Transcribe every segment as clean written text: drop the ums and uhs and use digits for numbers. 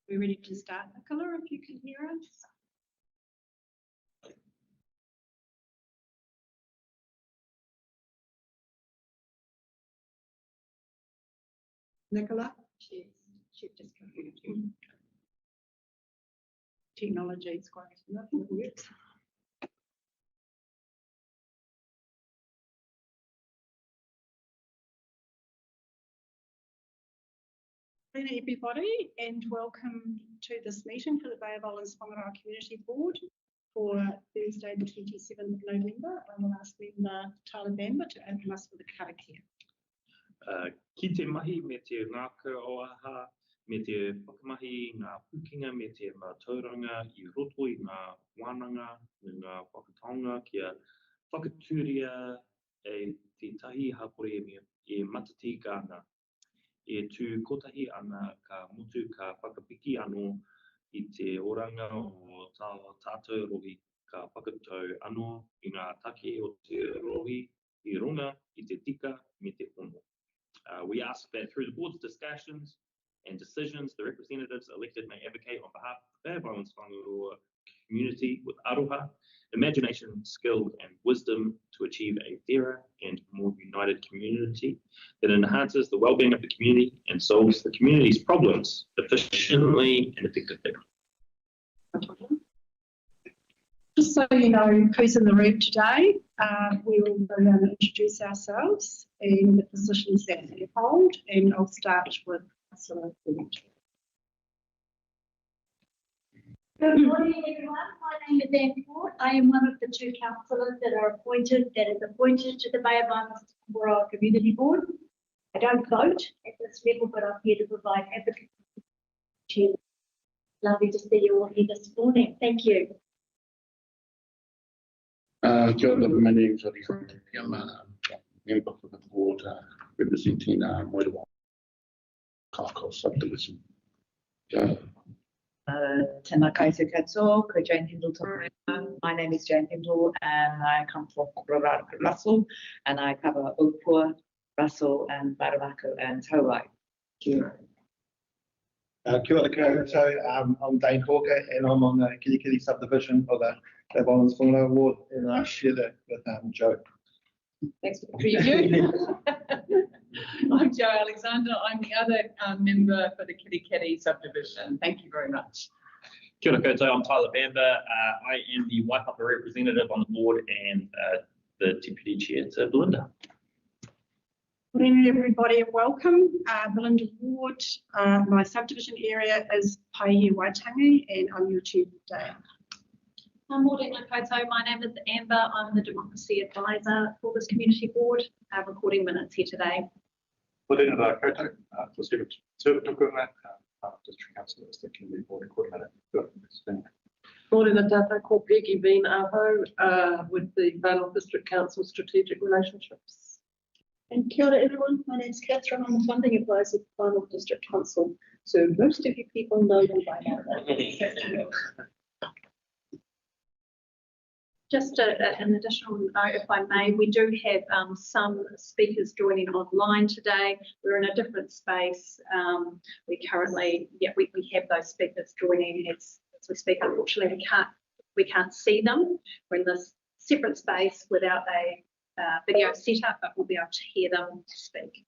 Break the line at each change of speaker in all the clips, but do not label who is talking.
We're ready to start, Nicola, if you can hear us. Nicola? She's just confused. Technology is quite nothing works. Hello everybody, and welcome to this meeting for the Bay of Islands Whangaroa Community Board for Thursday the 27th of November. I will ask member Tyler Bamber to open us with a karakia.
Ki te mahi me te ngāka o aha, me te whakamahi ngā pukinga me te mātauranga I roto I ngā wānanga me ngā whakatonga kia whakatūria e te tahi hapore e matati kāna. E tū kotahi ana ka mutu ka whakapiki anō I te oranga o tātou rohi ka whakatau anō I ngā take o te rohi I runga I te tika me te ono. We ask that through the board's discussions and decisions, the representatives elected may advocate on behalf of the Bay of Islands Whangaroa community with aroha, imagination, skill and wisdom to achieve a fairer and more united community that enhances the well-being of the community and solves the community's problems efficiently and effectively.
Just so you know who's in the room today, we will go around and introduce ourselves and the positions that we hold, and I'll start with Councillor Ford.
Good morning, everyone. My name is Anne Ford. I am one of the two councillors that is appointed to the Bay of Islands Whangaroa Community Board. I don't vote at this level, but I'm here to provide advocacy. Lovely to see you all here this morning. Thank you.
Kia ora, my name is Alexander. I'm a member of the board representing Whangaroa Subtitles.
Tēnā koutou katoa, ko Jane Hindle tō. My name is Jane Hindle and I come from Russell and I cover Upua, Russell and Baravaku and Hawaii. Kia ora.
Kia ora koutou, I'm Dane Hawker and I'm on the Kirikiri subdivision of the Bay of Islands Whangaroa Ward and I share that with Joe.
Thanks for the preview. I'm Joe Alexander. I'm the other member for the Kirikiri subdivision. Thank you very much.
Kia ora koutou, I'm Tyler Bamber. I am the Waipapa representative on the board and the deputy chair to Belinda.
Good evening everybody and welcome. Belinda Ward, my subdivision area is Paihia Waitangi and I'm your chair today.
Morning, koutou. My name is Amber. I'm the Democracy Advisor for this community board. Recording minutes here today.
Morning, koutou. District Councillor is the community board coordinator.
Morning, Tata. Ko Peggy Bean Aho with the Vale District Council Strategic Relationships.
And kia ora everyone. My name is Catherine. I'm the funding advisor for Vale District Council. So most of you people know me by now.
Just an additional note, if I may, we do have some speakers joining online today. We're in a different space. We currently, we have those speakers joining as we speak. Unfortunately, we can't see them. We're in this separate space without a video setup, but we'll be able to hear them speak.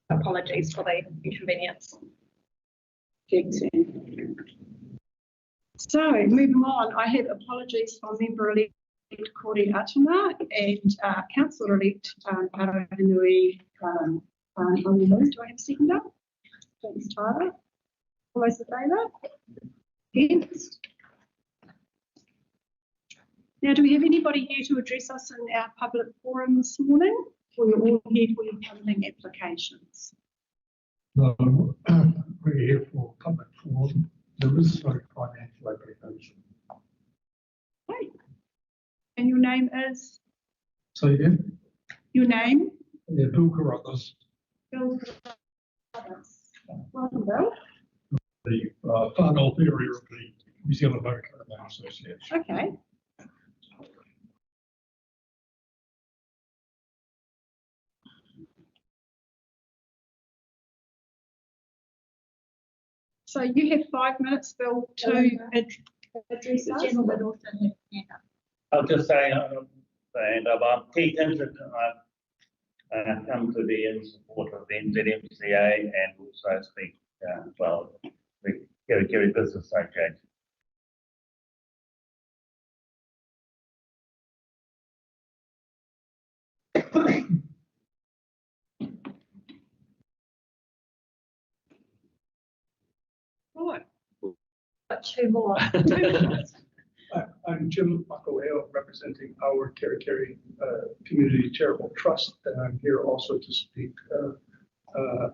Apologies for the inconvenience.
So moving on, I have apologies from member-elect Kori Atama and councillor-elect Parahinui Onilu. Do I have a seconder? Thanks, Tyler. All those in favour? Against? Now, do we have anybody here to address us in our public forum this morning? Or you're all here for your funding applications?
No, we're here for public forum. There is no financial application.
Right. And your name is?
So yeah.
Your name?
Yeah, Bill Carruthers.
Bill Carruthers. Welcome, Bill.
The far north area of the New Zealand Motor Association.
Okay. So you have 5 minutes, Bill, to address us.
Gentlemen also have
I'll just say, and I'm Keith Hinton. I've come to be in support of the NZMCA and also speak, well, the Kerry Business Association.
Right.
got 2 more.
I'm Jim Whangaroa, representing our Kerry Community Charitable Trust, and I'm here also to speak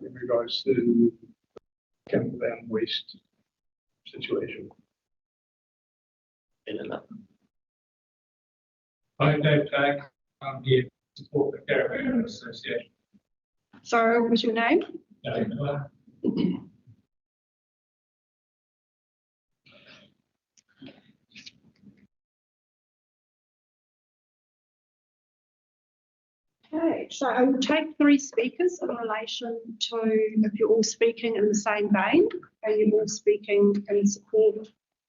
in regards to chemical and waste situation. I'm Dave Tag. I'm here to support the Kerry Association.
Sorry, what was your name? Okay, so I will take 3 speakers in relation to if you're all speaking in the same vein. Are you all speaking in support?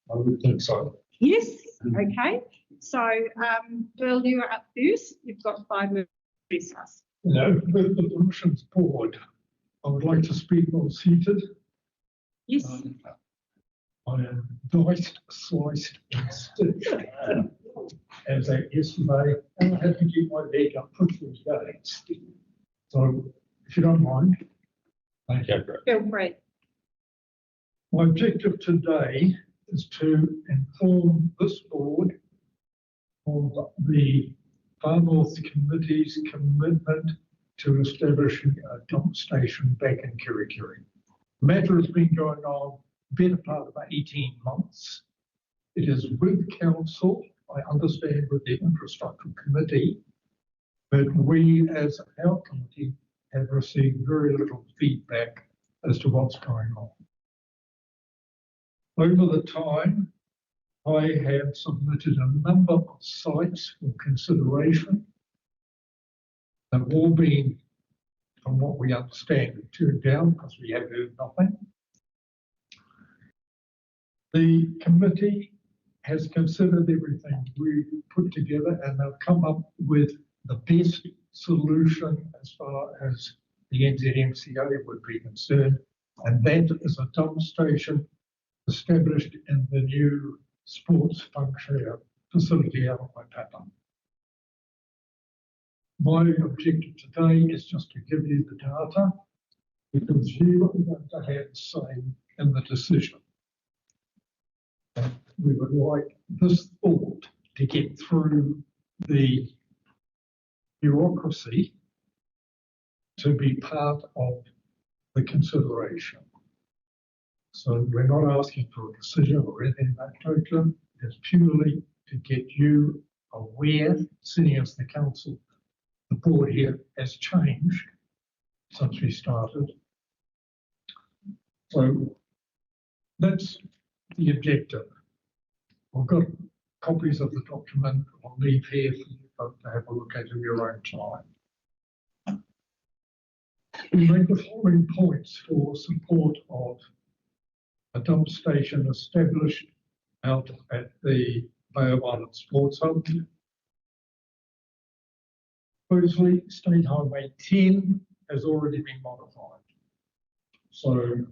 I would think so.
Yes, okay. So, Bill, you are up first. You've got 5 minutes to address us.
No, with the permissions board, I would like to speak while seated.
Yes.
I am diced, sliced, and stitched. As at yesterday, and I had to keep my leg up for 3 days. So, if you don't mind, thank you.
Feel free.
My objective today is to inform this board of the Far North Committee's commitment to establishing a dump station back in Kerry. The matter has been going on better part of 18 months. It is with council, I understand with the infrastructure committee, but we as our committee have received very little feedback as to what's going on. Over the time, I have submitted a number of sites for consideration. They've all been, from what we understand, turned down because we have heard nothing. The committee has considered everything we've put together and they've come up with the best solution as far as the NZMCA would be concerned, and that is a dump station established in the new sports function facility out of Waipapa. My objective today is just to give you the data because you are going to have say in the decision. And we would like this thought to get through the bureaucracy to be part of the consideration. So we're not asking for a decision or anything like that. It's purely to get you aware, seeing as the council, the board here has changed since we started. So that's the objective. I've got copies of the document. I'll leave here for you folks to have a look at in your own time. We make the following points for support of a dump station established out at the Bay of Island Sports Hub. Firstly, State Highway 10 has already been modified. So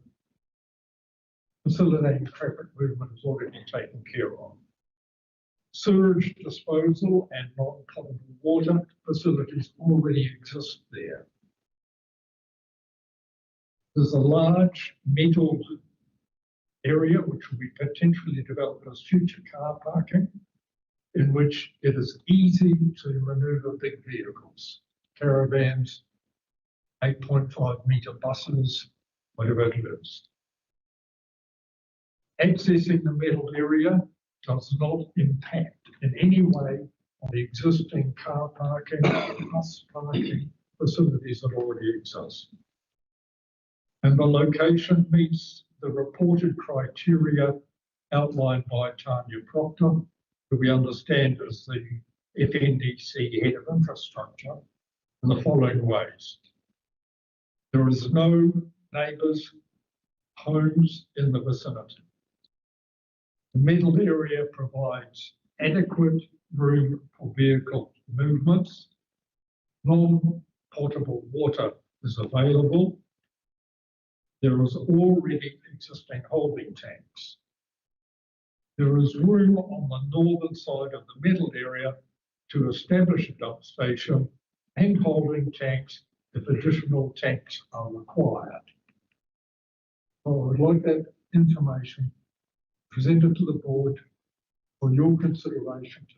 facilitating traffic movement has already been taken care of. Sewage disposal and non-potable water facilities already exist there. There's a large metal area which will be potentially developed as future car parking, in which it is easy to maneuver big vehicles, caravans, 8.5 metre buses, whatever it is. Accessing the metal area does not impact in any way on the existing car parking, bus parking facilities that already exist. And the location meets the reported criteria outlined by Tanya Proctor, who we understand is the FNDC head of infrastructure, in the following ways. There is no neighbours homes in the vicinity. The middle area provides adequate room for vehicle movements. Non-potable water is available. There is already existing holding tanks. There is room on the northern side of the middle area to establish a dump station and holding tanks if additional tanks are required. I would like that information presented to the board for your consideration to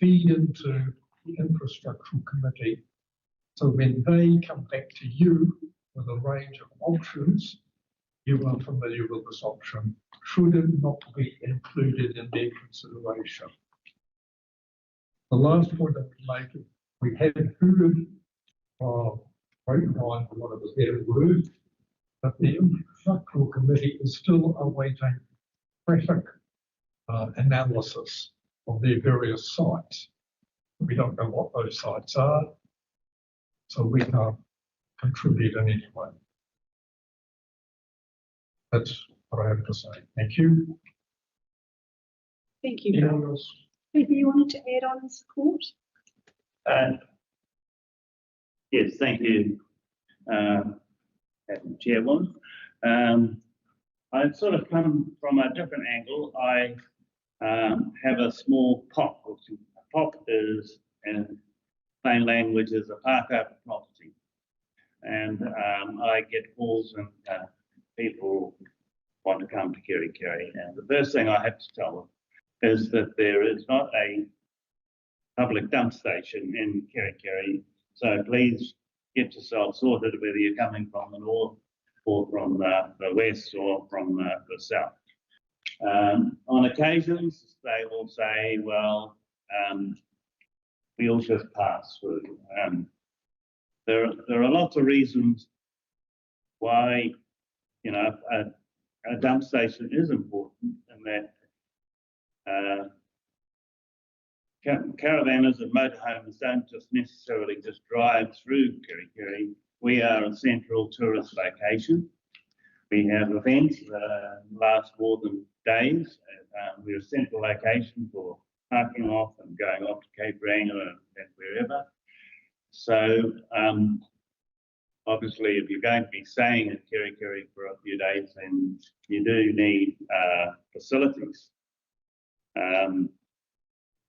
feed into the infrastructure committee. So when they come back to you with a range of options, you are familiar with this option, should it not be included in their consideration. The last point I would make is we have heard grapevine, for want of a better word, that the infrastructural committee is still awaiting traffic analysis of their various sites. We don't know what those sites are, so we can't contribute in any way. That's what I have to say. Thank you.
Thank you.
Anyone else?
Anything you wanted to add on in support?
Yes, thank you, Chairwoman. I sort of come from a different angle. I have a small POP. A POP is, in plain language, is a park open property. And I get calls and people want to come to Kerikeri. And the first thing I have to tell them is that there is not a public dump station in Kerikeri. So please get yourself sorted, whether you're coming from the north or from the west or from the south. On occasions, they will say, well, we'll just pass through. There are lots of reasons why, you know, a dump station is important, and that caravanners and motorhomes don't just necessarily just drive through Kerikeri. We are a central tourist location. We have events that last more than days. We're a central location for parking off and going off to Cape Reinga and wherever. So obviously, if you're going to be staying in Kerikeri for a few days, then you do need facilities.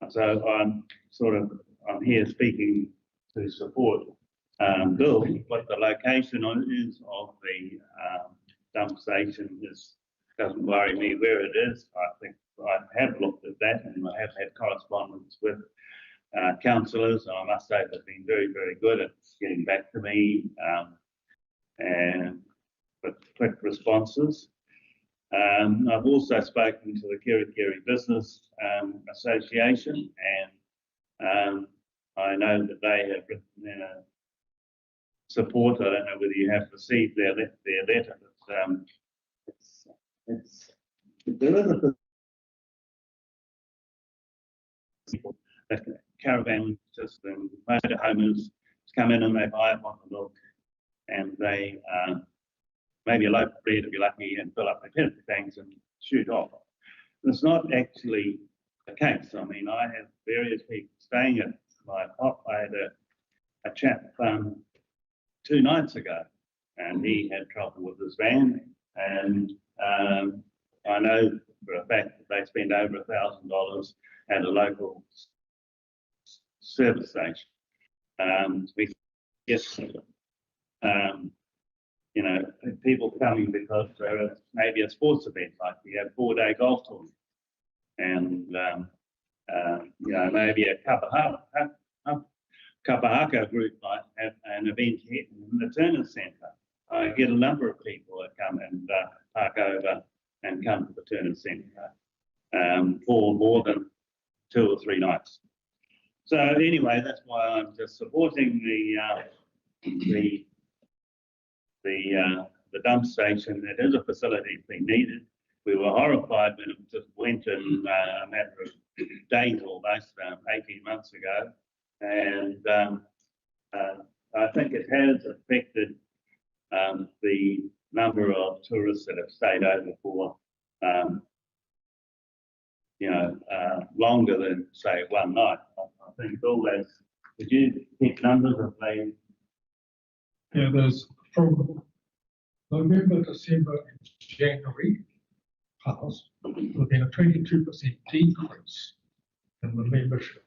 So I'm here speaking to support Bill, but the location is of the dump station doesn't worry me where it is. I think I have looked at that, and I have had correspondence with councillors, and I must say they've been very, very good at getting back to me and with quick responses. I've also spoken to the Kerikeri Business Association, and I know that they have written their support. I don't know whether you have received their letter. There is a caravan system. Motorhomes come in and they buy a bottle of milk, and they maybe a loaf of bread if you're lucky, and fill up their petrol tanks and shoot off. It's not actually the case. I mean, I have various people staying at my POP. I had a chap 2 nights ago, and he had trouble with his van, and I know for a fact that they spend over $1,000 at a local service station. We guess, you know, people coming because there is maybe a sports event, like we have 4-day golf tournament, and you know, maybe a Kapahaka group might have an event here in the Turner Centre. I get a number of people that come and park over and come to the Turner Centre for more than 2 or 3 nights. So anyway, that's why I'm just supporting the dump station. It is a facility that's been needed. We were horrified when it just went in a matter of days, almost 18 months ago, and I think it has affected the number of tourists that have stayed over for, longer than say one night. I think all those, did you keep numbers of they?
Yeah, there's from November, December, and January past, there's been a 22% decrease in the membership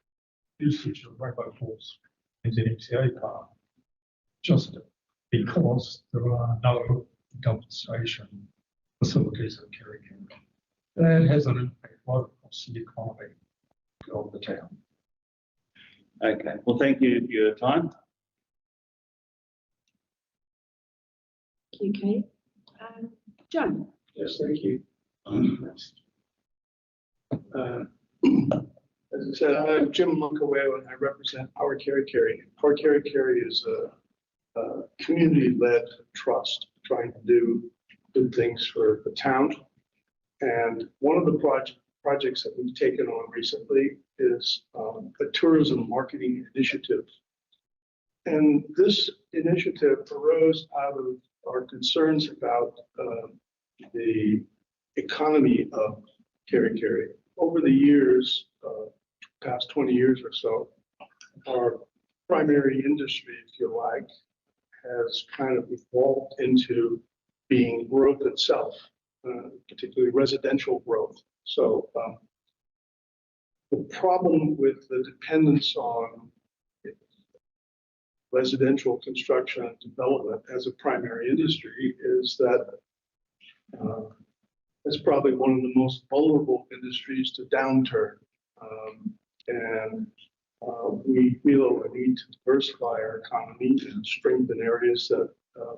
usage of Rainbow Falls NZMCA Park, just because there are no dump station facilities in Kerikeri. That has an impact right across the economy of the town.
Okay, well, thank you for your time.
Thank you, Kate. John.
Yes, thank you. As I said, I'm Jim Whangaroa and I represent Our Kerikeri. Our Kerikeri is a community-led trust trying to do good things for the town. And one of the projects that we've taken on recently is a tourism marketing initiative. And this initiative arose out of our concerns about the economy of Kerikeri. Over the years, past 20 years or so, our primary industry, if you like, has kind of evolved into being growth itself, particularly residential growth. So the problem with the dependence on residential construction and development as a primary industry is that it's probably one of the most vulnerable industries to downturn. We feel a need to diversify our economy and strengthen areas that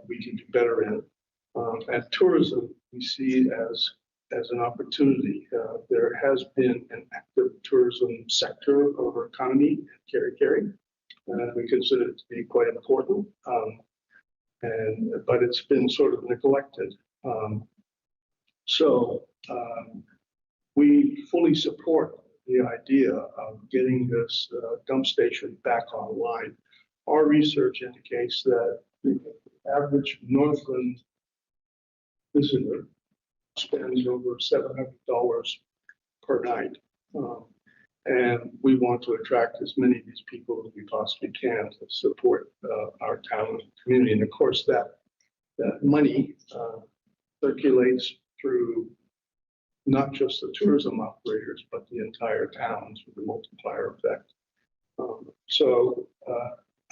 we can do better in. And tourism, we see as an opportunity. There has been an active tourism sector of our economy at Kerikeri. We consider it to be quite important, but it's been sort of neglected. We fully support the idea of getting this dump station back online. Our research indicates that the average Northland visitor spends over $700 per night. And we want to attract as many of these people as we possibly can to support our town and community. And of course, that money circulates through not just the tourism operators, but the entire town through the multiplier effect.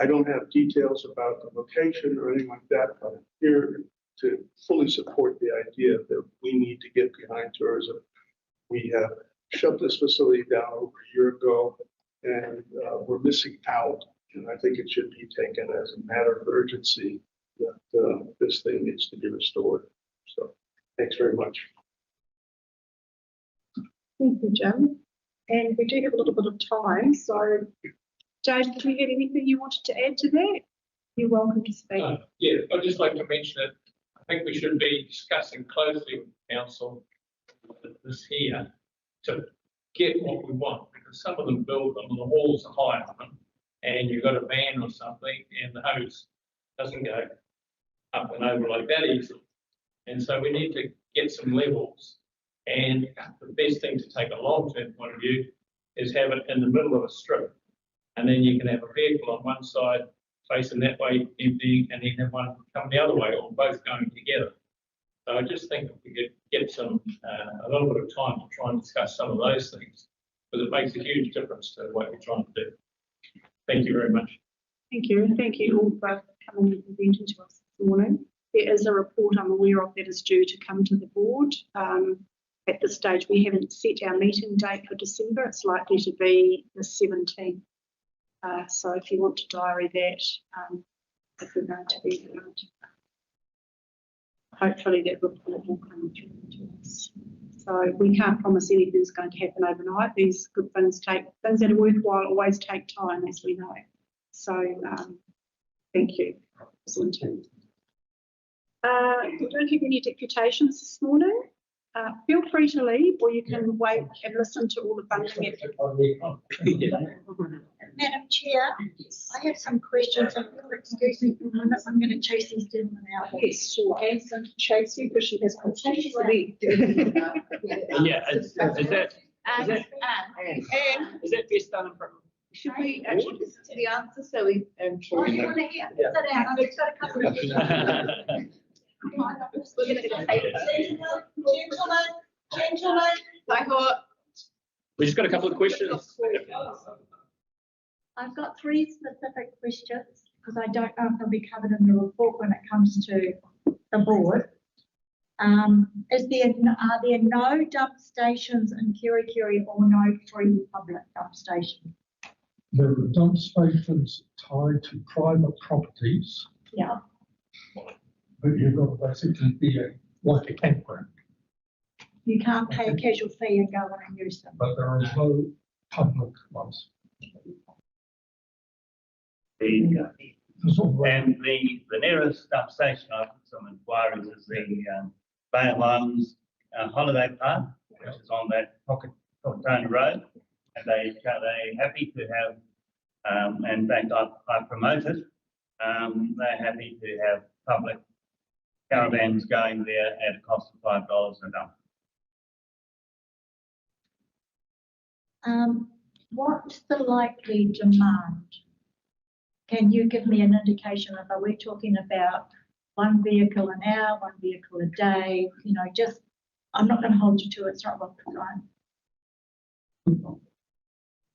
I don't have details about the location or anything like that, but I'm here to fully support the idea that we need to get behind tourism. We have shut this facility down over a year ago, and we're missing out. And I think it should be taken as a matter of urgency that this thing needs to be restored. So thanks very much.
Thank you, Jim. And we do have a little bit of time. So, Jade, do you have anything you wanted to add to that? You're welcome to speak.
Yeah, I'd just like to mention that I think we should be discussing closely with council this here to get what we want, because some of them build them and the walls are high on them, and you've got a van or something and the hose doesn't go up and over like that easily. And so we need to get some levels. And the best thing to take a long-term point of view is have it in the middle of a strip. And then you can have a vehicle on one side facing that way emptying, and then have one come the other way, or both going together. So I just think if we could get some a little bit of time to try and discuss some of those things, because it makes a huge difference to what we're trying to do. Thank you very much.
Thank you, and thank you all for coming and presenting to us this morning. There is a report I'm aware of that is due to come to the board. At this stage, we haven't set our meeting date for December. It's likely to be the 17th. So if you want to diary that, if we're going to be around, hopefully that report will come through to us. So we can't promise anything's going to happen overnight. These good things that are worthwhile always take time, as we know. So thank you. We don't have any deputations this morning. Feel free to leave, or you can wait and listen to all the funding.
Madam Chair, I have some questions. Excuse me for a minute. I'm going to chase these gentlemen out. Yes, sure. Ask them to chase you because she has consensus to be.
Yeah, is that best done in front of?
Should we actually listen to the answer so we
I want to hear. Sit down. I've got a couple of questions. We're going to take gentlemen.
We just got a couple of questions.
I've got 3 specific questions because I don't know if they'll be covered in the report when it comes to the board. Are there no dump stations in Kerikeri or no free public dump stations?
There are dump stations tied to private properties,
Yeah.
but you've got to basically be like a campground.
You can't pay a casual fee and go in and use them.
But there are no public ones.
And
There's all right.
the nearest dump station, I've put some inquiries, is the Bay of Islands Holiday Park, which is on that Pocatona Road. And they're happy to have, in fact, I promote it. They're happy to have public caravans going there at a cost of $5 a dump.
What's the likely demand? Can you give me an indication of, are we talking about 1 vehicle an hour, 1 vehicle a day? You know, just, I'm not going to hold you to it, it's not worth the time.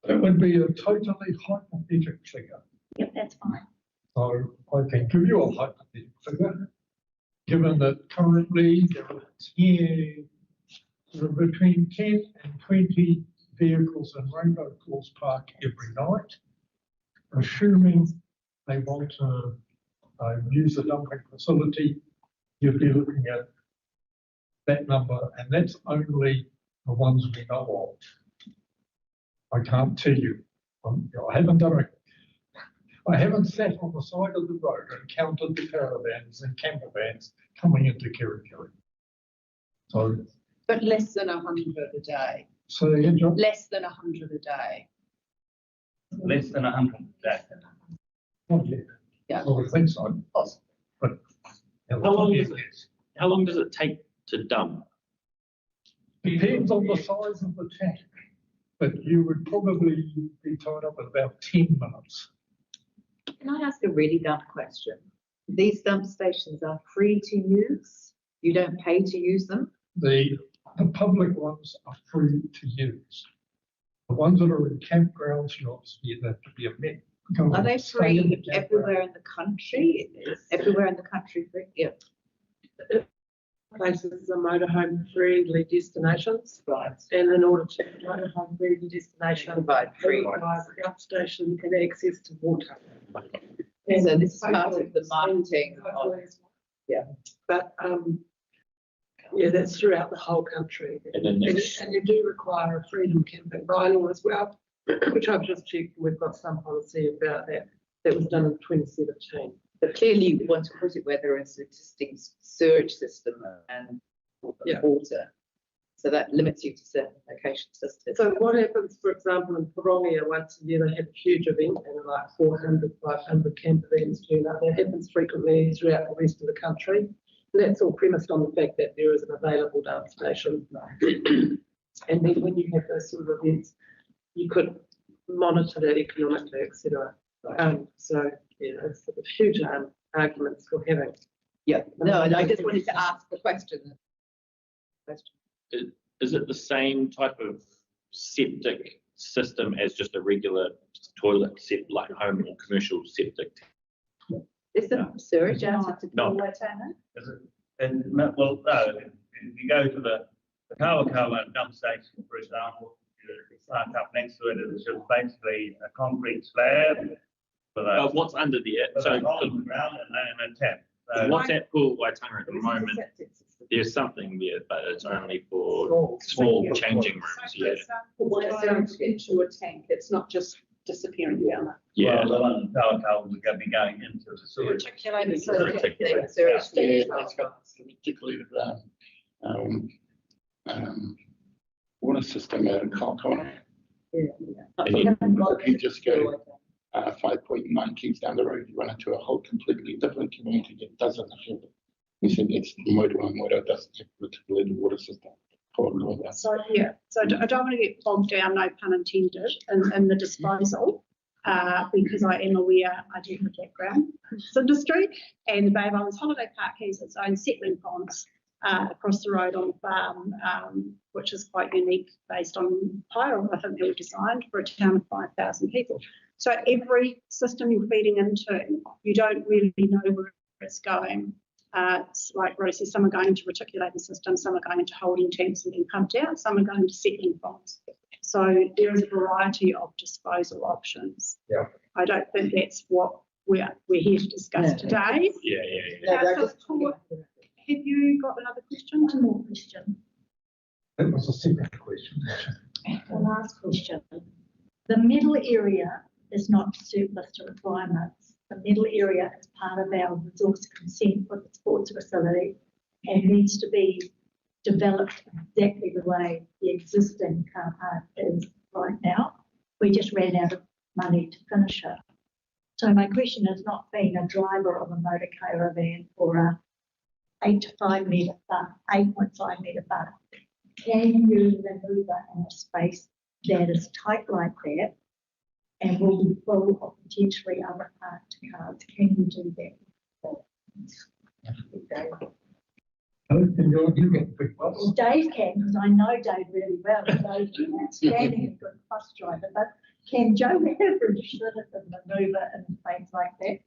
That would be a totally hypothetical figure.
Yep, that's fine.
So I can give you a hypothetical figure, given that currently there are between 10 and 20 vehicles in Rainbow Falls Park every night, assuming they want to use the dumping facility, you'd be looking at that number, and that's only the ones we know of. I can't tell you. I haven't done it. I haven't sat on the side of the road and counted the caravans and camper vans coming into Kerikeri. So,
But less than 100 a day.
so again, John?
Less than 100 a day.
Less than 100 a day.
Not yet.
Yeah.
I would think so. But
How long does it take to dump?
depends on the size of the tank, but you would probably be tied up in about 10 minutes.
Can I ask a really dumb question? These dump stations are free to use? You don't pay to use them?
The public ones are free to use. The ones that are in campgrounds, you obviously have to be a member.
Are they free everywhere in the country? Is everywhere in the country free? Yeah.
Places are motorhome friendly destinations.
Right.
And in order to motorhome friendly destination,
Provide free.
requires a dump station and access to water.
So this is part of the marketing of, yeah.
But yeah, that's throughout the whole country. And you do require a freedom camping bylaw as well, which I've just checked. We've got some policy about that. That was done in 2017.
But clearly you want to put it where there is an existing sewage system and water. So that limits you to certain location systems.
So what happens, for example, in Whangaroa, once a year they have a huge event and like 400, 500 camper vans turn up. That happens frequently throughout the rest of the country. And that's all premised on the fact that there is an available dump station. And then when you have those sort of events, you could monitor that economically, etc. So, you know, sort of huge arguments for having.
Yeah, no, I just wanted to ask the question.
Is it the same type of septic system as just a regular toilet set, like home or commercial septic?
Is there sewage out to
No.
And well, no, if you go to the Kawakawa dump station, for example, it's park up next to it, it's just basically a concrete slab.
What's under the
So hole in the ground and a tap. So
what's at Pool Waitanga at the moment? There's something there, but it's only for small changing rooms. Yeah.
Down into a tank. It's not just disappearing down it.
Yeah.
well, the one in Kawakawa would be going into the sewage.
Articulated
sewage.
That's got articulated water system out in Kalkona.
Yeah.
And
You just go 5.9 k's down the road, you run into a whole completely different community that doesn't have it. We said it's Moira doesn't have a particular water system.
So yeah, so I don't want to get bogged down, no pun intended, in the disposal, because I am aware I do have a background in this industry, and the Bay of Islands Holiday Park has its own settling ponds across the road on the farm, which is quite unique based on pile, I think they were designed for a town of 5,000 people. So every system you're feeding into, you don't really know where it's going. It's like Rose says, some are going to reticulating systems, some are going to holding tanks and being pumped out, some are going to settling ponds. So there is a variety of disposal options.
Yeah.
I don't think that's what we're here to discuss today. Have you got another question?
One more question.
That was a second question.
The last question. The middle area is not surplus to requirements. The middle area is part of our resource consent for the sports facility and needs to be developed exactly the way the existing car park is right now. We just ran out of money to finish it. So my question is not being a driver of a motor caravan or a 8 to 5 metre bus, 8.5 metre bus. Can you maneuver in a space that is tight like that and will be full of potentially other parked cars? Can you do that?
You get big bus.
Well, Dave can, because I know Dave really well. Dave's an outstanding and good bus driver. But can Joe average citizen manoeuvre in a space like that?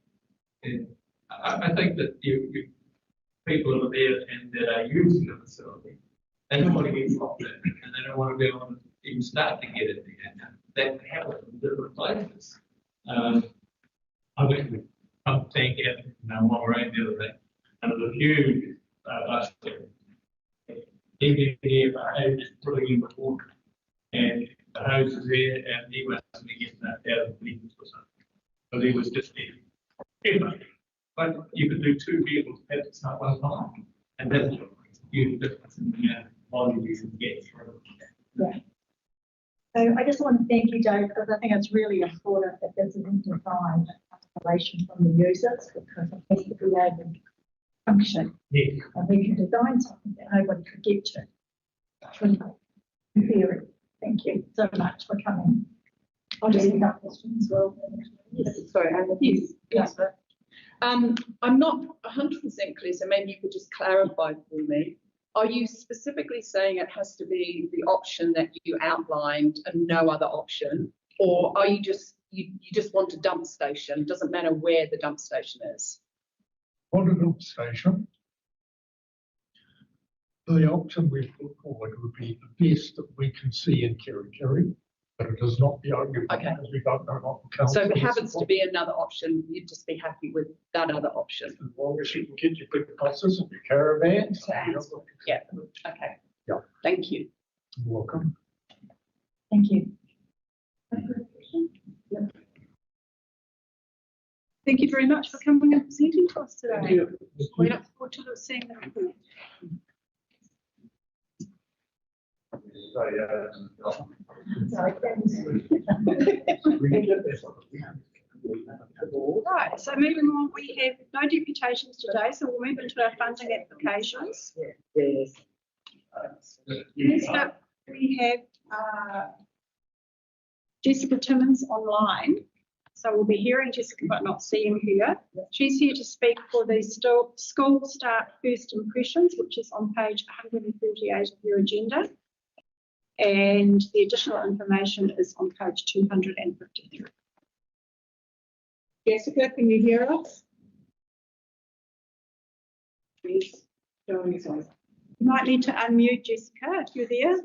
Yeah. I think that people over there and that are using the facility, they don't want to get involved in it, and they don't want to be able to even start to get it there. That happens in different places. I went to pump tank out in Whangaroa the other day, and there's a huge bus there. Even hose putting in the water, and the hose is there, and he wasn't getting that out of the vehicles or something, because he was just there. Anyway, but you could do 2 vehicles at the same time, and that's a huge difference in the volume you can get through.
Yeah. So I just want to thank you, Dave, because I think it's really important that this isn't defined relation from the users, because it has to be able to function.
Yeah.
And we can design something that nobody could get to. In theory. Thank you so much for coming. I'll just pick up questions as well.
Yes. Sorry, yes. I'm not 100% clear, so maybe you could just clarify for me. Are you specifically saying it has to be the option that you outlined and no other option, or are you just you just want a dump station? Doesn't matter where the dump station is.
On a dump station, the option we put forward would be the best that we can see in Kerikeri, but it is not the only one,
Okay.
because we don't know what the council.
So if it happens to be another option, you'd just be happy with that other option.
As long as you can get your big buses and your caravans.
Yeah. Okay.
Yeah.
Thank you.
You're welcome.
Thank you.
Thank you very much for coming and presenting to us today.
Thank you.
We look forward to seeing the report. Right, so moving on, we have no deputations today, so we'll move into our funding applications.
Yes.
Next up, we have Jessica Timmins online. So we'll be hearing Jessica but not seeing her. She's here to speak for the School Start First Impressions, which is on page 148 of your agenda. And the additional information is on page 253. Jessica, can you hear us? Please. You might need to unmute Jessica if you're there.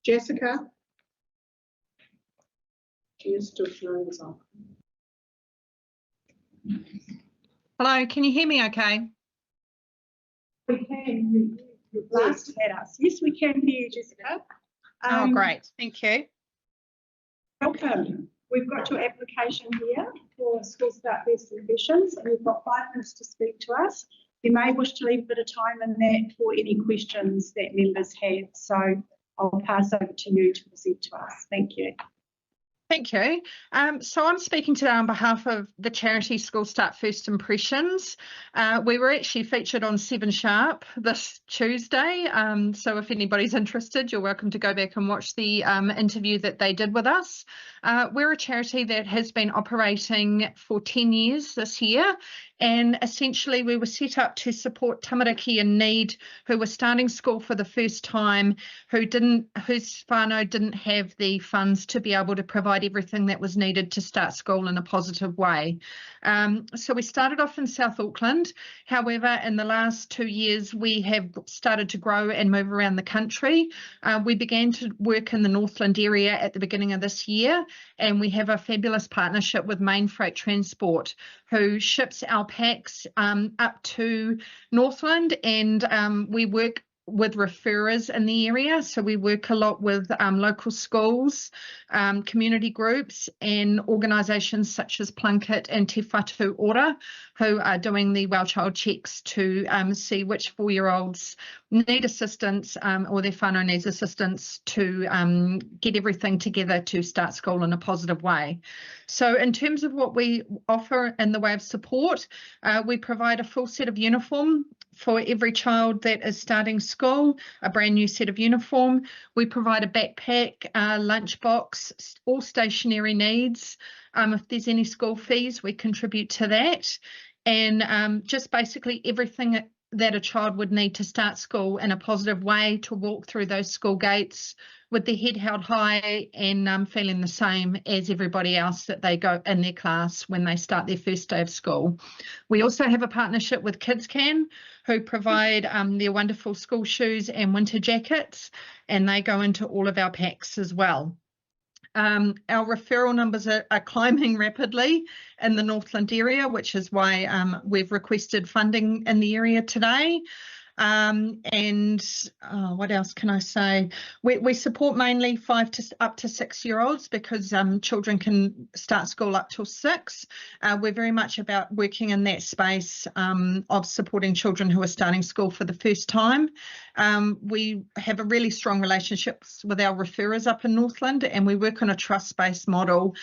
Jessica? She is still showing us off.
Hello, can you hear me okay?
We can. You last had us. Yes, we can hear you, Jessica.
Oh, great. Thank you.
Welcome. We've got your application here for School Start First Impressions, and we've got 5 minutes to speak to us. You may wish to leave a bit of time in that for any questions that members have. So I'll pass over to you to present to us. Thank you.
Thank you. So I'm speaking today on behalf of the charity School Start First Impressions. We were actually featured on 7 Sharp this Tuesday. So if anybody's interested, you're welcome to go back and watch the interview that they did with us. We're a charity that has been operating for 10 years this year. And essentially we were set up to support tamariki in need who were starting school for the first time, whose whānau didn't have the funds to be able to provide everything that was needed to start school in a positive way. So we started off in South Auckland. However, in the last 2 years, we have started to grow and move around the country. We began to work in the Northland area at the beginning of this year, and we have a fabulous partnership with Main Freight Transport, who ships our packs up to Northland, and we work with referrers in the area. So we work a lot with local schools, community groups and organisations such as Plunket and Te Whatu Ora, who are doing the well child checks to see which 4-year-olds need assistance or their whānau needs assistance to get everything together to start school in a positive way. So in terms of what we offer in the way of support, we provide a full set of uniform for every child that is starting school, a brand new set of uniform. We provide a backpack, lunchbox, all stationery needs. If there's any school fees, we contribute to that. And just basically everything that a child would need to start school in a positive way, to walk through those school gates with their head held high and feeling the same as everybody else that they go in their class when they start their first day of school. We also have a partnership with KidsCan, who provide their wonderful school shoes and winter jackets, and they go into all of our packs as well. Our referral numbers are climbing rapidly in the Northland area, which is why we've requested funding in the area today. What else can I say? We support mainly 5 to up to 6-year-olds because children can start school up till 6. We're very much about working in that space of supporting children who are starting school for the first time. We have a really strong relationships with our referrers up in Northland, and we work on a trust-based model,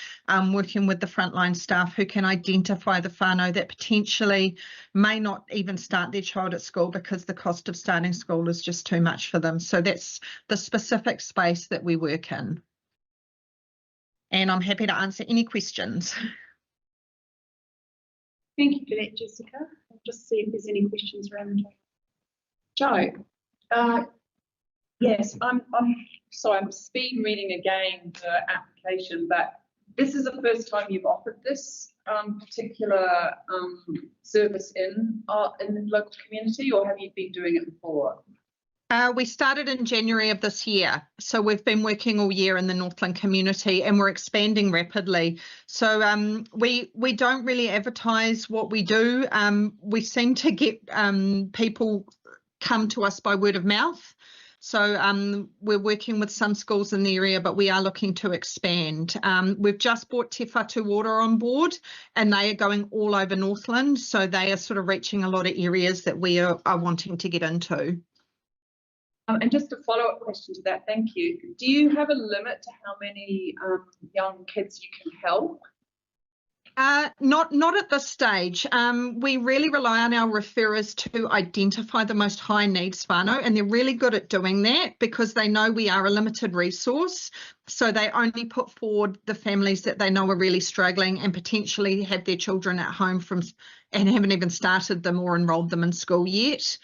working with the frontline staff who can identify the whānau that potentially may not even start their child at school because the cost of starting school is just too much for them. So that's the specific space that we work in. And I'm happy to answer any questions.
Thank you for that, Jessica. I'll just see if there's any questions around. Joe.
Yes, I'm sorry, I'm speed reading again the application, but this is the first time you've offered this particular service in the local community, or have you been doing it before?
We started in January of this year, so we've been working all year in the Northland community, and we're expanding rapidly. So we don't really advertise what we do. We seem to get people come to us by word of mouth. So we're working with some schools in the area, but we are looking to expand. We've just brought Te Whatu Ora on board, and they are going all over Northland. So they are sort of reaching a lot of areas that we are wanting to get into.
And just a follow-up question to that, thank you. Do you have a limit to how many young kids you can help?
Not at this stage. We really rely on our referrers to identify the most high needs whānau, and they're really good at doing that because they know we are a limited resource. So they only put forward the families that they know are really struggling and potentially have their children at home and haven't even started them or enrolled them in school yet.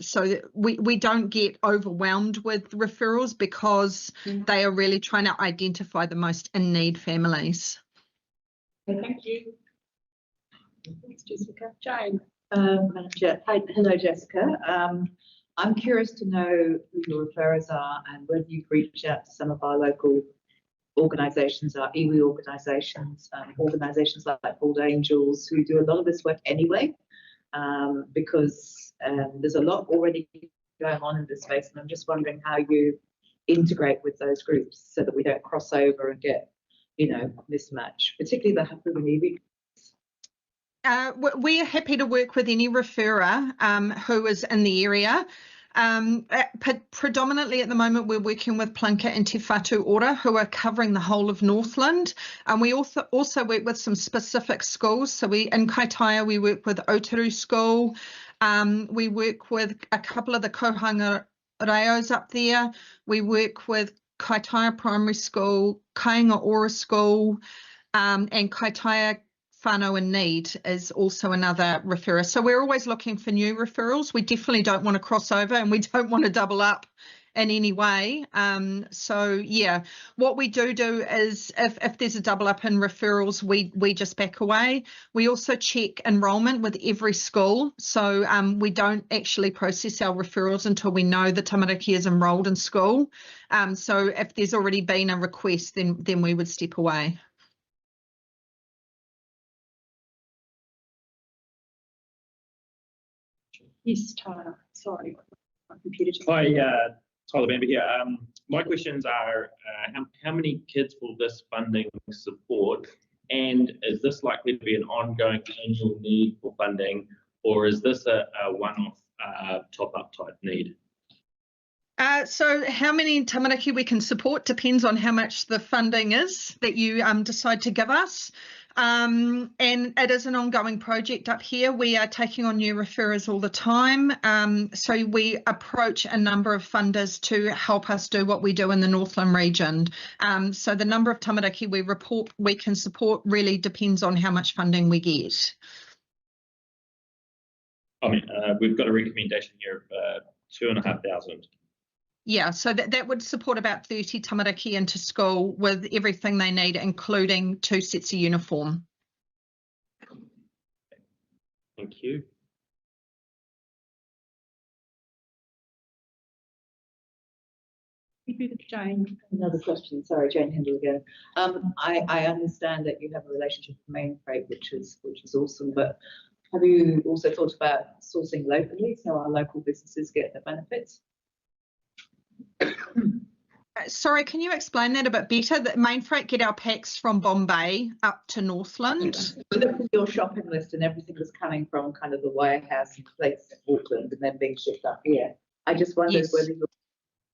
So we don't get overwhelmed with referrals because they are really trying to identify the most in need families.
Thank you. Thanks, Jessica. Jane.
Hello, Jessica. I'm curious to know who your referrers are and whether you've reached out to some of our local organisations, our iwi organisations, organisations like Old Angels, who do a lot of this work anyway, because there's a lot already going on in this space, and I'm just wondering how you integrate with those groups so that we don't cross over and get, mismatch, particularly the Hapu.
We're happy to work with any referrer who is in the area. Predominantly at the moment, we're working with Plunket and Te Whatu Ora, who are covering the whole of Northland. And we also work with some specific schools. So in Kaitaia, we work with Otaru School. We work with a couple of the kohanga reos up there. We work with Kaitaia Primary School, Kainga Ora School, and Kaitaia Whānau in Need is also another referrer. So we're always looking for new referrals. We definitely don't want to cross over and we don't want to double up in any way. So yeah, what we do is if there's a double up in referrals, we just back away. We also check enrolment with every school. So we don't actually process our referrals until we know the tamariki is enrolled in school. So if there's already been a request, then we would step away.
Yes, Tyler. Sorry, my computer just.
Hi, Tyler Bamber here. My questions are, how many kids will this funding support? And is this likely to be an ongoing annual need for funding, or is this a one-off top-up type need?
So how many tamariki we can support depends on how much the funding is that you decide to give us. And it is an ongoing project up here. We are taking on new referrers all the time. So we approach a number of funders to help us do what we do in the Northland region. So the number of tamariki we can support really depends on how much funding we get.
I mean, we've got a recommendation here of 2,500.
Yeah, so that would support about 30 tamariki into school with everything they need, including 2 sets of uniform.
Thank you.
Jane.
Another question. Sorry, Jane Hindle again. I understand that you have a relationship with Mainfreight, which is awesome, but have you also thought about sourcing locally so our local businesses get the benefits?
Sorry, can you explain that a bit better? That Mainfreight get our packs from Bombay up to Northland.
Look at your shopping list and everything was coming from kind of the warehouse and place in Auckland and then being shipped up here. I just wondered whether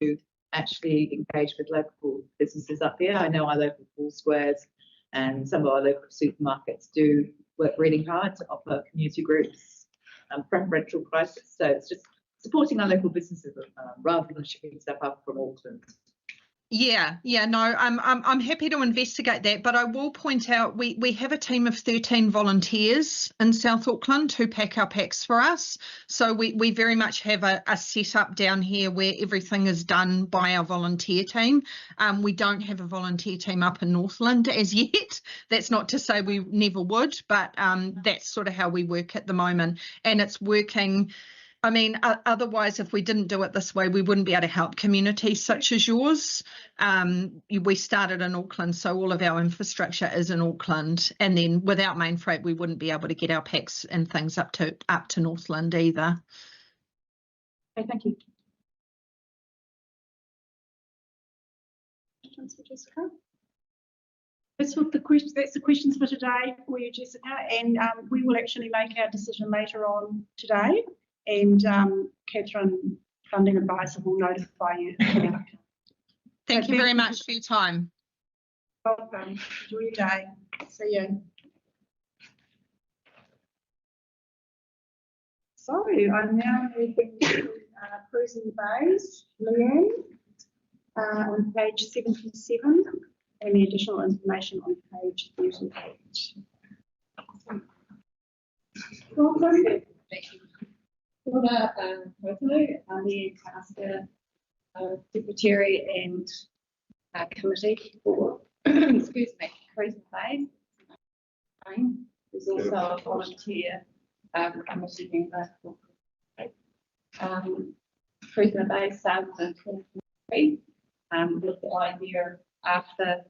you actually engage with local businesses up here. I know our local pool squares and some of our local supermarkets do work really hard to offer community groups preferential prices. So it's just supporting our local businesses rather than shipping stuff up from Auckland.
Yeah, no, I'm happy to investigate that, but I will point out we have a team of 13 volunteers in South Auckland who pack our packs for us. So we very much have a setup down here where everything is done by our volunteer team. We don't have a volunteer team up in Northland as yet. That's not to say we never would, but that's sort of how we work at the moment, and it's working. I mean, otherwise, if we didn't do it this way, we wouldn't be able to help communities such as yours. We started in Auckland, so all of our infrastructure is in Auckland. And then without Mainfreight, we wouldn't be able to get our packs and things up to Northland either.
Okay, thank you. Questions for Jessica? That's the questions for today for you, Jessica. And we will actually make our decision later on today. And Catherine, Funding Advisor, will notify you.
Thank you very much for your time.
Welcome. Enjoy your day. See you. So I'm now moving to Cruising Bays, Leanne, on page 77, and the additional information on page 38. Welcome. Thank you. I'm the Caster Secretary and Committee for, excuse me, Cruising Bays. There's also a volunteer committee member for Cruising Bays started in 2023 with the idea after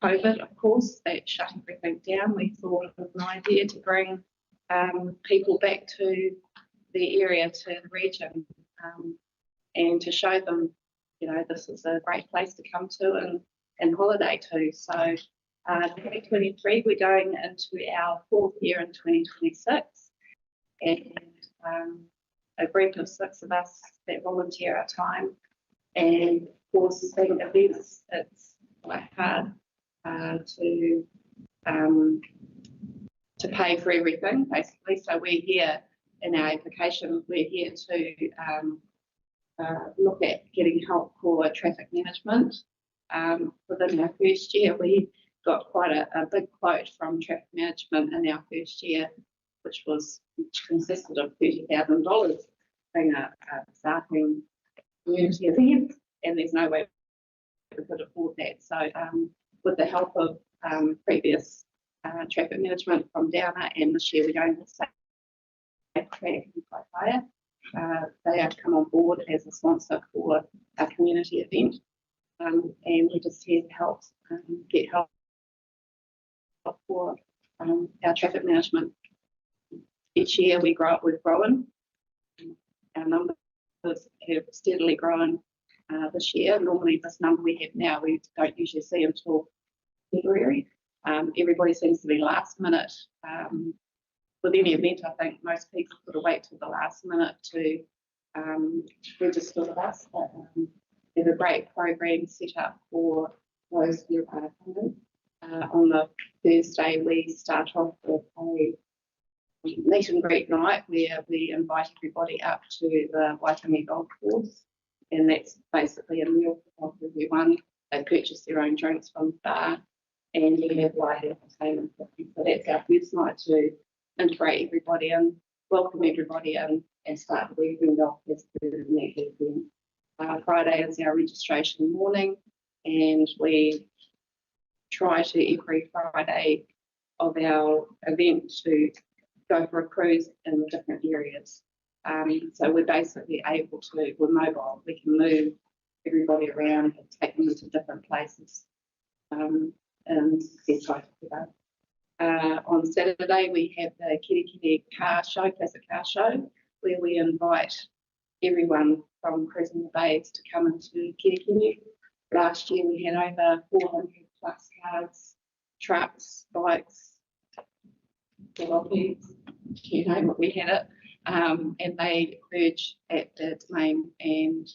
COVID, of course, that shut everything down. We thought of an idea to bring people back to the area, to the region, and to show them, this is a great place to come to and holiday to. So 2023, we're going into our 4th year in 2026, and a group of 6 of us that volunteer our time. And of course, being events, it's quite hard to pay for everything, basically. So we're here in our application, we're here to look at getting help for traffic management. Within our first year, we got quite a big quote from traffic management in our first year, which consisted of $30,000 being a starting community event, and there's no way we could afford that. So with the help of previous traffic management from Downer, and this year we're going to Safe Track and Kaitaia, they have come on board as a sponsor for our community event, and we're just here to help get help for our traffic management. Each year we've grown. Our numbers have steadily grown this year. Normally this number we have now, we don't usually see until February. Everybody seems to be last minute. With any event, I think most people sort of wait till the last minute to register with us. But there's a great program set up for those who are coming. On the Thursday, we start off with a meet and greet night where we invite everybody up to the Waitangi Golf Course, and that's basically a meal for everyone. They purchase their own drinks from the bar, and we have live entertainment. So that's our first night to integrate everybody in, welcome everybody in, and start the weekend off as the next weekend. Friday is our registration morning, and we try to every Friday of our event to go for a cruise in the different areas. So we're basically able to, we're mobile, we can move everybody around and take them to different places. And get excited for that. On Saturday, we have the Kiri car show, classic car show, where we invite everyone from Cruising the Bays to come into Kiri. Last year, we had over 400 plus cars, trucks, bikes, jalopies, you name it, we had it. And they merge at the domain, and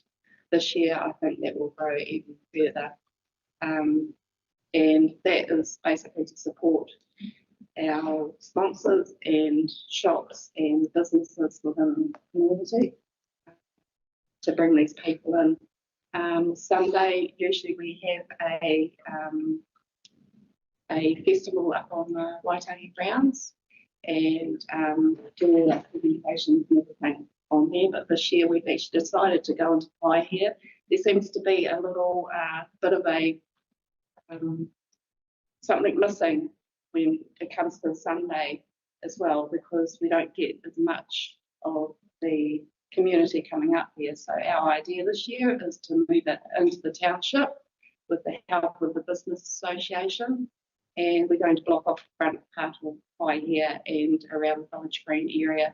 this year I think that will grow even further. And that is basically to support our sponsors and shops and businesses within the community to bring these people in. Sunday, usually we have a festival up on the Waitangi grounds, and do all that communication and everything on there. But this year we've actually decided to go into Pai here. There seems to be a little bit of a something missing when it comes to Sunday as well, because we don't get as much of the community coming up here. So our idea this year is to move it into the township with the help of the business association, and we're going to block off the front part of Pai here and around the Village Green area,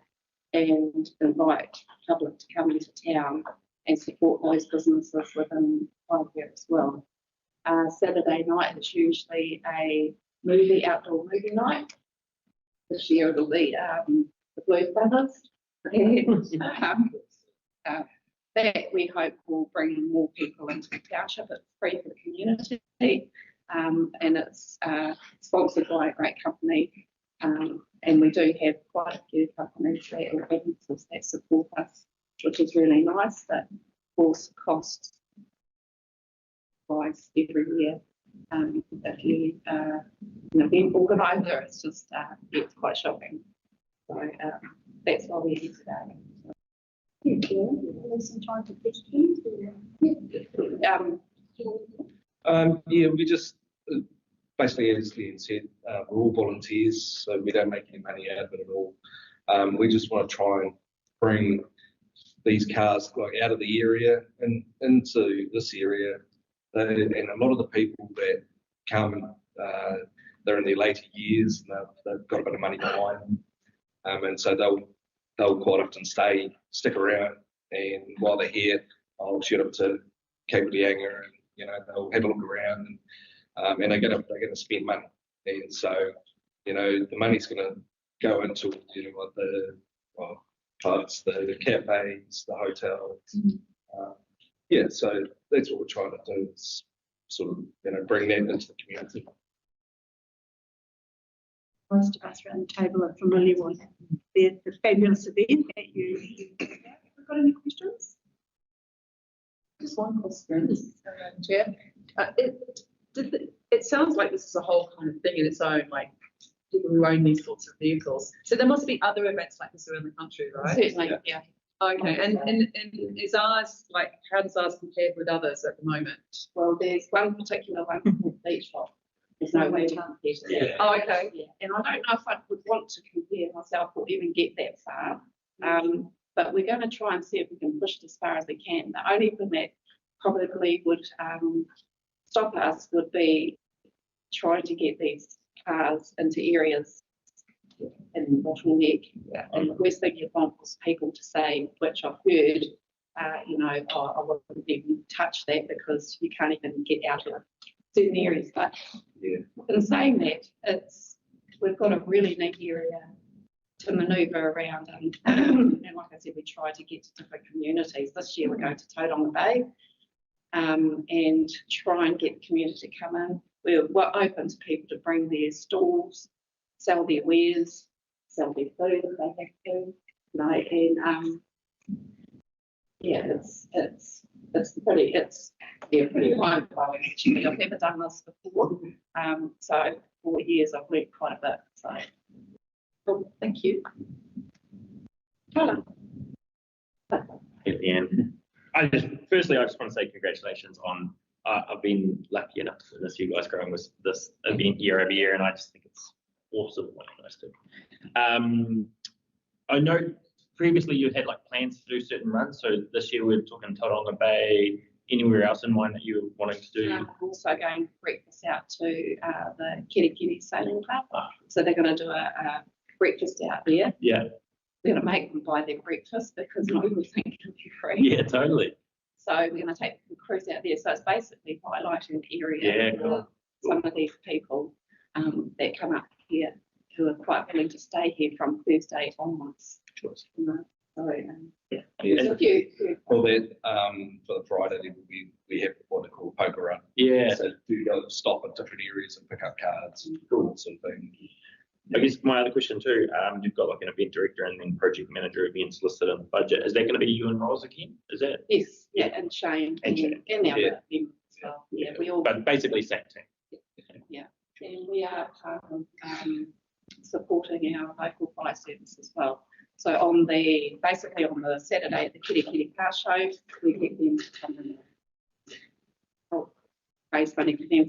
and invite public to come into town and support those businesses within Pai here as well. Saturday night is usually a outdoor movie night. This year it'll be the Blues Brothers. And, that we hope will bring more people into the township. It's free for the community, and it's sponsored by a great company. And we do have quite a few companies and businesses that support us, which is really nice. But of course, costs rise every year. If you an event organizer, it's just it's quite shocking. So that's why we're here today.
Thank you. There's some time for questions.
Yeah, we just basically, as Leanne said, we're all volunteers, so we don't make any money out of it at all. We just want to try and bring these cars like out of the area and into this area. And a lot of the people that come, they're in their later years, and they've got a bit of money behind them, and so they'll quite often stick around, and while they're here, I'll shoot up to Cape Reinga, and they'll have a look around, and they're gonna spend money, and so the money's gonna go into parts, the cafes, the hotels. Yeah, so that's what we're trying to do, is sort of, bring that into the community.
Most of us around the table are familiar with the fabulous event that you have got any questions?
Just one question, Chair. It sounds like this is a whole kind of thing in its own, like people who own these sorts of vehicles. So there must be other events like this around the country, right?
Certainly, yeah.
Okay, and is ours, like, how does ours compare with others at the moment?
Well, there's one particular one called Beach Shop. There's no way to compare to that.
Oh, okay.
Yeah. And I don't know if I would want to compare myself or even get that far. But we're going to try and see if we can push it as far as we can. The only thing that probably would stop us would be trying to get these cars into areas in bottleneck. And the worst thing you want is people to say, which I've heard, I wouldn't even touch that because you can't even get out of certain areas. But in saying that, we've got a really neat area to manoeuvre around, and like I said, we try to get to different communities. This year we're going to Tauranga Bay and try and get the community to come in. We're open to people to bring their stalls, sell their wares, sell their food if they have to, and it's pretty mind-blowing actually. I've never done this before, so 4 years I've learned quite a bit. So, cool. Thank you.
At the end, firstly, I just want to say congratulations on. I've been lucky enough to witness you guys growing with this event year over year, and I just think it's awesome what you guys do. I know previously you had like plans to do certain runs, so this year we're talking Tauranga Bay. Anywhere else in mind that you're wanting to do?
I'm also going for breakfast out to the Kirikiri Sailing Club. So they're going to do a breakfast out there.
Yeah.
We're going to make them buy their breakfast because not everything can be free.
Yeah, totally.
So we're going to take the cruise out there. So it's basically highlighting the area for some of these people that come up here who are quite willing to stay here from Thursday onwards. There's a few.
Well, then for the Friday, we have what they call poker run.
Yeah.
So do go stop at different areas and pick up cards and cool sort of thing.
I guess my other question too, you've got like an event director and then project manager events listed in the budget. Is that going to be you and Roz again? Is that?
Yes, yeah, and Shane and the other members as well. Yeah, we all.
But basically same team.
Yeah, and we are part of supporting our local fire service as well. So basically on the Saturday at the Kirikiri Car Show, we get them to come in and raise money for them.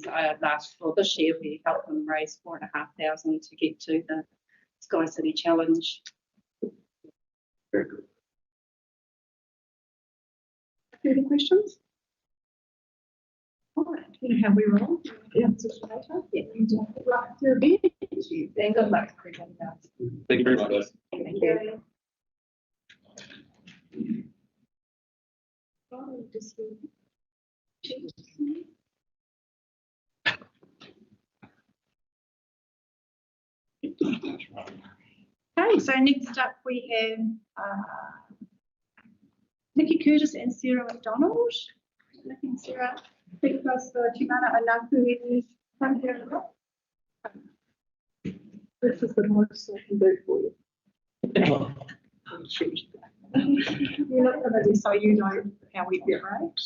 So this year we helped them raise $4,500 to get to the Sky City Challenge.
Very good.
Further questions? All right, you know how we roll. Yeah, right, your event.
Then good luck.
Thank you very much, guys.
Thank you.
Okay, so next up we have Nikki Curtis and Sarah McDonald. Nikki and Sarah, speak to us for Timana Anaku from here. This is the most I can do for you. You're not going to do so you know how we get right.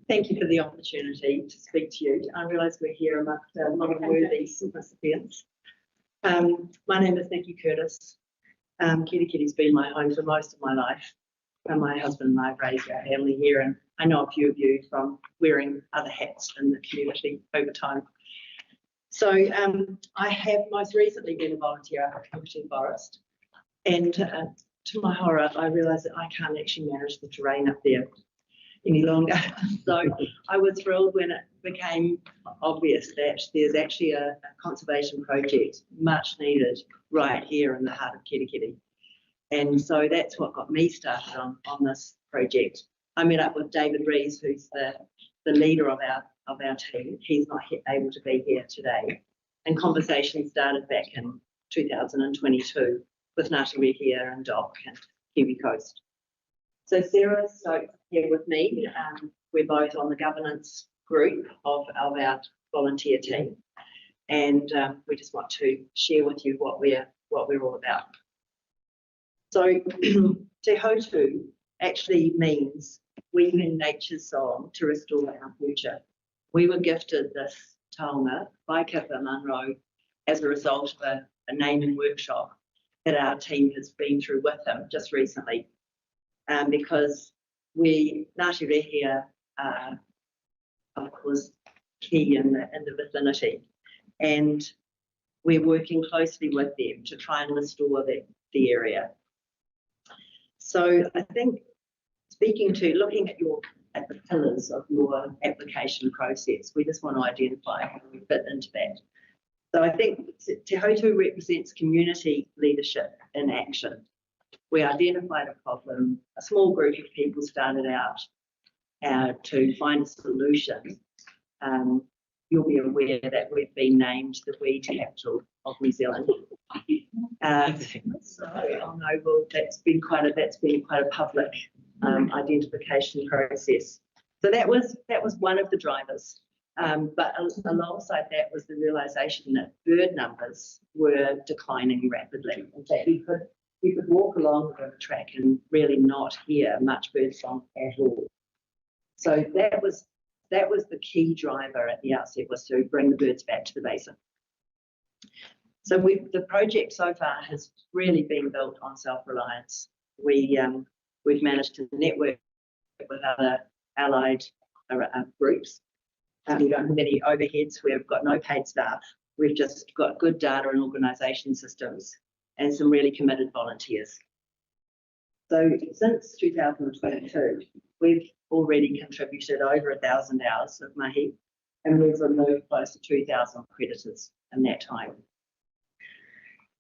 Thank you for the opportunity to speak to you. I realise we're here amongst a lot of worthy recipients. My name is Nikki Curtis. Kirikiri's been my home for most of my life. And my husband and I have raised our family here, and I know a few of you from wearing other hats in the community over time. So I have most recently been a volunteer up at Hilton Forest, and to my horror, I realised that I can't actually manage the terrain up there any longer. So I was thrilled when it became obvious that there's actually a conservation project much needed right here in the heart of Kirikiri. And so that's what got me started on this project. I met up with David Rees, who's the leader of our team. He's not able to be here today. And conversations started back in 2022 with Ngāti Rehia and DOC and Kiwi Coast. So Sarah Stokes here with me. We're both on the governance group of our volunteer team, and we just want to share with you what we're all about. So Te Hautu actually means weaving nature's song to restore our future. We were gifted this taonga by Kipper Munro as a result of a naming workshop that our team has been through with him just recently, because Ngāti Rehia are, of course, key in the vicinity, and we're working closely with them to try and restore the area. So I think looking at the pillars of your application process, we just want to identify how we fit into that. So I think Te Hautu represents community leadership in action. We identified a problem, a small group of people started out to find a solution. You'll be aware that we've been named the weed capital of New Zealand. So I know, well, that's been quite a public identification process. So that was one of the drivers. But alongside that was the realisation that bird numbers were declining rapidly. In fact, you could walk along the river track and really not hear much bird song at all. So that was the key driver at the outset, was to bring the birds back to the basin. So the project so far has really been built on self-reliance. We've managed to network with other allied groups. We don't have any overheads. We've got no paid staff. We've just got good data and organisation systems and some really committed volunteers. So since 2022, we've already contributed over 1,000 hours of mahi, and we've removed close to 2,000 predators in that time.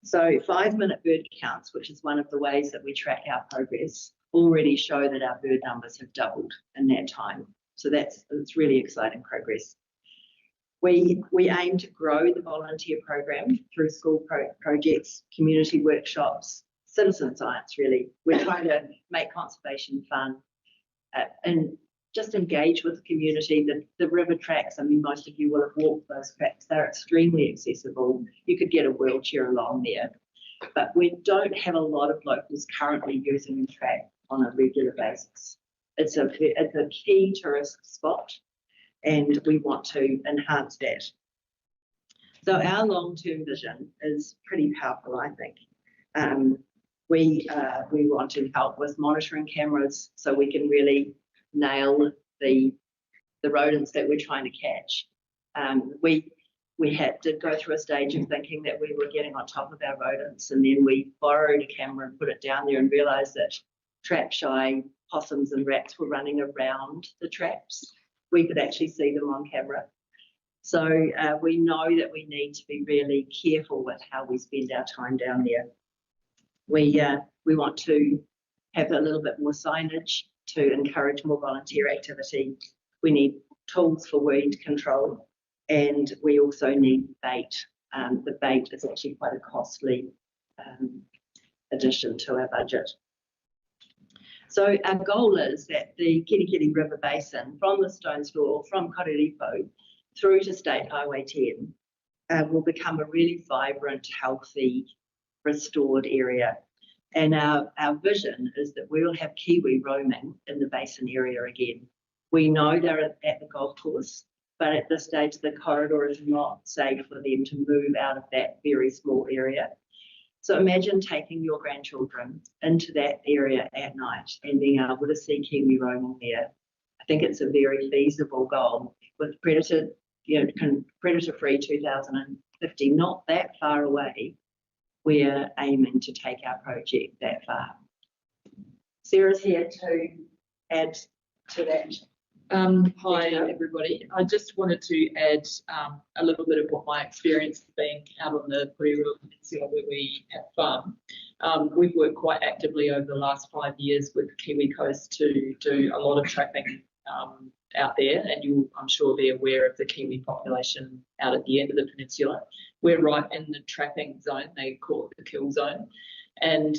So 5-minute bird counts, which is one of the ways that we track our progress, already show that our bird numbers have doubled in that time. So it's really exciting progress. We aim to grow the volunteer program through school projects, community workshops, citizen science, really. We're trying to make conservation fun and just engage with the community. The river tracks, I mean, most of you will have walked those tracks. They're extremely accessible. You could get a wheelchair along there. But we don't have a lot of locals currently using the track on a regular basis. It's a key tourist spot, and we want to enhance that. So our long-term vision is pretty powerful, I think. We want to help with monitoring cameras so we can really nail the rodents that we're trying to catch. We had to go through a stage of thinking that we were getting on top of our rodents, and then we borrowed a camera and put it down there and realised that trap-shy possums and rats were running around the traps. We could actually see them on camera. So we know that we need to be really careful with how we spend our time down there. We want to have a little bit more signage to encourage more volunteer activity. We need tools for weed control, and we also need bait. The bait is actually quite a costly addition to our budget. So our goal is that the Kirikiri River Basin, from the Stones Floor, from Koriripo through to State Highway 10, will become a really vibrant, healthy, restored area. And our vision is that we will have Kiwi roaming in the basin area again. We know they're at the golf course, but at this stage the corridor is not safe for them to move out of that very small area. So imagine taking your grandchildren into that area at night and being able to see Kiwi roaming there. I think it's a very feasible goal. With predator-free 2050 not that far away, we're aiming to take our project that far. Sarah's here to add to that.
Hi everybody. I just wanted to add a little bit of what my experience has been out on the Whangaroa Peninsula where we have fun. We've worked quite actively over the last 5 years with Kiwi Coast to do a lot of trapping out there, and I'm sure be aware of the Kiwi population out at the end of the peninsula. We're right in the trapping zone, they call it the kill zone, and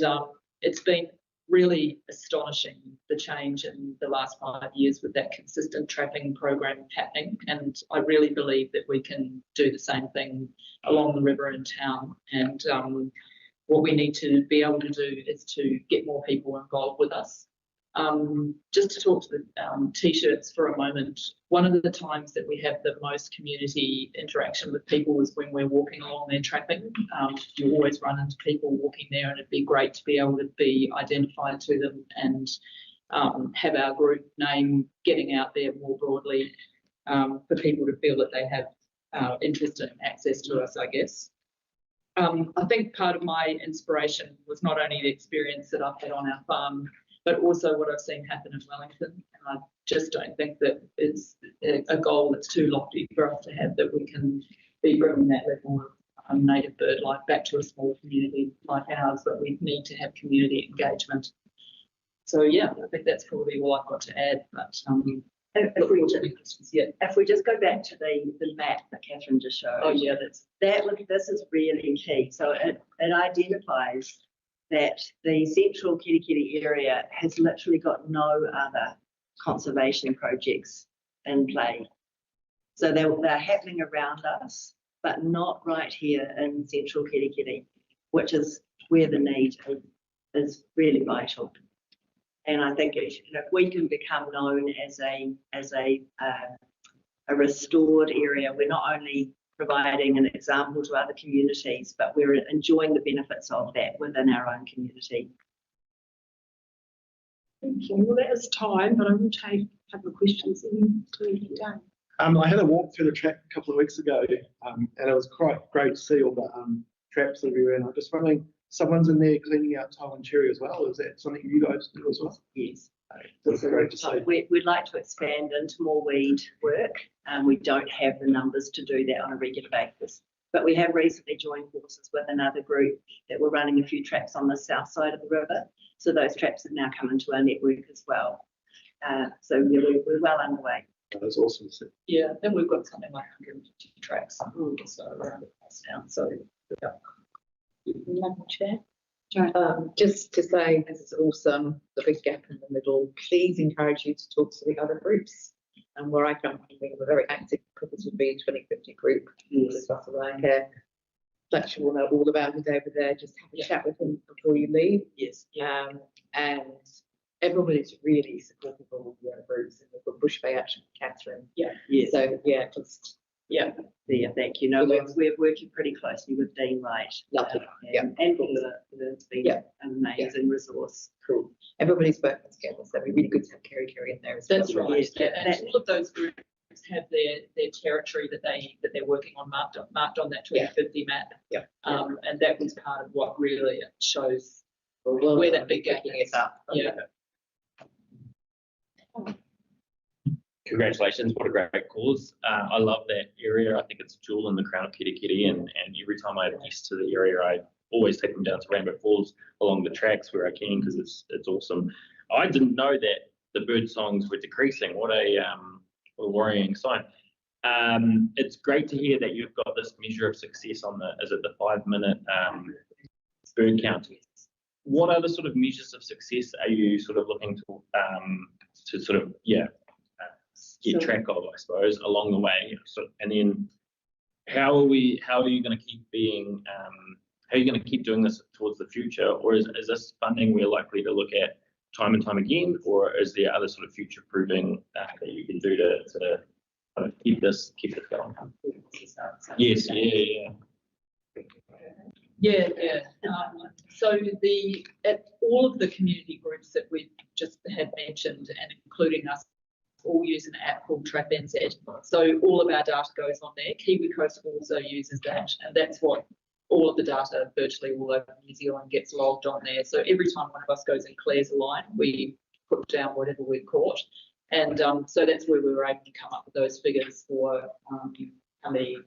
it's been really astonishing, the change in the last 5 years with that consistent trapping program happening, and I really believe that we can do the same thing along the river in town. And what we need to be able to do is to get more people involved with us. Just to talk to the T-shirts for a moment, one of the times that we have the most community interaction with people is when we're walking along there trapping. You always run into people walking there, and it'd be great to be able to be identified to them and have our group name getting out there more broadly for people to feel that they have interest and access to us, I guess. I think part of my inspiration was not only the experience that I've had on our farm, but also what I've seen happen in Wellington. And I just don't think that it's a goal that's too lofty for us to have, that we can be bringing that level of native bird life back to a small community like ours, but we need to have community engagement. So yeah, I think that's probably all I've got to add. But
if we just go back to the map that Catherine just showed,
oh yeah,
this is really key. So it identifies that the central Kirikiri area has literally got no other conservation projects in play. So they're happening around us, but not right here in central Kirikiri, which is where the need is really vital. And I think if we can become known as a restored area, we're not only providing an example to other communities, but we're enjoying the benefits of that within our own community.
Thank you. Well, that is time, but I will take a couple of questions in between you done.
I had a walk through the track a couple of weeks ago, and it was quite great to see all the traps everywhere. And I'm just wondering, someone's in there cleaning out Taiwan cherry as well. Is that something you guys do as well?
Yes.
That's great to see.
We'd like to expand into more weed work. We don't have the numbers to do that on a regular basis, but we have recently joined forces with another group that were running a few traps on the south side of the river. So those traps have now come into our network as well. So yeah, we're well underway.
That's awesome to see.
Yeah, then we've got something like 150 tracks so around the place now. So yeah.
Madam Chair.
Just to say, this is awesome, the big gap in the middle. Please encourage you to talk to the other groups. And where I come from, we have a very active Couples Would Be 2050 group. Yes. Fletcher will know all about it over there. Just have a chat with him before you leave.
Yes.
And everybody's really supportive of all the other groups. And we've got Bush Bay Action, Catherine.
Yeah. Yes.
So yeah, just
yeah, thank you. No, we're working pretty closely with Dean Wright.
Lovely.
And the an amazing resource.
Cool. Everybody's working together, so it'd be really good to have Kerry in there as well.
That's right. Yes, and all of those groups have their territory that they're working on marked on that 2050 map.
Yeah.
And that was part of what really shows where that big gap is up. Yeah.
Congratulations, what a great cause. I love that area. I think it's a jewel in the crown of Kirikiri, and every time I have guests to the area, I always take them down to Rainbow Falls along the tracks where I can, because it's awesome. I didn't know that the bird songs were decreasing. What a worrying sign. It's great to hear that you've got this measure of success on the 5-minute bird count. What other sort of measures of success are you sort of looking to sort of get track of, I suppose, along the way? So, and then how are you going to keep being how are you going to keep doing this towards the future, or is this funding we're likely to look at time and time again, or is there other sort of future proving that you can do to kind of keep this going? Yes,
Yeah. So at all of the community groups that we've just had mentioned, and including us, all use an app called Trap NZ. So all of our data goes on there. Kiwi Coast also uses that, and that's what all of the data virtually all over New Zealand gets logged on there. So every time one of us goes and clears a line, we put down whatever we've caught. And so that's where we were able to come up with those figures for how many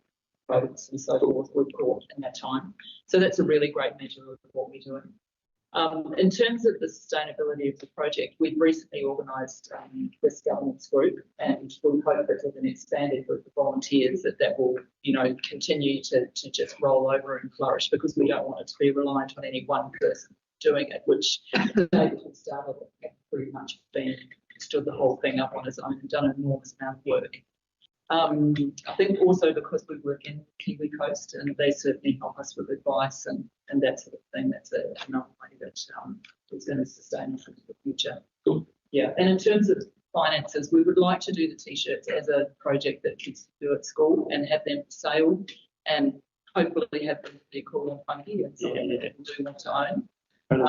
boats and so forth we've caught in that time. So that's a really great measure of what we're doing. In terms of the sustainability of the project, we've recently organised this governance group, and we hope that with an expanded group of volunteers that will, you know, continue to just roll over and flourish, because we don't want it to be reliant on any one person doing it, which David had started had pretty much been stood the whole thing up on his own and done an enormous amount of work. I think also because we work in Kiwi Coast, and they certainly help us with advice and that sort of thing. That's another way that is going to sustain us into the future.
Cool.
Yeah, and in terms of finances, we would like to do the T-shirts as a project that kids do at school and have them for sale, and hopefully have them be cool and funky and something that people do want to own. And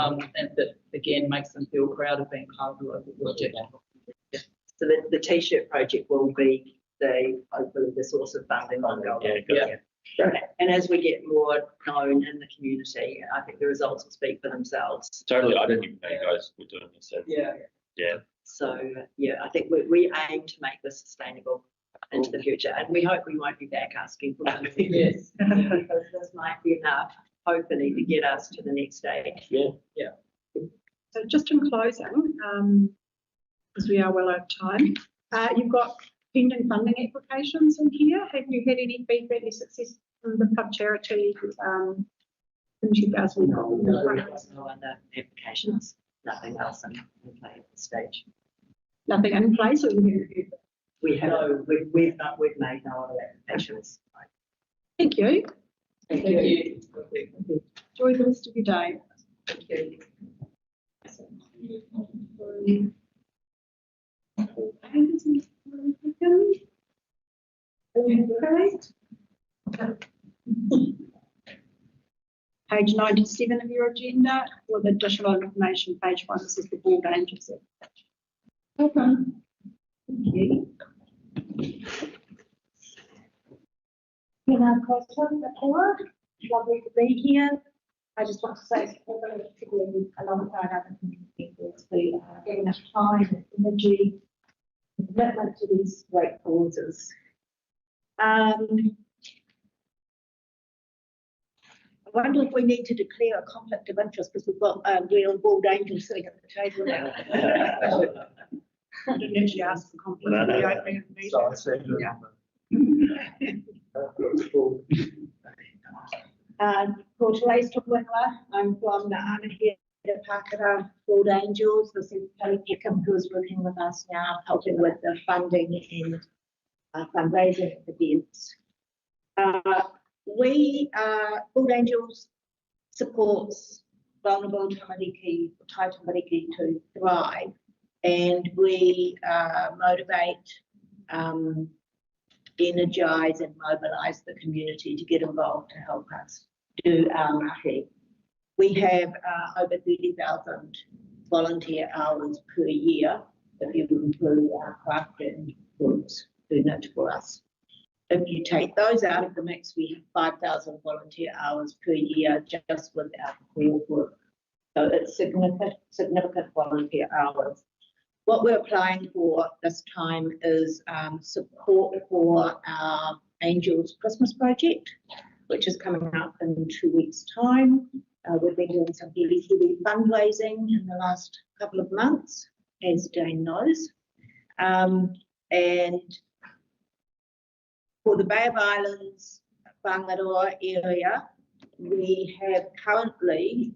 that again makes them feel proud of being part of the local project.
So the T-shirt project will be hopefully the source of funding ongoing.
Yeah.
And as we get more known in the community, I think the results will speak for themselves.
Totally. I didn't even know you guys were doing this. So. Yeah.
So I think we aim to make this sustainable into the future, and we hope we won't be back asking for money.
Yes.
Because this might be enough, hopefully, to get us to the next stage.
Yeah.
So just in closing, because we are well over time, you've got pending funding applications in here. Have you had any feedback or success from the pub charity in 2000?
No other applications, nothing else in play at this stage.
Nothing in place, or
we have? No, we've made no other applications.
Thank you.
Thank you.
Enjoy the rest of your day.
Thank you.
Page 97 of your agenda, with additional information, page 1, this is the board angels. Welcome. Thank you.
Lovely to be here. I just want to say, particularly alongside other people, who are giving us time and energy and commitment to these great causes. I wonder if we need to declare a conflict of interest, because we've got real bald angels sitting at the table now.
I didn't actually ask for conflict at the opening of the meeting.
For today's talk, I'm from the Anahira Pakara Bald Angels. This is Kelly Peckham, who is working with us now, helping with the funding and fundraising events. Bald Angels supports vulnerable tamariki to thrive, and we motivate, energise and mobilise the community to get involved to help us do our mahi. We have over 30,000 volunteer hours per year, if you include our crafting groups who knit for us. If you take those out of the mix, we have 5,000 volunteer hours per year just with our core work. So it's significant volunteer hours. What we're applying for this time is support for our Angels Christmas project, which is coming up in 2 weeks' time. We've been doing some heavy fundraising in the last couple of months, as Jane knows. And for the Bay of Islands, Whangaroa area, we have currently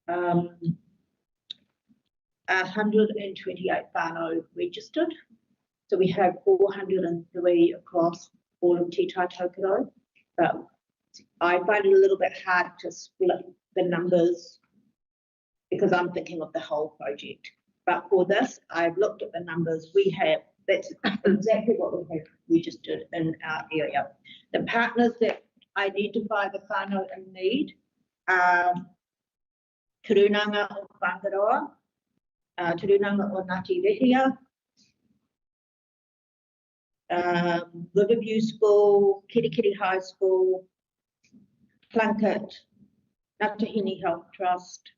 128 whānau registered. So we have 403 across all of Te Tai Tokoro. But I find it a little bit hard to split the numbers because I'm thinking of the whole project. But for this, I've looked at the numbers we have. That's exactly what we have registered in our area. The partners that identify the whānau in need are Turunanga o Whangaroa, Turunanga o Ngāti Rehia, Riverview School, Kirikiri High School, Plunkett, Ngātahini Health Trust,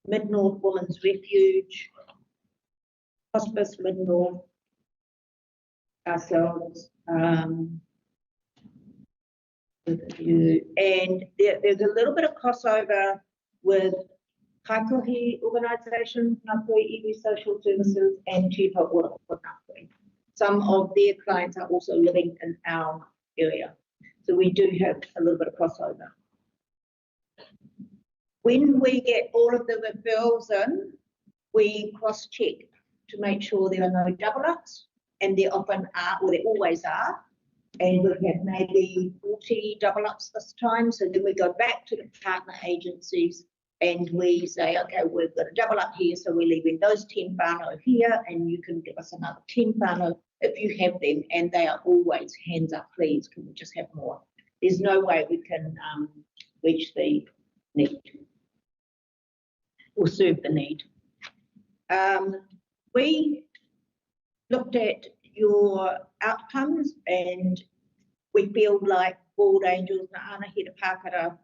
Mid-North Women's Refuge, Hospice Mid-North, ourselves, and there's a little bit of crossover
with kaikohi organisations, Ngāpuhi iwi social services, and Chipa Ora for Ngāpuhi. Some of their clients are also living in our area, so we do have a little bit of crossover. When we get all of the referrals in, we cross-check to make sure there are no double-ups, and there often are, or there always are, and we've had maybe 40 double-ups this time, so then we go back to the partner agencies and we say, okay, we've got a double-up here, so we're leaving those 10 whānau here, and you can give us another 10 whānau if you have them, and they are always hands up, please, can we just have more? There's no way we can reach the need or serve the need. We looked at your outcomes and we feel like Bald Angels, Naana Hira Pākara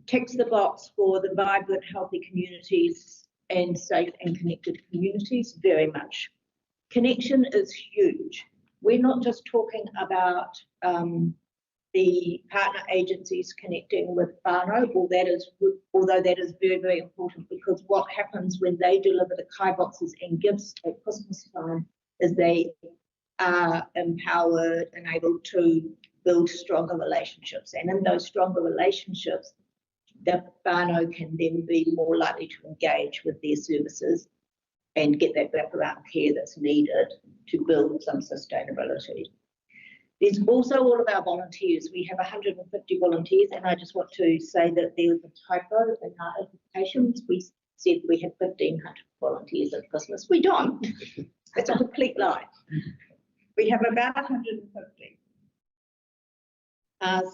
ticks the box for the vibrant, healthy communities and safe and connected communities very much. Connection is huge. We're not just talking about the partner agencies connecting with whānau, although that is very, very important, because what happens when they deliver the kai boxes and gifts at Christmas time is they are empowered and able to build stronger relationships. And in those stronger relationships, the whānau can then be more likely to engage with their services and get that wraparound care that's needed to build some sustainability. There's also all of our volunteers. We have 150 volunteers, and I just want to say that there was a typo in our applications. We said we had 1,500 volunteers at Christmas. We don't. It's a complete lie. We have about 150.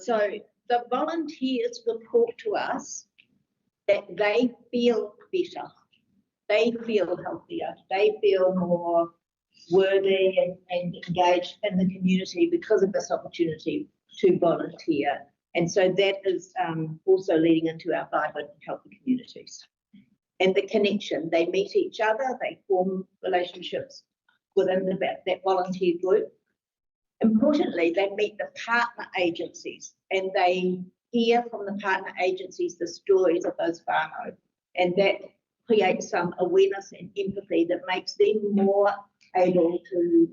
So the volunteers report to us that they feel better. They feel healthier. They feel more worthy and engaged in the community because of this opportunity to volunteer. And so that is also leading into our vibrant and healthy communities. And the connection, they meet each other, they form relationships within that volunteer group. Importantly, they meet the partner agencies and they hear from the partner agencies the stories of those whānau, and that creates some awareness and empathy that makes them more able to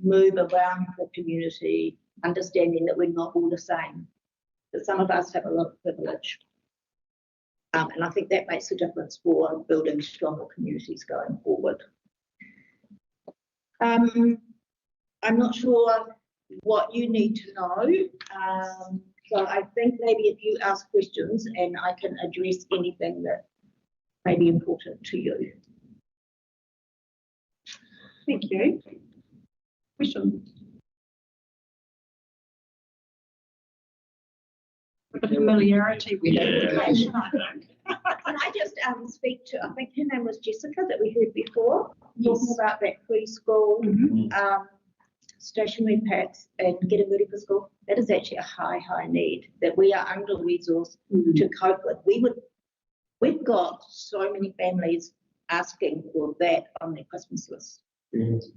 move around the community, understanding that we're not all the same, that some of us have a lot of privilege. And I think that makes a difference for building stronger communities going forward. I'm not sure what you need to know, so I think maybe if you ask questions and I can address anything that may be important to you.
Thank you. Question. Familiarity with education, I think.
Can I just speak to, I think her name was Jessica that we heard before, talking about that preschool stationery packs and getting ready for school. That is actually a high need that we are under-resourced to cope with. We've got so many families asking for that on their Christmas list.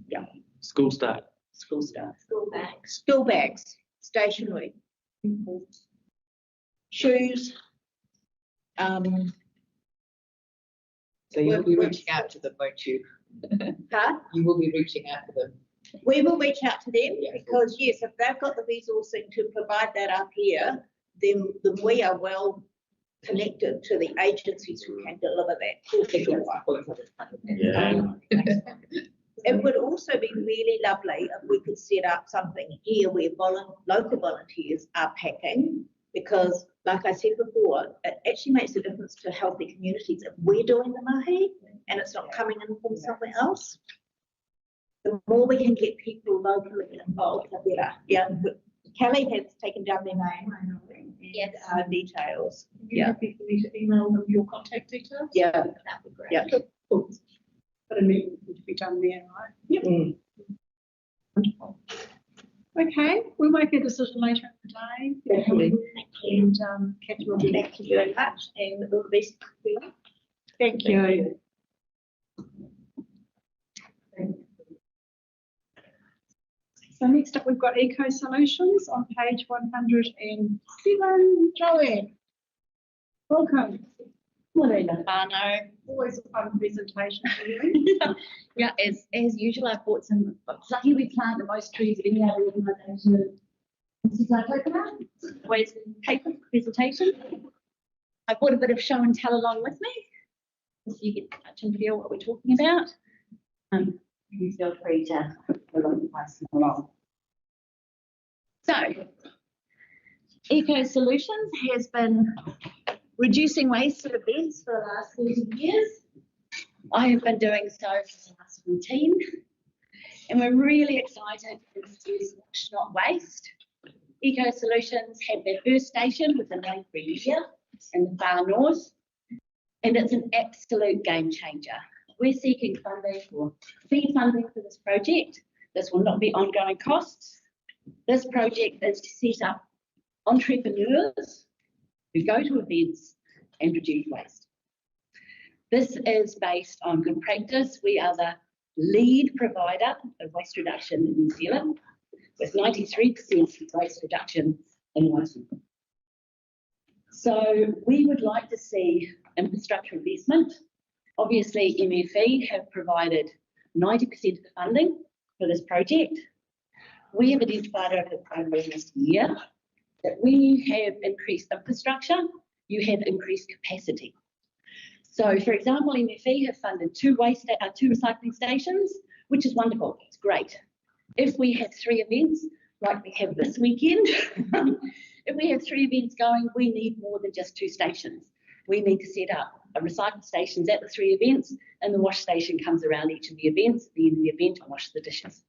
Yeah.
School start.
School bags. School bags, stationery, shoes.
So you will be reaching out to them, won't you?
Huh?
You will be reaching out to them.
We will reach out to them because yes, if they've got the resourcing to provide that up here, then we are well connected to the agencies who can deliver that. It would also be really lovely if we could set up something here where local volunteers are packing, because like I said before, it actually makes a difference to healthy communities if we're doing the mahi and it's not coming in from somewhere else. The more we can get people locally involved, the better. Yeah, Kelly has taken down their name, I know, and details.
You happy for me to email them your contact details?
Yeah, that'd be great. Yeah.
Cool. But a meeting would be done there, right? Yep. Wonderful. Okay, we'll make a decision later in the day.
Definitely.
And Kathy will be back to you very much, and all the best. Thank you. So next up, we've got Eco Solutions on page 107. Joanne. Welcome.
Morena whānau.
Always a fun presentation for you.
Yeah, as usual, I bought some, it's lucky we plant the most trees of any other organisation. This is our coconut, always paper presentation. I brought a bit of show and tell along with me, so you get to touch and feel what we're talking about. You feel free to pass them along. So, Eco Solutions has been reducing waste at events for the last 30 years. I have been doing so for the last 14, and we're really excited to introduce Wash Not Waste. Eco Solutions had their first station within a year in the far north, and it's an absolute game changer. We're seeking funding for seed funding for this project. This will not be ongoing costs. This project is to set up entrepreneurs who go to events and reduce waste. This is based on good practice. We are the lead provider of waste reduction in New Zealand, with 93% waste reduction in waste. So we would like to see infrastructure investment. Obviously, MFE have provided 90% of the funding for this project. We have identified over the last year that when you have increased infrastructure, you have increased capacity. So, for example, MFE have funded two recycling stations, which is wonderful. It's great. If we have 3 events, like we have this weekend, if we have 3 events going, we need more than just 2 stations. We need to set up a recycle stations at the 3 events, and the wash station comes around each of the events, at the end of the event, and wash the dishes.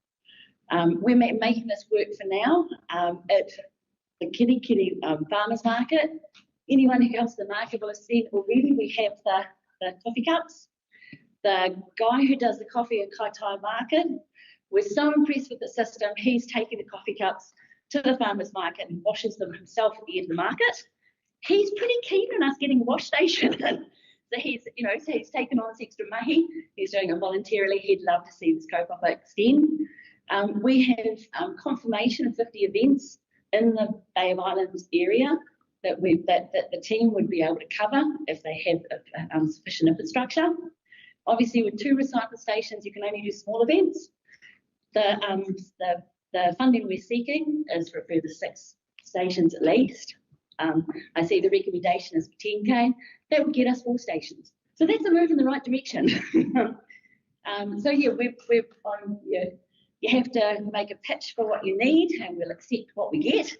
We're making this work for now at the Kitty Farmers Market. Anyone who comes to the market will have seen already we have the coffee cups. The guy who does the coffee at Kaitaia Market, we're so impressed with the system, he's taking the coffee cups to the farmers market and washes them himself at the end of the market. He's pretty keen on us getting a wash station in. So he's taken on this extra mahi. He's doing it voluntarily. He'd love to see this kaupapa extend. We have confirmation of 50 events in the Bay of Islands area that the team would be able to cover if they have sufficient infrastructure. Obviously, with 2 recycle stations, you can only do small events. The funding we're seeking is for a further 6 stations at least. I see the recommendation is for 10K. That would get us 4 stations. So that's a move in the right direction. So yeah, we're on. You have to make a pitch for what you need, and we'll accept what we get.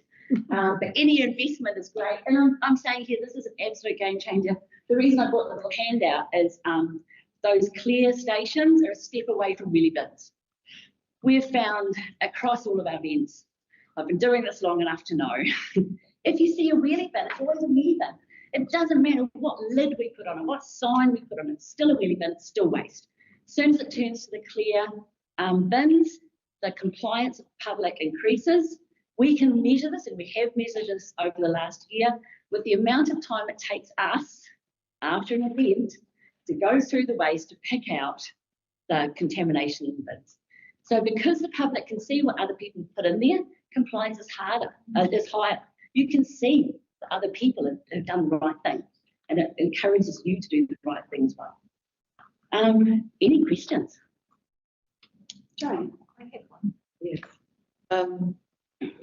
But any investment is great. And I'm saying here, this is an absolute game changer. The reason I brought the little handout is those clear stations are a step away from wheelie bins. We've found across all of our events, I've been doing this long enough to know, if you see a wheelie bin, it's always a wheelie bin. It doesn't matter what lid we put on it, what sign we put on it, it's still a wheelie bin, it's still waste. As soon as it turns to the clear bins, the compliance of the public increases. We can measure this, and we have measured this over the last year, with the amount of time it takes us after an event to go through the waste to pick out the contamination in the bins. So because the public can see what other people put in there, compliance is higher. You can see that other people have done the right thing, and it encourages you to do the right thing as well. Any questions?
Jane, I have one. Yes.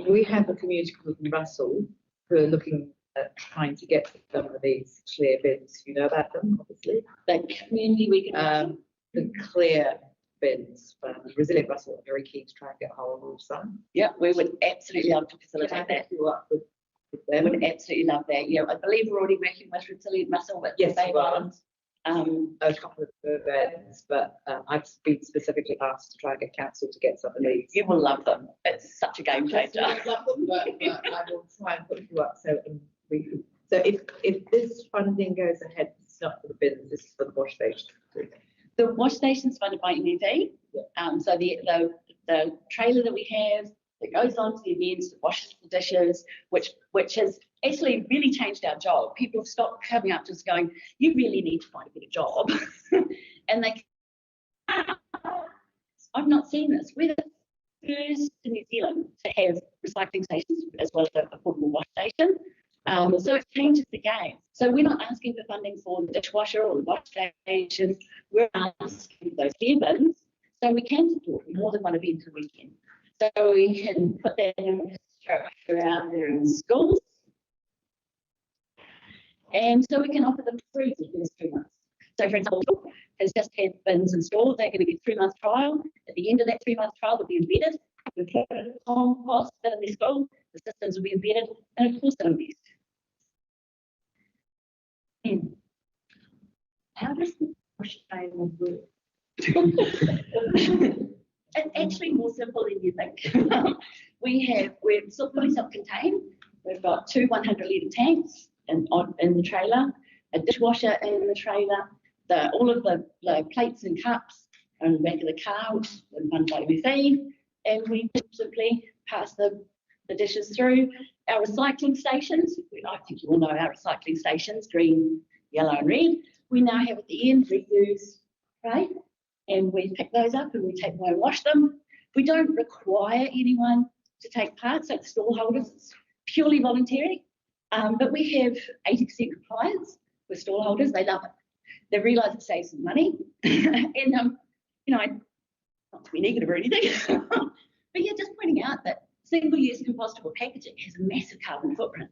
We have a community called Russell who are looking at trying to get some of these clear bins. You know about them, obviously.
The community we can
the clear bins. Resilient Russell are very keen to try and get hold of some.
Yeah, we would absolutely love to facilitate that.
You up with
them? We would absolutely love that. Yeah, I believe we're already working with Resilient Russell with the Bay Islands.
A couple of events, but I've been specifically asked to try and get council to get some of these.
You will love them. It's such a game changer.
I love them, but I will try and put you up so if this funding goes ahead, it's not for the bins, this is for the wash station.
The wash station is funded by MFE. So the trailer that we have that goes on to the events, that washes the dishes, which has actually really changed our job. People have stopped coming up to us going, you really need to find a better job. And I've not seen this. We're the first in New Zealand to have recycling stations as well as a portable wash station. So it changes the game. So we're not asking for funding for the dishwasher or the wash station. We're asking for those care bins so we can support more than one event a weekend. So we can put that infrastructure out there in schools. And so we can offer them free for the first 3 months. So for example, has just had bins installed, they're going to get 3 month trial. At the end of that 3 month trial, they'll be embedded. We'll put a compost in their school, the systems will be embedded, and of course they'll invest. And how does the wash table work? It's actually more simple than you think. We're still fully self-contained. We've got 2 100-litre tanks in the trailer, a dishwasher in the trailer, all of the plates and cups are in the back of the car, which is run by MFE, and we simply pass the dishes through. Our recycling stations, I think you all know our recycling stations, green, yellow and red. We now have at the end reuse tray, and we pick those up and we take them and wash them. We don't require anyone to take part, so the stallholders, it's purely voluntary, but we have 80% compliance with stallholders. They love it. They realise it saves them money, and you know, not to be negative or anything, but yeah, just pointing out that single-use compostable packaging has a massive carbon footprint,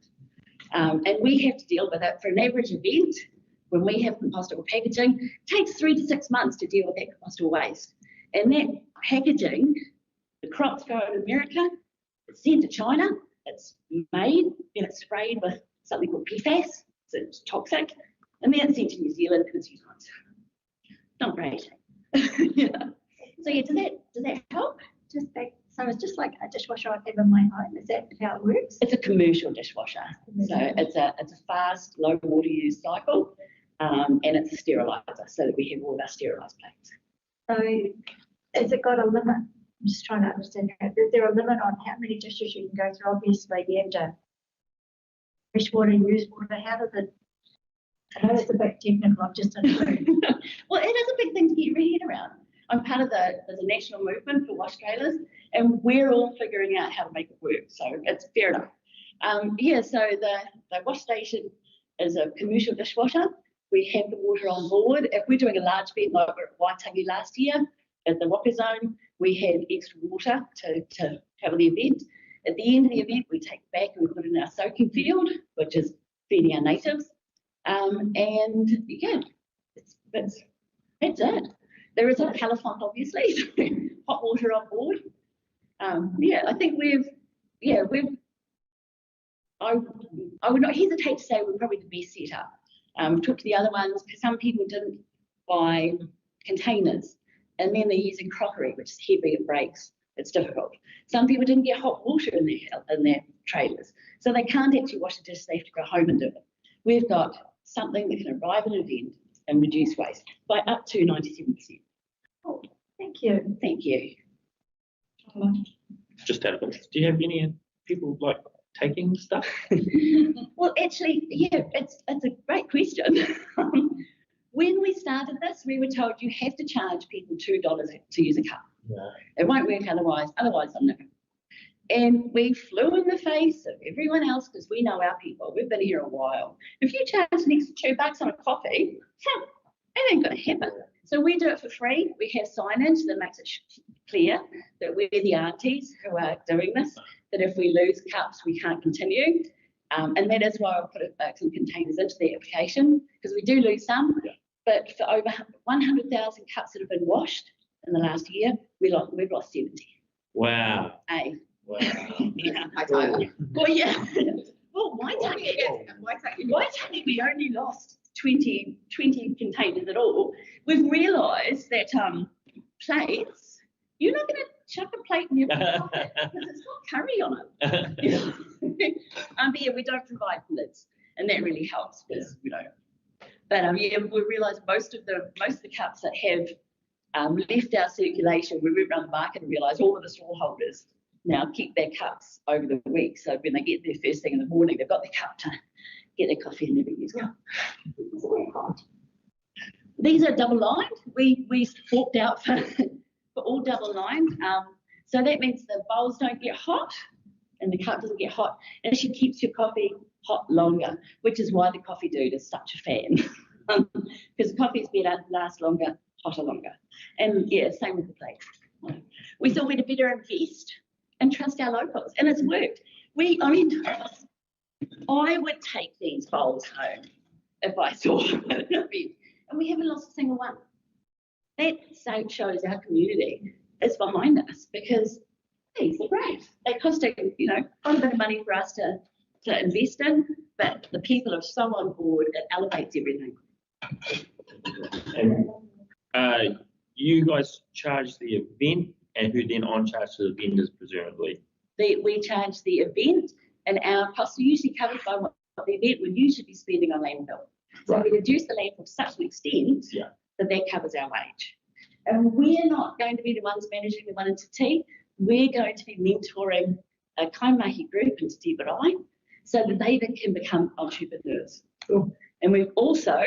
and we have to deal with it. For an average event, when we have compostable packaging, it takes 3 to 6 months to deal with that compostable waste. And that packaging, the crops go in America, it's sent to China, it's made, and it's sprayed with something called PFAS, so it's toxic, and then it's sent to New Zealand and it's used once. Not great. Yeah. So yeah, does that help?
So it's just like a dishwasher I have in my home. Is that how it works?
It's a commercial dishwasher. So it's a fast, low water use cycle, and it's a sterilizer, so that we have all of our sterilised plates.
So has it got a limit? I'm just trying to understand that. Is there a limit on how many dishes you can go through? Obviously, you have to fresh water, use water. How does it? I know it's a bit technical. I'm just intrigued.
Well, it is a big thing to get your head around. I'm part of the national movement for wash trailers, and we're all figuring out how to make it work. So it's fair enough. Yeah, so the wash station is a commercial dishwasher. We have the water on board. If we're doing a large event like we were at Waitangi last year at the Waka Zone, we had extra water to cover the event. At the end of the event, we take it back and we put it in our soaking field, which is feeding our natives. And yeah, that's it. There is a colophon, obviously, hot water on board. Yeah, I think I would not hesitate to say we're probably the best set up. Talk to the other ones, because some people didn't buy containers, and then they're using crockery, which is heavy, it breaks, it's difficult. Some people didn't get hot water in their trailers, so they can't actually wash the dishes, they have to go home and do it. We've got something that can arrive at an event and reduce waste by up to 97%.
Oh, thank you.
Thank you.
Just out of interest, do you have any people like taking stuff?
Well, actually, yeah, it's a great question. When we started this, we were told you have to charge people $2 to use a cup. Yeah. It won't work otherwise I'm not. And we flew in the face of everyone else because we know our people. We've been here a while. If you charge an extra $2 on a coffee, it ain't going to happen. So we do it for free. We have signage that makes it clear that we're the aunties who are doing this, that if we lose cups, we can't continue. And that is why I put some containers into the application, because we do lose some. Yeah. But for over 100,000 cups that have been washed in the last year, we've lost 70.
Wow.
Wow. Yeah. Well, yeah. Well, Waitangi, we only lost 20 containers at all. We've realised that plates, you're not going to chuck a plate in your pocket because it's got curry on it. But yeah, we don't provide lids, and that really helps because But yeah, we realised most of the cups that have left our circulation, we went around the market and realised all of the stallholders now keep their cups over the week. So when they get there first thing in the morning, they've got their cup to get their coffee and never use cup. These are double lined. We forked out for all double lined. So that means the bowls don't get hot and the cup doesn't get hot, and it actually keeps your coffee hot longer, which is why the coffee dude is such a fan. Because the coffee's better, lasts longer, hotter longer. And yeah, same with the plates. We thought we'd better invest and trust our locals, and it's worked. We own us. I would take these bowls home if I saw an event, and we haven't lost a single one. That shows our community is behind us, because these are great. They cost a quite a bit of money for us to invest in, but the people are so on board, it elevates everything.
And you guys charge the event, and who then on charge to the vendors, presumably?
We charge the event, and our costs are usually covered by what the event would usually be spending on landfill. So we reduce the landfill to such an extent that covers our wage. And we're not going to be the ones managing the one entity. We're going to be mentoring a kaimāhi group into Te Marae, so that they then can become entrepreneurs. And we've also,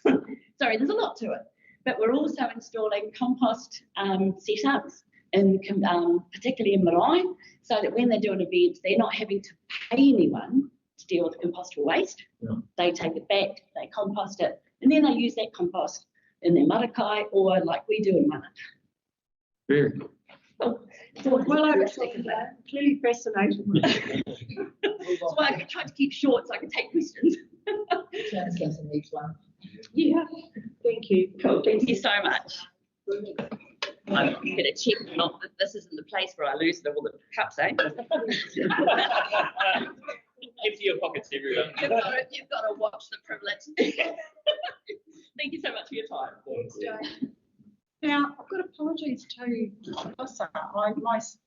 sorry, there's a lot to it, but we're also installing compost setups, particularly in Marae, so that when they do an event, they're not having to pay anyone to deal with compostable waste. They take it back, they compost it, and then they use that compost in their marakai, or like we do in mana.
Very good.
Well, I was clearly fascinated.
That's why I tried to keep short so I could take questions.
Yeah, thank you.
Cool, thank you so much. I'm going to check not that this isn't the place where I lose all the cups, eh?
Empty your pockets everywhere.
You've got to watch the privilege. Thank you so much for your time.
Now, I've got apologies to Melissa.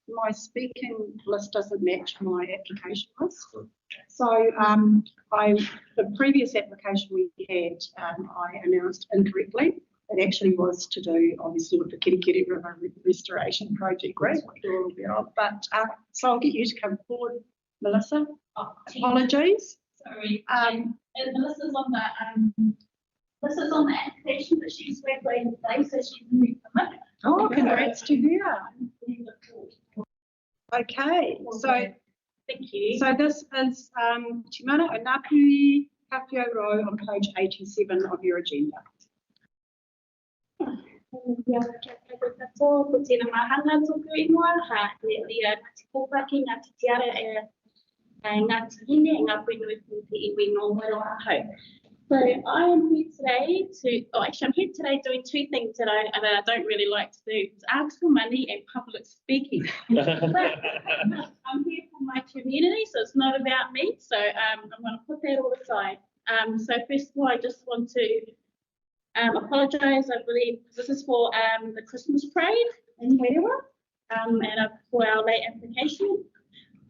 My speaking list doesn't match my application list. So the previous application we had, I announced incorrectly. It actually was to do, obviously, with the Kirikiri River Restoration Project, which we're all aware of. But so I'll get you to come forward, Melissa. Apologies.
Sorry. And Melissa's on the Melissa's on the application, but she's graduating today, so she's moved from it.
Oh, congrats to her. Okay, so
thank you.
So this is Te Mana o Ngāpui Kapio Row on page 87 of your agenda.
Ia kia katoa, ko tēnā mahana tōku ingoa, lia ngāti kōpaki, ngāti tiara ngāti hine, ngā puinui te iwi no Whangaroa hau. So I am here today I'm here today doing two things that I don't really like to do. It's ask for money and public speaking. But I'm here for my community, so it's not about me. So I'm going to put that all aside. So first of all, I just want to apologise. I believe this is for the Christmas parade in Whangaroa, and for our late application.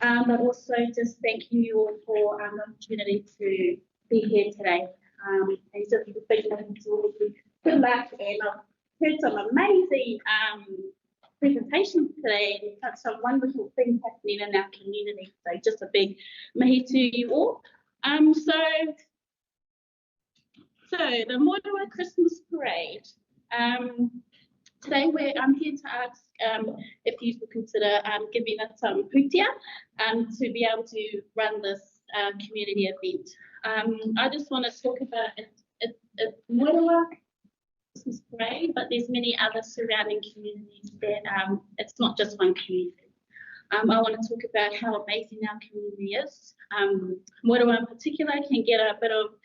But also just thanking you all for the opportunity to be here today. And so good luck, and I've heard some amazing presentations today, and some wonderful things happening in our community. So just a big mihi to you all. So the Moeroa Christmas Parade. Today I'm here to ask if you would consider giving us some putia to be able to run this community event. I just want to talk about it's Moeroa Christmas Parade, but there's many other surrounding communities that it's not just one community. I want to talk about how amazing our community is. Moeroa in particular can get a bit of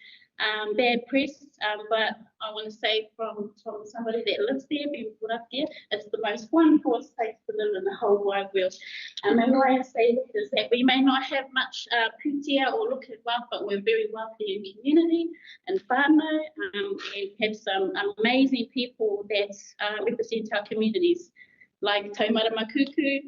bad press, but I want to say from somebody that lives there, being brought up there, it's the most wonderful place to live in the whole wide world. And why I say that is that we may not have much putia or look at wealth, but we're very wealthy in community and whānau, and have some amazing people that represent our communities, like Taumara Makuku.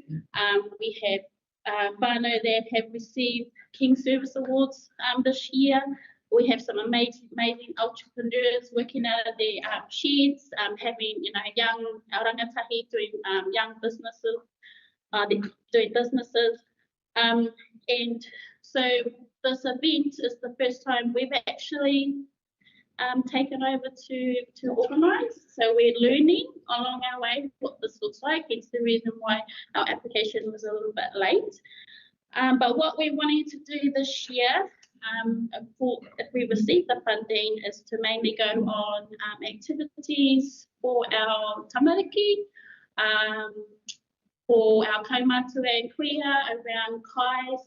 We have whānau that have received King Service Awards this year. We have some amazing entrepreneurs working out of their sheds, having young rangatahi doing young businesses, doing businesses, and so this event is the first time we've actually taken over to organise. So we're learning along our way what this looks like. It's the reason why our application was a little bit late. But what we're wanting to do this year, if we receive the funding, is to mainly go on activities for our tamariki, for our kaumātua and kuia around kai,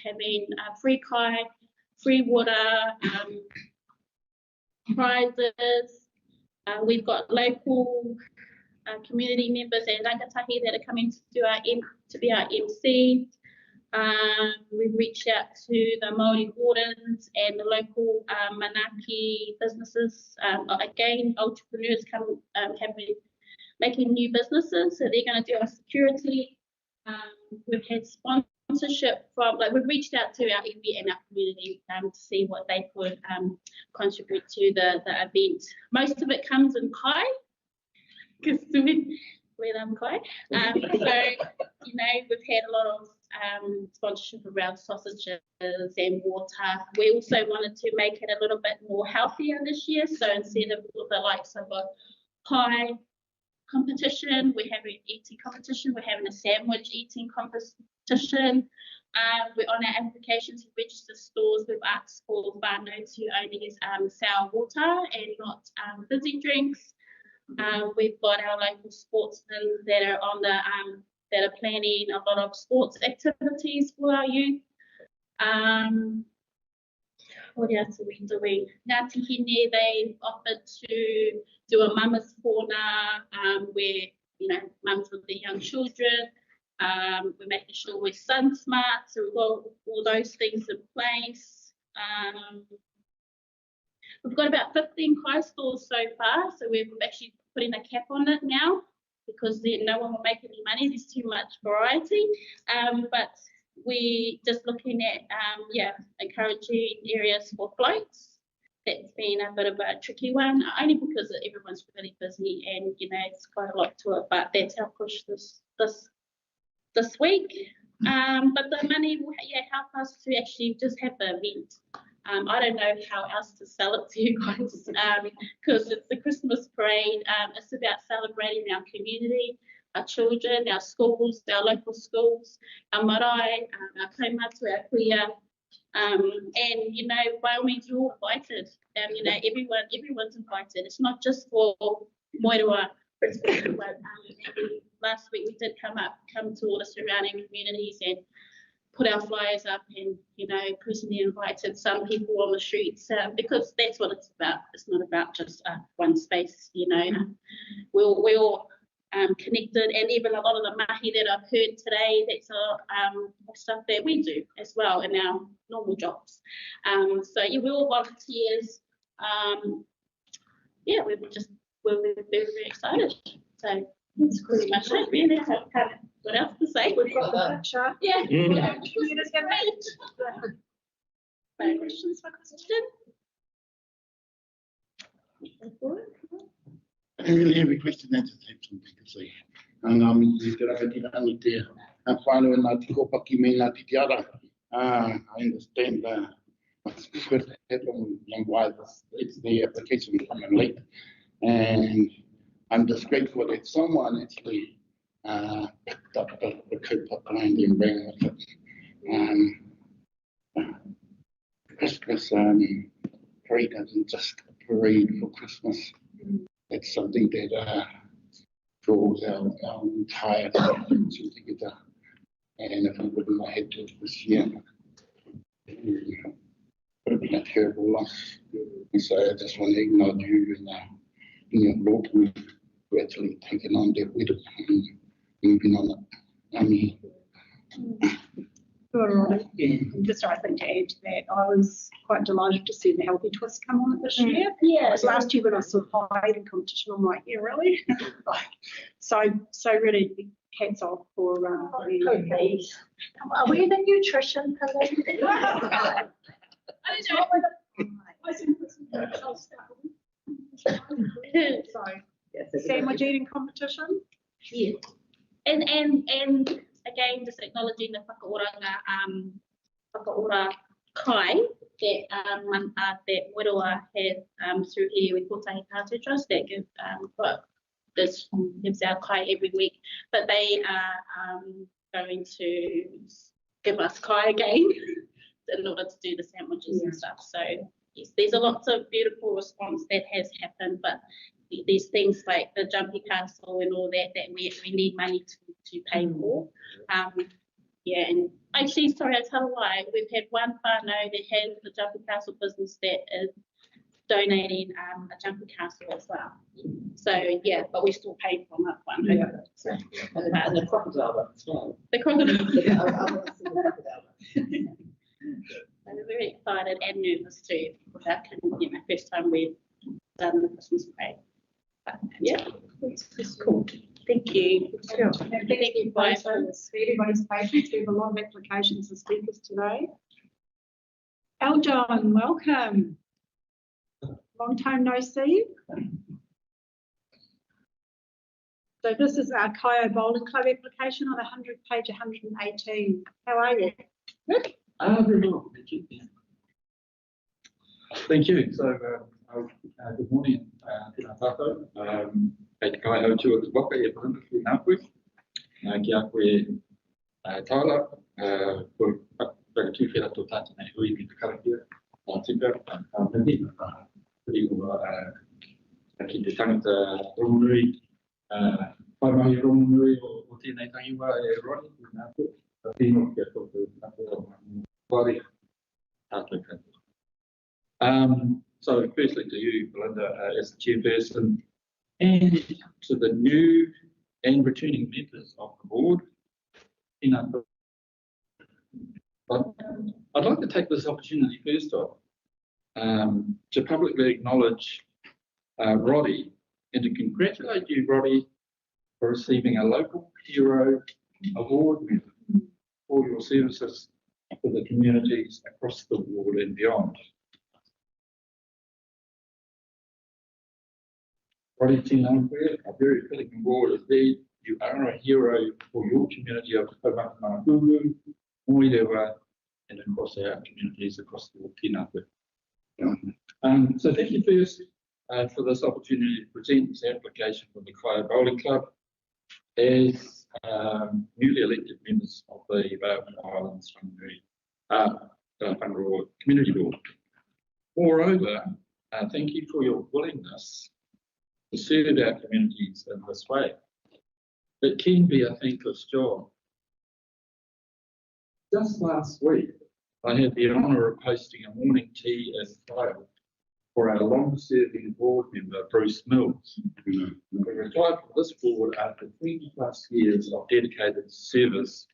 having free kai, free water, prizes. We've got local community members and rangatahi that are coming to be our MC. We've reached out to the Māori wardens and the local Manaki businesses. Again, entrepreneurs have been making new businesses, so they're going to do our security. We've had sponsorship from, we've reached out to our iwi and our community to see what they could contribute to the event. Most of it comes in kai, because we're kai. So, you know, we've had a lot of sponsorship around sausages and water. We also wanted to make it a little bit more healthier this year, so instead of the likes of a pie competition, we're having an eating competition, we're having a sandwich eating competition. We're on our application to register stores. We've asked for whānau to only use sour water and not fizzy drinks. We've got our local sportsmen that are on the that are planning a lot of sports activities for our youth. What else are we doing? Ngāti Hine, they offered to do a mama's corner where, you know, mums with their young children. We're making sure we're sun smart, so we've got all those things in place. We've got about 15 kai stores so far, so we're actually putting a cap on it now because no one will make any money. There's too much variety. But we just looking at encouraging areas for floats. That's been a bit of a tricky one, only because everyone's really busy and, you know, it's quite a lot to it, but that's our push this week. But the money will help us to actually just have the event. I don't know how else to sell it to you guys because it's the Christmas parade. It's about celebrating our community, our children, our schools, our local schools, our marae, our kaumātua, our kuia. And, you know, by all means, you're all invited. You know, everyone's invited. It's not just for Moeroa. Last week we did come to all the surrounding communities and put our flyers up and, you know, personally invited some people on the streets because that's what it's about. It's not about just one space, you know. We're all connected, and even a lot of the mahi that I've heard today, that's stuff that we do as well in our normal jobs. So yeah, we're all volunteers. Yeah, we're very, very excited. So that's pretty much it, really. What else to say?
We've got the picture.
Yeah.
Community's going to meet.
Any questions for Christian?
I don't really have a question, I just have something to say. I understand what's first happened and why it's the application coming late. And I'm just grateful that someone actually picked up the kid behind and ran with it. Christmas parade isn't just a parade for Christmas. It's something that draws our entire community together. And if we wouldn't have had to this year, it would have been a terrible loss. And so I just want to acknowledge you and your group who actually taken on that with it and moving on it.
Just I think to add to that, I was quite delighted to see the healthy twist come on it this year.
Yeah.
It was last year when I saw hide and competition. I'm like, yeah, really? so really hats off for
Are we the nutrition person?
I
sandwich eating competition.
Yeah. And again, just acknowledging the whakaora kai that Moeroa have through here with Kotahi Party Trust that gives our kai every week. But they are going to give us kai again in order to do the sandwiches and stuff. So yes, there's a lots of beautiful response that has happened, but there's things like the jumpy castle and all that we need money to pay for. Yeah, and actually, sorry, I tell a lie. We've had one whānau that has the jumpy castle business that is donating a jumpy castle as well. So yeah, but we still pay from that one.
Yeah.
So,
And the crocodile as well.
the crocodile.
Yeah.
I'm very excited and nervous too. That first time we've done the Christmas parade. But yeah, it's cool. Thank you.
Sure. Thank you both for everybody's patience. We have a lot of applications and speakers today. Eljon, welcome. Long time no see. So this is our Kyo Bowling Club application on page 118. How are you?
Good. Very well. Thank you. Thank you. So, good morning, tēnā tātou. Kei te kai hau tua te waka e whahana ki ngā koe. Ki a koe tāla, koe whakatūwhera tō tātou nei hui ki te karakia, o tika, ka mindi, piri ua ki te tangata rongonui, whaimahi rongonui o tēnei tangiwa e roni ki ngā koe. Ka tino ki a tōku whare tātou katoa. So firstly to you, Belinda, as the chairperson, and to the new and returning members of the board, I'd like to take this opportunity first off to publicly acknowledge Roddy and to congratulate you, Roddy, for receiving a local hero award for your services to the communities across the board and beyond. Roddy Tino, a very fitting award indeed. You are a hero for your community of Whangaroa, Moerewa, and across our communities across the world. So thank you first for this opportunity to present this application for the Kyo Bowling Club as newly elected members of the Islands Whangaroa Community Board. Moreover, thank you for your willingness to serve our communities in this way. It can be a thankless job. Just last week, I had the honour of hosting a morning tea in Kyle for our long-serving board member, Bruce Mills, who retired from this board after 20+ years of dedicated service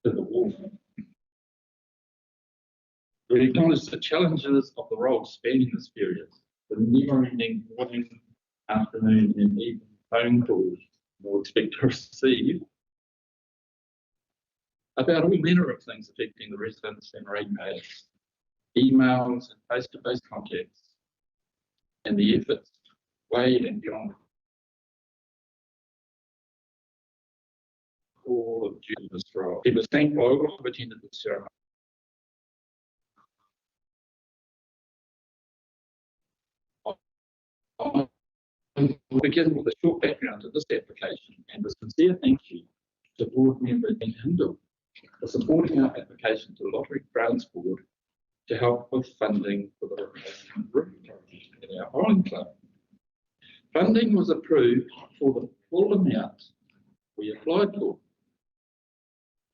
to the board. We acknowledge the challenges of the role spanning this period, the never-ending morning, afternoon, and evening phone calls we'll expect to receive about all manner of things affecting the residents and ratepayers, emails and face-to-face contacts, and the efforts way and beyond all of this role. It was thanked by all who attended the ceremony. We'll begin with a short background to this application and a sincere thank you to board member Dan Hindle for supporting our application to the Lottery Grounds Board to help with funding for the replacement roof project at our bowling club. Funding was approved for the full amount we applied for,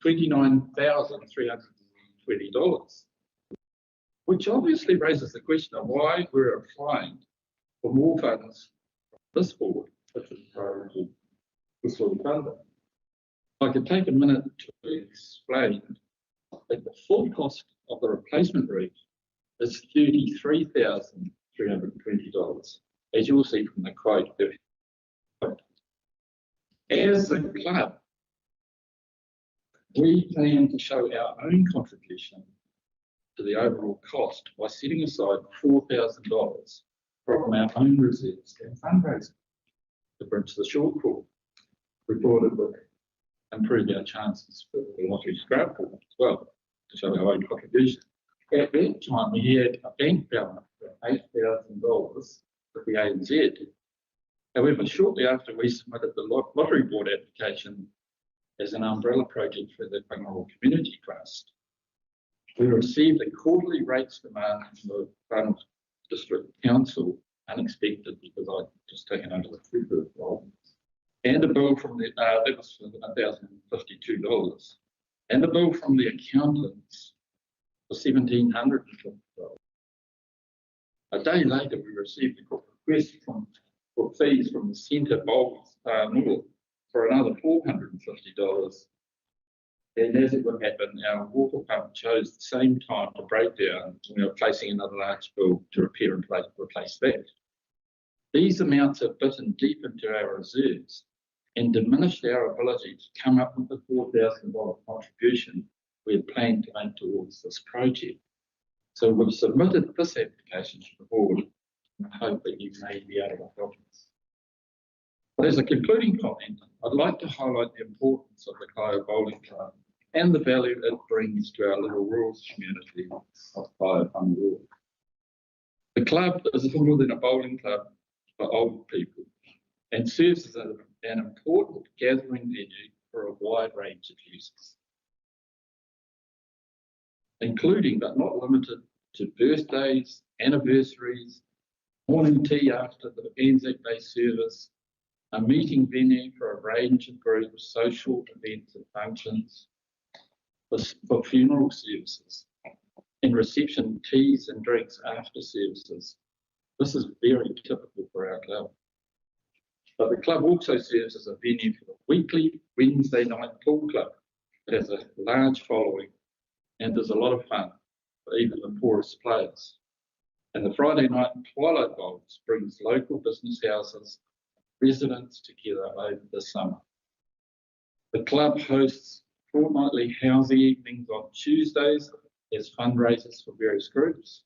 $29,320, which obviously raises the question of why we're applying for more funds from this board, which is priority this sort of funding. I could take a minute to explain that the full cost of the replacement roof is $33,320, as you'll see from the quote. As a club, we plan to show our own contribution to the overall cost by setting aside $4,000 from our own reserves and fundraising to bridge the shortfall, recorded with improve our chances for the lottery's grant pool as well, to show our own contribution. At that time, we had a bank balance of $8,000 with the ANZ. However, shortly after we submitted the lottery board application, as an umbrella project for the Whangaroa Community Trust. We received a quarterly rates demand from the Whangaroa District Council, unexpected because I'd just taken over the food role, and a bill from the, that was for $1,052, and a bill from the accountants for $1,750. A day later, we received a request for fees from the Centre Bowls North for another $450. And as it would happen, our water pump chose the same time to break down. We were placing another large bill to repair and replace that. These amounts have bitten deep into our reserves and diminished our ability to come up with the $4,000 contribution we had planned to make towards this project. So we've submitted this application to the board and I hope that you may be able to help us. But as a concluding comment, I'd like to highlight the importance of the Kaia Bowling Club and the value it brings to our little rural community of Whangaroa. The club is more than a bowling club for old people and serves as an important gathering venue for a wide range of users, including but not limited to birthdays, anniversaries, morning tea after the Anzac Day service, a meeting venue for a range of groups, social events and functions, for funeral services, and reception teas and drinks after services. This is very typical for our club. But the club also serves as a venue for the weekly Wednesday night pool club. It has a large following and is a lot of fun for even the poorest players. And the Friday night Twilight Bowls brings local business houses, residents together over the summer. The club hosts fortnightly housing evenings on Tuesdays as fundraisers for various groups.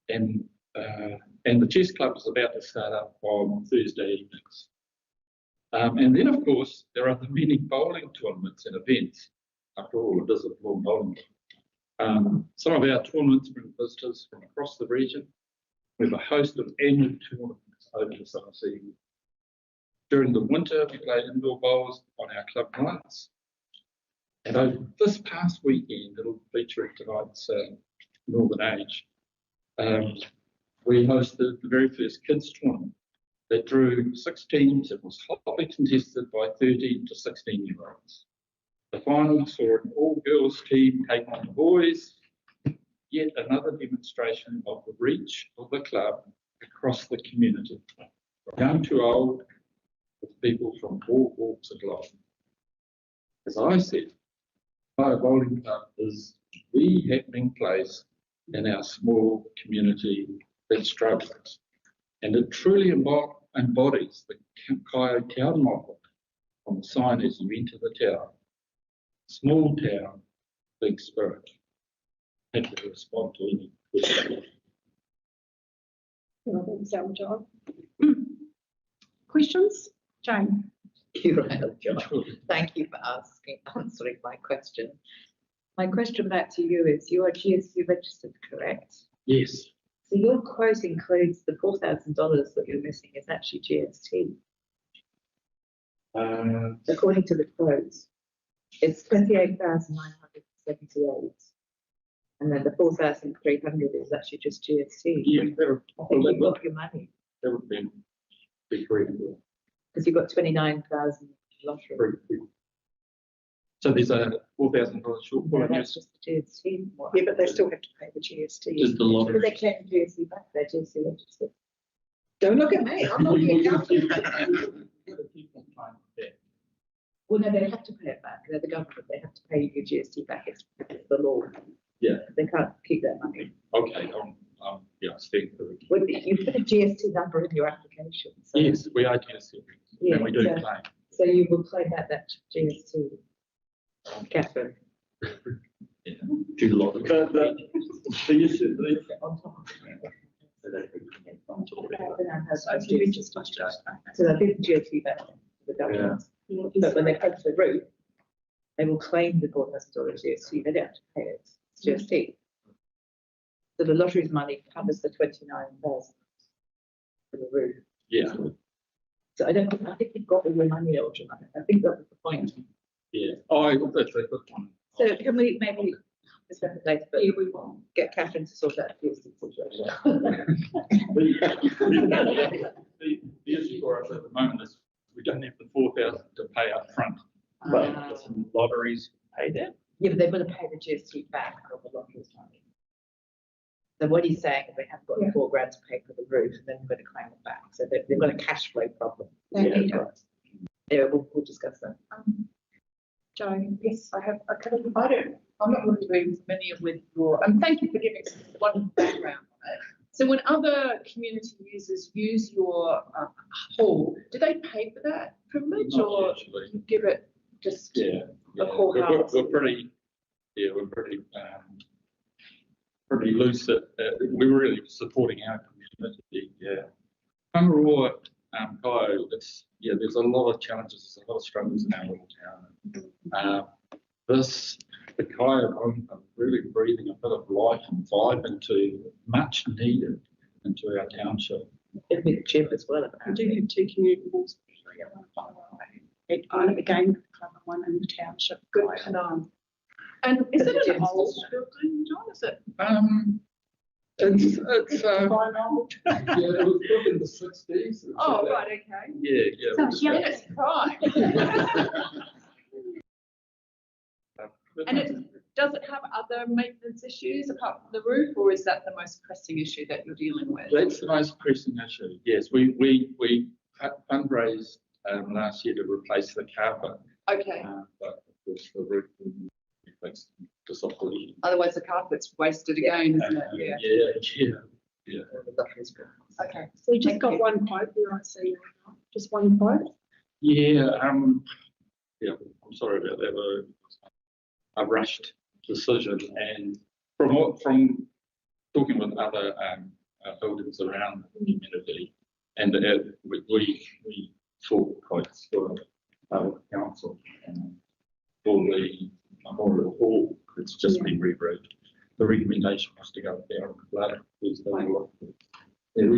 And the chess club is about to start up on Thursday evenings. And then, of course, there are the many bowling tournaments and events. After all, it is a full bowling. Some of our tournaments bring visitors from across the region. We have a host of annual tournaments over the summer season. During the winter, we play indoor bowls on our club nights. And over this past weekend, it'll feature tonight's Northern Age. We hosted the very first kids tournament that drew 6 teams. It was hotly contested by 13 to 16-year-olds. The final saw an all-girls team take on the boys, yet another demonstration of the reach of the club across the community, from young to old, with people from all walks of life. As I said, Kaia Bowling Club is the happening place in our small community that struggles, and it truly embodies the Kaia town model on the sign as you enter the town. Small town, big spirit. Happy to respond to any questions.
Questions? Jane.
Thank you for answering my question. My question back to you is, you are GST registered, correct?
Yes.
So your quote includes the $4,000 that you're missing is actually GST. According to the quotes, it's 28,978, and then the 4,300 is actually just GST.
Yeah,
I think you've got your money.
That would be great.
Because you've got 29,000 lottery.
So there's a $4,000 shortfall.
No, that's just the GST.
Yeah, but they still have to pay the GST.
Just the lottery.
Because they claim GST back, they're GST registered.
Don't look at me, I'm not the accountant.
Well, no, they have to pay it back. They're the government. They have to pay your GST back. It's the law.
Yeah.
They can't keep that money.
Okay. Yeah, speaking for the.
Well, you put a GST number in your application. So,
yes, we are GST.
Yeah,
and we do
so,
claim.
So you will claim that GST. Catherine.
Yeah. Do the lottery.
The issue.
So they'll give the GST back to the government. Yeah. But when they come to the route, they will claim the $4,000 GST. They don't have to pay it. It's GST. So the lottery's money covers the 29,000 for the route.
Yeah.
So I think you've got all the money, Elgin. I think that was the point.
Yeah. That's a good one.
So can we maybe discuss it later, but we will get Catherine to sort out the situation.
The issue for us at the moment is we don't have the 4,000 to pay up front, but some lotteries pay that.
Yeah, but they've got to pay the GST back of the lottery's money. So what he's saying is they have got £4 grand to pay for the roof, and then they've got to claim it back. So they've got a cash flow problem. Yeah, we'll discuss that.
Joe, yes, I have a couple of, I'm not really familiar with your, and thank you for giving us one background on it. So when other community users use your hall, do they pay for that privilege or you give it just a call house?
We're pretty loose at, we're really supporting our community. Yeah. Whangaroa, Kyle, there's a lot of challenges, there's a lot of struggles in our little town. The Kaya room are really breathing a bit of life and vibe into much needed into our township.
A big gym as well.
We do have 2 community halls. Again, one in the township.
Good to know. And is it an old building, John? Is it?
It's it was built in the 60s.
Oh, right, okay.
Yeah.
So it's young as prime. And does it have other maintenance issues apart from the roof, or is that the most pressing issue that you're dealing with?
That's the most pressing issue. Yes, we fundraised last year to replace the carpet.
Okay.
But of course the roof fixed just off the lead.
Otherwise, the carpet's wasted again, isn't it?
Yeah.
Okay.
So you just got one quote here, I see. Just one quote?
Yeah, I'm sorry about that. A rushed decision, and from talking with other buildings around the community, and we sought quotes for council for the Memorial Hall. It's just been rebriefed. The recommendation was to go there on the ladder. We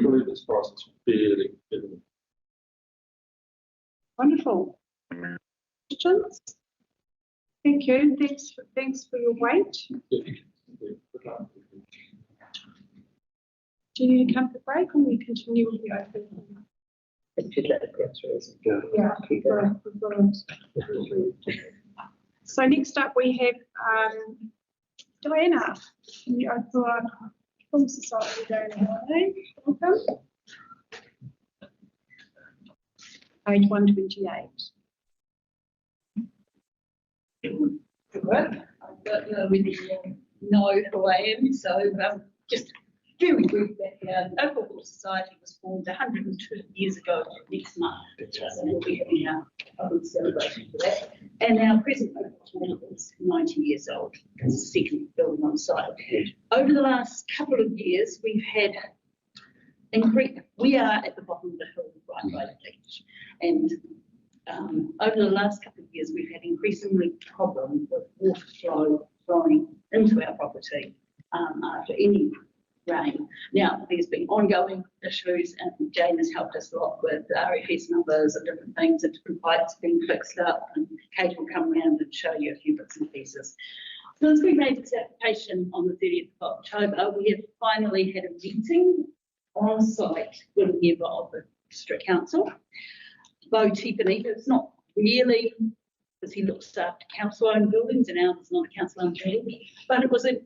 believe this price is fairly good.
Wonderful. Questions? Thank you. Thanks for your wait. Do you need to come for break, or we continue with the open? So next up we have Diana from the Oakura Film Society. Diana, welcome. Page 128.
I don't know whether you know who I am, so just very brief background. Oakura Society was formed 102 years ago next month, so we'll be having a public celebration for that. And our present Oakura is 90 years old. It's the second building on site. Over the last couple of years, we've had we are at the bottom of the hill right by the beach, and over the last couple of years, we've had increasingly problem with water flow flowing into our property after any rain. Now, there's been ongoing issues, and Jane has helped us a lot with RFS numbers and different things, and different pipes being fixed up, and Kate will come around and show you a few bits and pieces. Since we made this application on the 30th of October, we have finally had a meeting on site with a member of the District Council. Bo Tiffany, it's not really, because he looks after council-owned buildings and ours is not a council-owned building, but it was a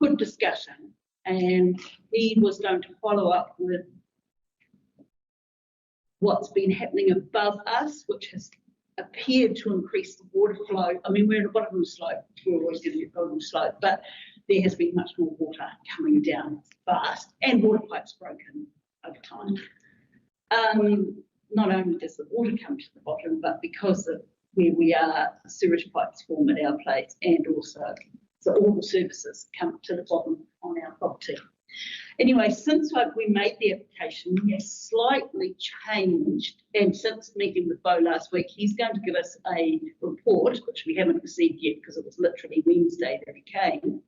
good discussion, and he was going to follow up with what's been happening above us, which has appeared to increase the water flow. I mean, we're at the bottom of the slope, we're always going to be at the bottom of the slope, but there has been much more water coming down fast, and water pipes broken over time. Not only does the water come to the bottom, but because of where we are, sewage pipes form at our place, and also so all the services come to the bottom on our property. Anyway, since we made the application, we have slightly changed, and since meeting with Bo last week, he's going to give us a report, which we haven't received yet because it was literally Wednesday that he came.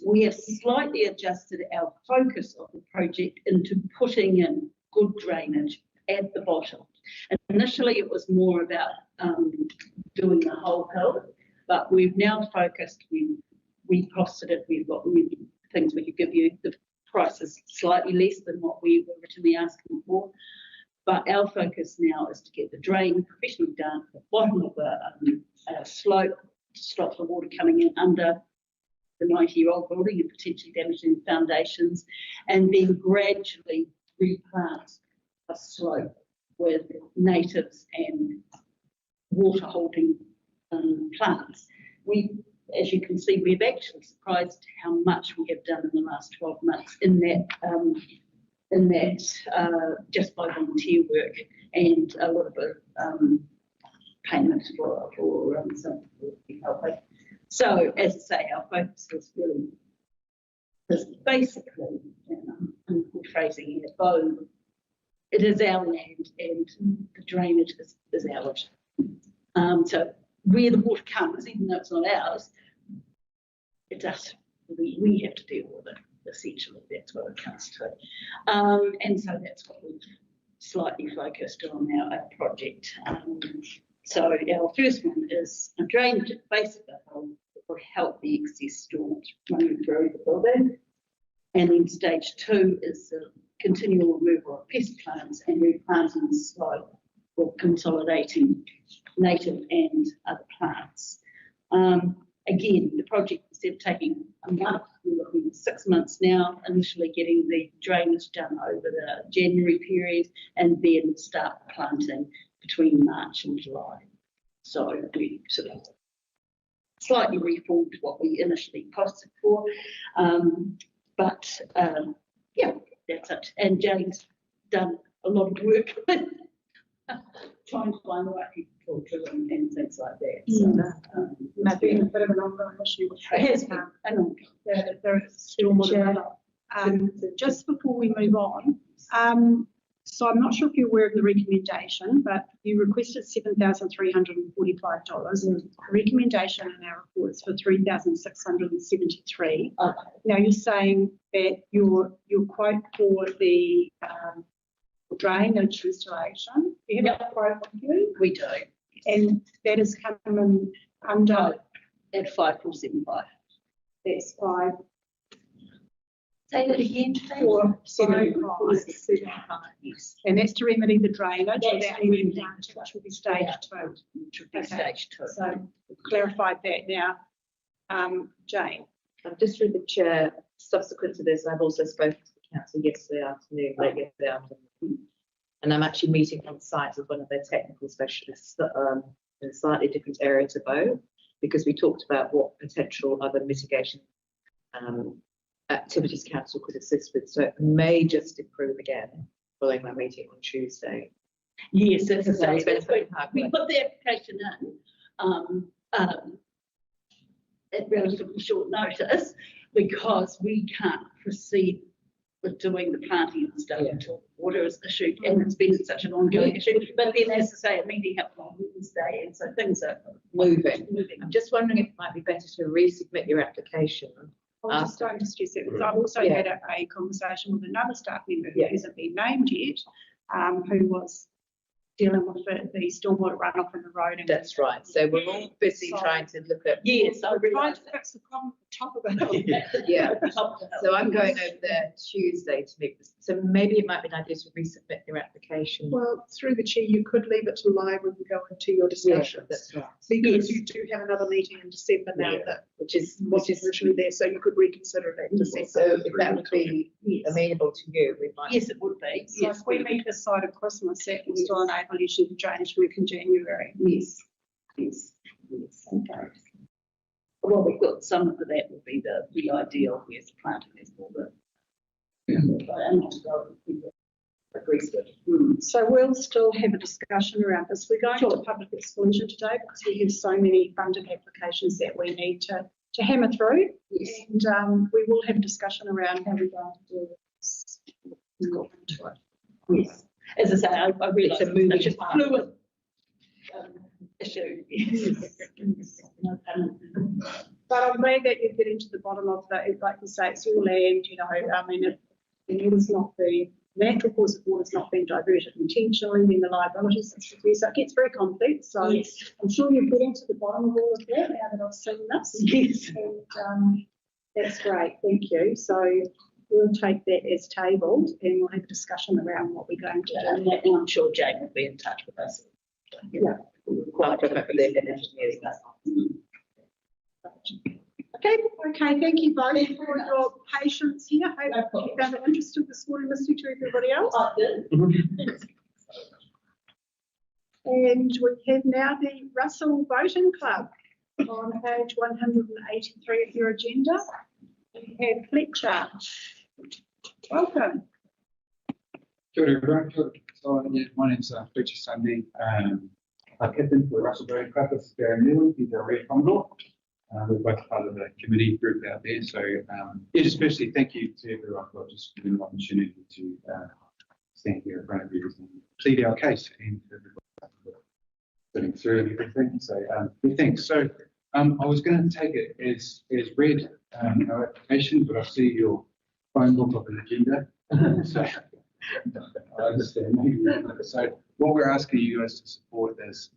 We have slightly adjusted our focus of the project into putting in good drainage at the bottom. And initially, it was more about doing the whole hill, but we've now focused. We costed it. We've got new things we could give you. The price is slightly less than what we were originally asking for, but our focus now is to get the drain professionally done at the bottom of the slope to stop the water coming in under the 90-year-old building and potentially damaging foundations, and then gradually replant a slope with natives and water-holding plants. As you can see, we've actually surprised how much we have done in the last 12 months in that just by volunteer work and a lot of payment for some help. So, as I say, our focus is basically, I'm rephrasing here, it is our land and the drainage is ours. So where the water comes, even though it's not ours, it does. We have to deal with it. Essentially, that's what it comes to. And so that's what we've slightly focused on our project. So our first one is a drainage at the base of the hill that will help the excess storage running through the building. And then stage 2 is the continual removal of pest plants and replanting the slope or consolidating native and other plants. Again, the project, instead of taking a month, we're looking at 6 months now, initially getting the drainage done over the January period and then start planting between March and July. So we sort of slightly reformed what we initially costed for. Yeah, that's it. And Jane's done a lot of work trying to find the right people to talk to and things like that. So,
it's been a bit of an ongoing issue.
It has been.
There is still more to come. Just before we move on, so I'm not sure if you're aware of the recommendation, but you requested $7,345. The recommendation in our report is for $3,673. Now you're saying that your quote for the drainage restoration, do you have a quote with you?
We do.
And that is coming under
at 5,475.
That's 5.
Say that again.
4,775.
Yes.
And that's to remedy the drainage without any damage, which will be stage 2.
Which would be stage 2.
So we've clarified that now. Jane.
Just through the chair, subsequent to this, I've also spoken to the council late yesterday afternoon, and I'm actually meeting on site with one of their technical specialists in a slightly different area to both, because we talked about what potential other mitigation activities council could assist with. So it may just improve again following my meeting on Tuesday.
Yes, that's we put the application in at relatively short notice because we can't proceed with doing the planting and stuff until water is issued, and it's been such an ongoing issue. But then, as I say, a meeting happened on Wednesday, and so things are moving.
I'm just wondering if it might be better to resubmit your application.
I was just going to stress that because I've also had a conversation with another staff member who hasn't been named yet, who was dealing with the stormwater runoff in the road. And
that's right. So we're all busy trying to look at.
Yes, I'm trying to fix the problem at the top of the hill.
Yeah. So I'm going over there Tuesday to meet this. So maybe it might be an idea to resubmit your application.
Well, through the chair, you could leave it to live when you go into your discussions.
That's right.
Because you do have another meeting in December now that
which is
originally there, so you could reconsider it in December.
So if that would be amenable to you, we might.
Yes, it would be.
So if we meet this side of Christmas, that will still enable you to drainage work in January.
Yes. Okay. Well, we've got some of that would be the ideal with planting is all the
So we'll still have a discussion around this. We're going to public exclusion today because we have so many funded applications that we need to hammer through. Yes. And we will have a discussion around how we're going to do this. We'll go into it.
Yes. As I say, I realise it's such a fluid issue.
But I'm glad that you're getting to the bottom of that. Like you say, it's your land, you know. I mean, it was not the natural course of water is not being diverted intentionally, then the liabilities and stuff there. So it gets very complex. So
Yes.
I'm sure you're getting to the bottom of all of that now that I've seen this.
Yes.
And that's great. Thank you. So we'll take that as tabled and we'll have a discussion around what we're going to do.
And I'm sure Jane will be in touch with us.
Yeah.
Quite
for their engineering.
Okay, thank you both for your patience here. Hope you found it interesting this morning, listening to everybody else.
I did.
And we have now the Russell Boating Club on page 183 of your agenda. We have Fletcher. Welcome.
Kia ora, so yeah, my name's Fletcher Sunday. I'm captain for the Russell Boating Club. This is Gary Neal, he's our red Whangaroa. We're both part of the committee group out there. So yeah, just firstly, thank you to everyone for just giving the opportunity to stand here in front of you and plead our case and putting through and everything. So thanks. So I was going to take it as read our application, but I see your phone book of an agenda. So I understand. So what we're asking you guys to support is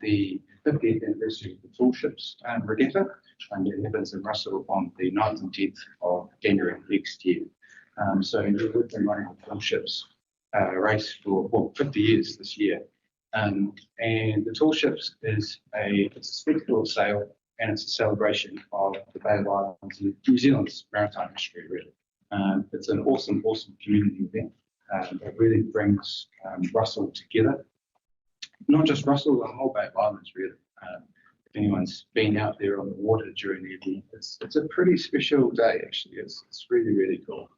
the 50th anniversary of the Tall Ships Regatta in Evans and Russell on the 9th and 10th of January next year. So we've been running the Tall Ships race for 50 years this year. And the Tall Ships is it's a spectacle sail and it's a celebration of the Bay of Islands and New Zealand's maritime history, really. It's an awesome community event. It really brings Russell together. Not just Russell, the whole Bay of Islands, really. If anyone's been out there on the water during the event, it's a pretty special day, actually. It's really, really cool.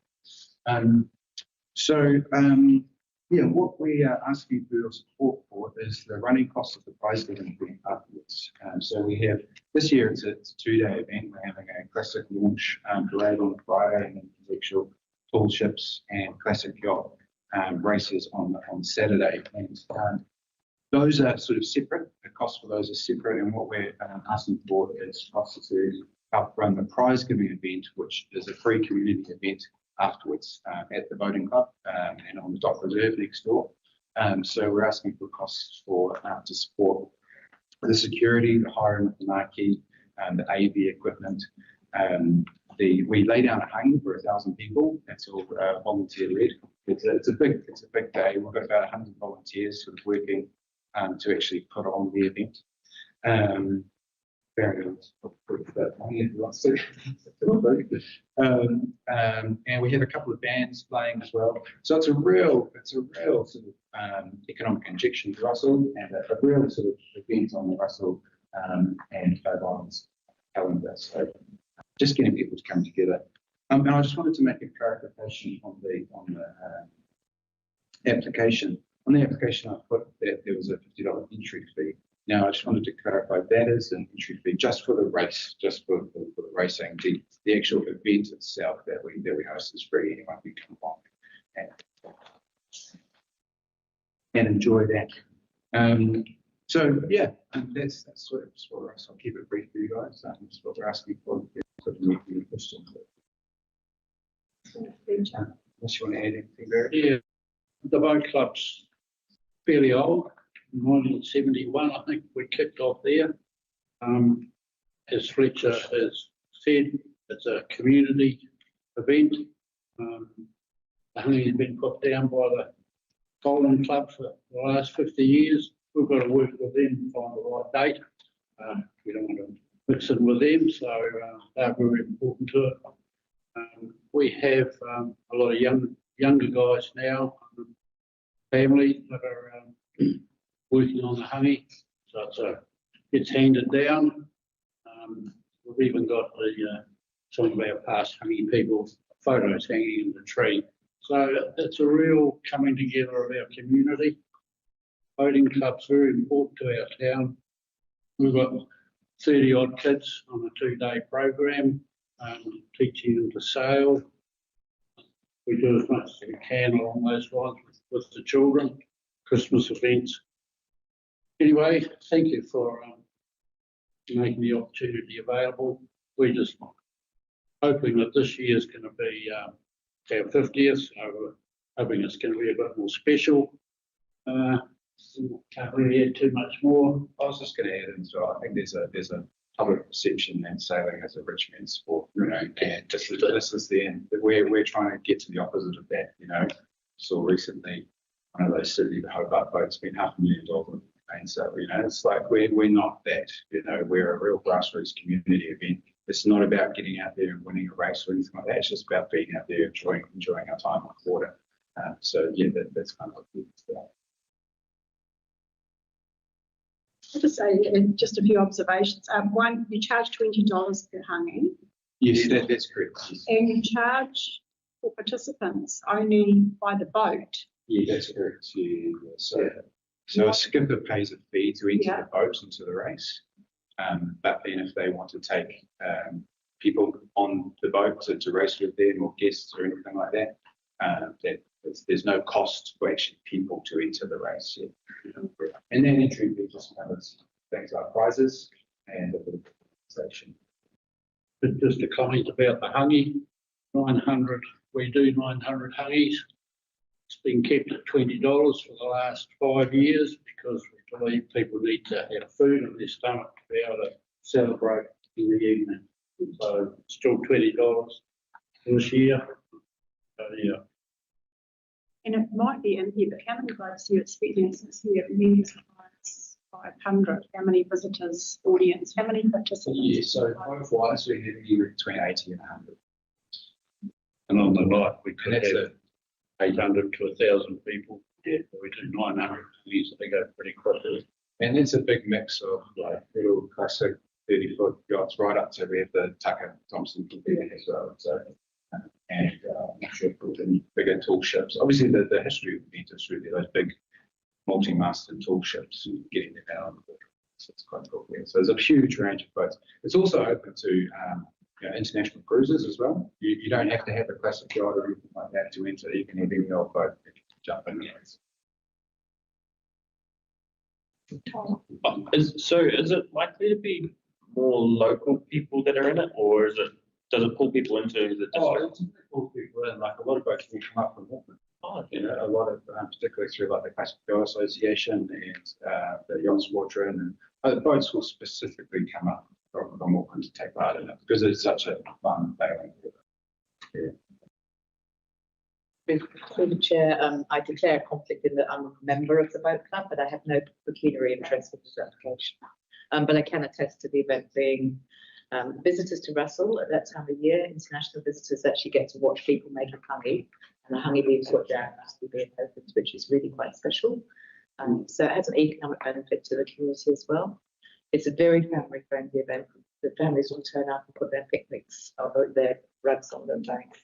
Yeah, what we are asking for your support for is the running costs of the prize giving event afterwards. So we have, this year it's a 2-day event. We're having a classic launch parade on Friday and then the actual Tall Ships and classic yacht races on Saturday. And those are sort of separate. The costs for those are separate. And what we're asking for is costs to help run the prize giving event, which is a free community event afterwards at the boating club and on the dock reserve next door. So we're asking for costs for to support the security, the hiring of the marquee, the AV equipment. We lay down a hang for 1,000 people. That's all volunteer led. It's a big day. We've got about 100 volunteers sort of working to actually put on the event. And we have a couple of bands playing as well. So it's a real sort of economic injection to Russell and a real sort of event on the Russell and Bay Islands calendar. So just getting people to come together. And I just wanted to make a clarification on the application. On the application, I put that there was a $50 entry fee. Now, I just wanted to clarify that is an entry fee just for the race, just for the racing. The actual event itself that we host is free. Anyone can come along and enjoy that. So yeah, that's sort of for us. I'll keep it brief for you guys. That's what we're asking for. Any questions? Unless you want to add anything there.
Yeah, the boat club's fairly old. 1971, I think we kicked off there. As Fletcher has said, it's a community event. The honey has been put down by the Golden Club for the last 50 years. We've got to work with them to find the right date. We don't want to mix it with them, so they're very important to it. We have a lot of younger guys now, families that are working on the honey, so it's handed down. We've even got some of our past honey people photos hanging in the tree. So it's a real coming together of our community. Boating club's very important to our town. We've got 30 odd kids on a 2-day program, teaching them to sail. We do as much as we can along those lines with the children, Christmas events. Anyway, thank you for making the opportunity available. We're just hoping that this year is going to be our 50th, so hoping it's going to be a bit more special. Can't really add too much more.
I was just going to add in as well. I think there's a public perception that sailing is a rich man's sport, you know, and this is the end. We're trying to get to the opposite of that, you know. So recently, one of those Sydney to Hobart boats spent $500,000, and so you know, it's like we're not that, you know. We're a real grassroots community event. It's not about getting out there and winning a race or anything like that. It's just about being out there enjoying our time on the water. So yeah, that's kind of what it's about.
I'll just say just a few observations. One, you charge $20 per hanging.
Yes, that's correct. Yes.
And you charge for participants only by the boat.
Yeah, that's correct. Yeah. So a skipper pays a fee to enter the boat into the race. But then if they want to take people on the boat to race with them or guests or anything like that, there's no cost for actually people to enter the race. Yeah. And then entry fee just covers things like prizes and a bit of compensation.
Just a comment about the hangi, 900, we do 900 hangis. It's been kept at $20 for the last 5 years because we believe people need to have food in their stomach to be able to celebrate in the evening. So it's still $20 this year. So yeah.
And it might be in here, but how many boats are you expecting? Since here members 500, how many visitors, audience, how many participants?
Yeah, so boat-wise, we have anywhere between 80 and 100.
And on the night, we could have 800 to 1,000 people. Yeah, we do 900. They go pretty quickly.
And it's a big mix of like little classic 30-foot yachts right up to we have the Tucker Thompson as well. So, and I'm not sure if there's any bigger tall ships. Obviously, the history of the event is really those big multi-masted tall ships and getting them out on the water. So it's quite cool. Yeah. So there's a huge range of boats. It's also open to you know, international cruises as well. You don't have to have a classic yacht or anything like that to enter. You can have any old boat that you can jump in.
Is it likely to be more local people that are in it, or does it pull people into the district?
Oh, it's pull people in. Like a lot of boats will come up from Auckland. You know, a lot of particularly through like the Classic Yacht Association and the Yacht Squadron, and other boats will specifically come up from Auckland to take part in it because it's such a fun sailing.
Through the chair, I declare a conflict in that I'm a member of the boat club, but I have no pecuniary interest with this application. But I can attest to the event being visitors to Russell at that time of year. International visitors actually get to watch people make a hangi, and the hangi being put down to be opened, which is really quite special. So it has an economic benefit to the community as well. It's a very family-friendly event. The families will turn up and put their picnics or their rugs on their banks.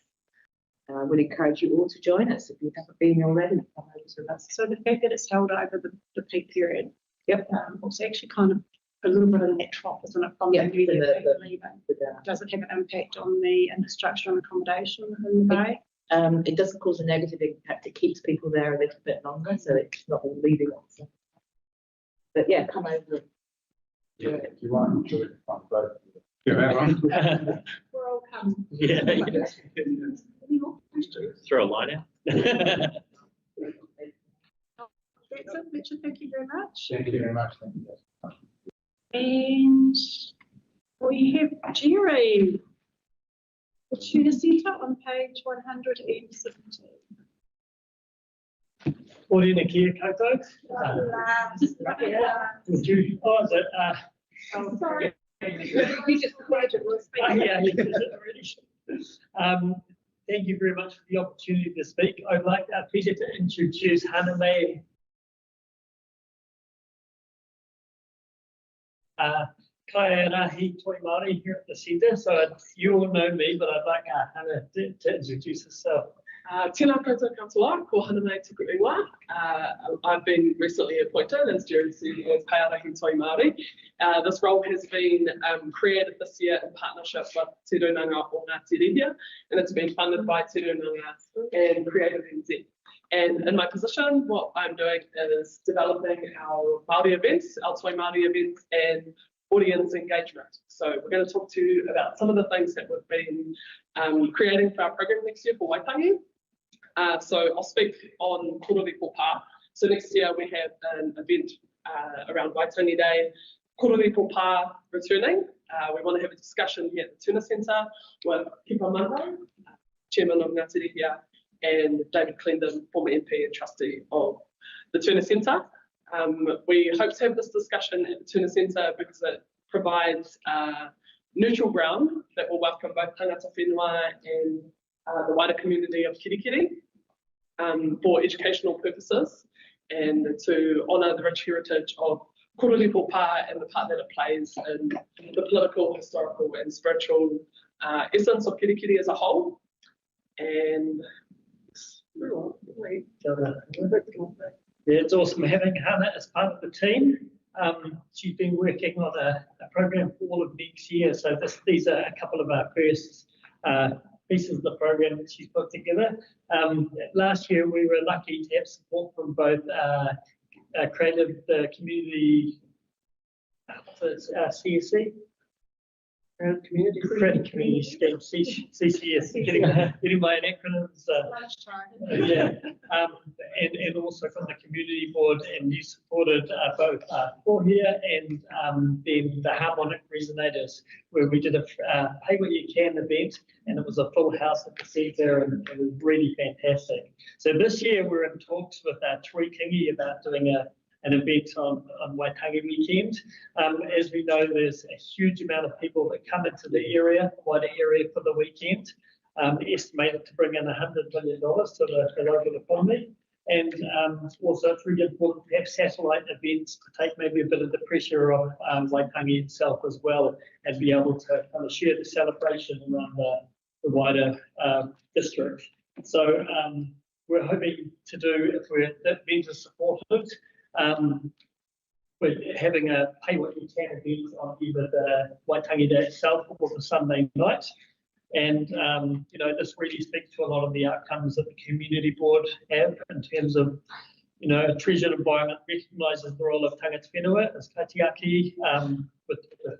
I would encourage you all to join us if you haven't been already. Come over to Russell.
So the fact that it's held over the peak period, it's actually kind of a little bit of net drop, isn't it, from the leaving? Does it have an impact on the infrastructure and accommodation in the bay?
It doesn't cause a negative impact. It keeps people there a little bit longer, so it's not all leaving us. But yeah, come over.
Yeah, if you want to enjoy it, fun boat.
We're all coming.
Yeah. Throw a line out.
That's it, Richard. Thank you very much.
Thank you very much. Thank you.
And we have Jerry, the Tuna Centre on page 170.
Morena kia koutou. Oh, is it?
Oh, sorry. You just imagine we'll speak.
Thank you very much for the opportunity to speak. I'd like our pleasure to introduce Haname. Kairahi Toi Māori here at the centre. So you all know me, but I'd like Hannah to introduce herself.
Tēnā koutou katoa, ko Haname tuku ingoa. I've been recently appointed, as Jerry said, as Kairahi Toi Māori. This role has been created this year in partnership with Te Runanga o Ngāti Rehia, and it's been funded by Te Runanga and Creative NZ. And in my position, what I'm doing is developing our Māori events, our Toi Māori events, and audience engagement. So we're going to talk to you about some of the things that we've been creating for our program next year for Waitangi. So I'll speak on Kororiko Pa. So next year we have an event around Waitangi Day, Kororiko Pa returning. We want to have a discussion here at the Tuna Centre with Kipa Munro, Chairman of Ngāti here, and David Clendon, former MP and trustee of the Tuna Centre. We hope to have this discussion at the Tuna Centre because it provides neutral ground that will welcome both tangata whenua and the wider community of Kirikiri for educational purposes and to honour the rich heritage of Kororiko Pa and the part that it plays in the political, historical and spiritual essence of Kirikiri as a whole. And
yeah, it's awesome having Hannah as part of the team. She's been working on a program for all of next year. So these are a couple of our first pieces of the program that she's put together. Last year, we were lucky to have support from both Creative Community, CSC, Community Scheme, CCS, getting my acronyms. Yeah, and also from the community board, and you supported both for here and then the harmonic resonators, where we did a pay what you can event, and it was a full house at the centre, and it was really fantastic. So this year we're in talks with Troy Kingi about doing an event on Waitangi weekend. As we know, there's a huge amount of people that come into the area, wider area for the weekend, estimated to bring in $100 million to the local economy. And also it's really important to have satellite events to take maybe a bit of the pressure off Waitangi itself as well, and be able to kind of share the celebration around the wider district. So we're hoping to do, if that event is supported, we're having a pay what you can event on either the Waitangi Day itself or the Sunday night. And, you know, this really speaks to a lot of the outcomes that the community board have in terms of, you know, a treasured environment recognises the role of tangata whenua as kaitiaki, with the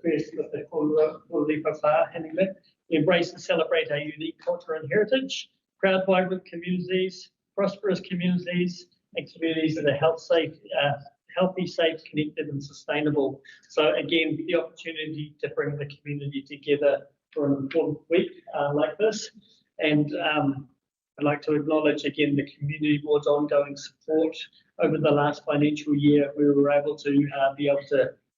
Kororiko Pa handling that. Embrace and celebrate our unique culture and heritage, proud, vibrant communities, prosperous communities, and communities that are healthy, safe, connected, and sustainable. So again, the opportunity to bring the community together for an important week like this. And I'd like to acknowledge again the community board's ongoing support. Over the last financial year, we were able to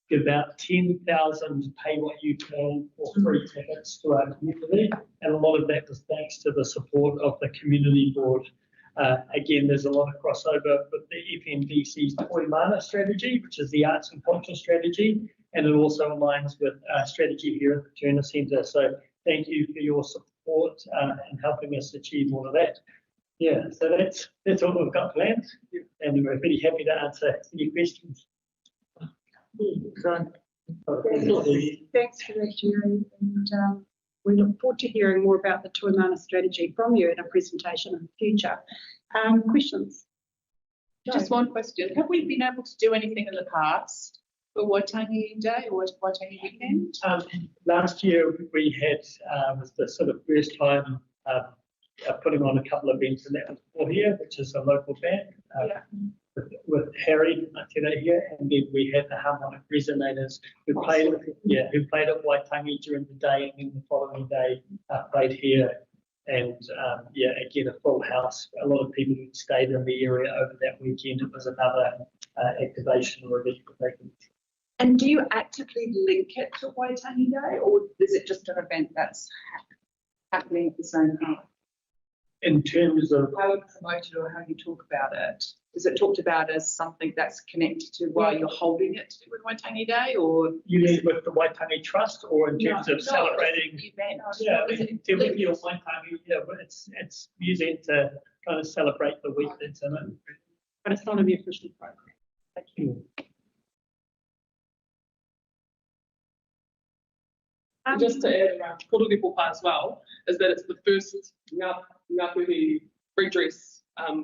give out 10,000 pay what you can for free tickets to our community, and a lot of that was thanks to the support of the community board. Again, there's a lot of crossover with the FNDC's Toi Mana strategy, which is the arts and culture strategy, and it also aligns with our strategy here at the Tuna Centre. So thank you for your support and helping us achieve all of that. Yeah, so that's all we've got planned, and we're pretty happy to answer any questions.
Thanks for that, Jerry. And we look forward to hearing more about the Toi Mana strategy from you in a presentation in the future. Questions?
Just one question. Have we been able to do anything in the past for Waitangi Day or Waitangi weekend?
Last year we had was the sort of first time putting on a couple of events, and that was for here, which is a local band. With Harry here, and then we had the harmonic resonators who played at Waitangi during the day, and then the following day played here. And again, a full house. A lot of people who stayed in the area over that weekend. It was another activation or event that they could.
And do you actively link it to Waitangi Day, or is it just an event that's happening at the same time?
In terms of
how you promote it or how you talk about it, is it talked about as something that's connected to why you're holding it with Waitangi Day, or
you mean with the Waitangi Trust, or in terms of celebrating
events?
Yeah, with your Waitangi, but it's using it to kind of celebrate the week that's in it.
But it's not an official program. Thank you.
Just to add around Kororiko Pa as well, is that it's the first Ngāpuhi redress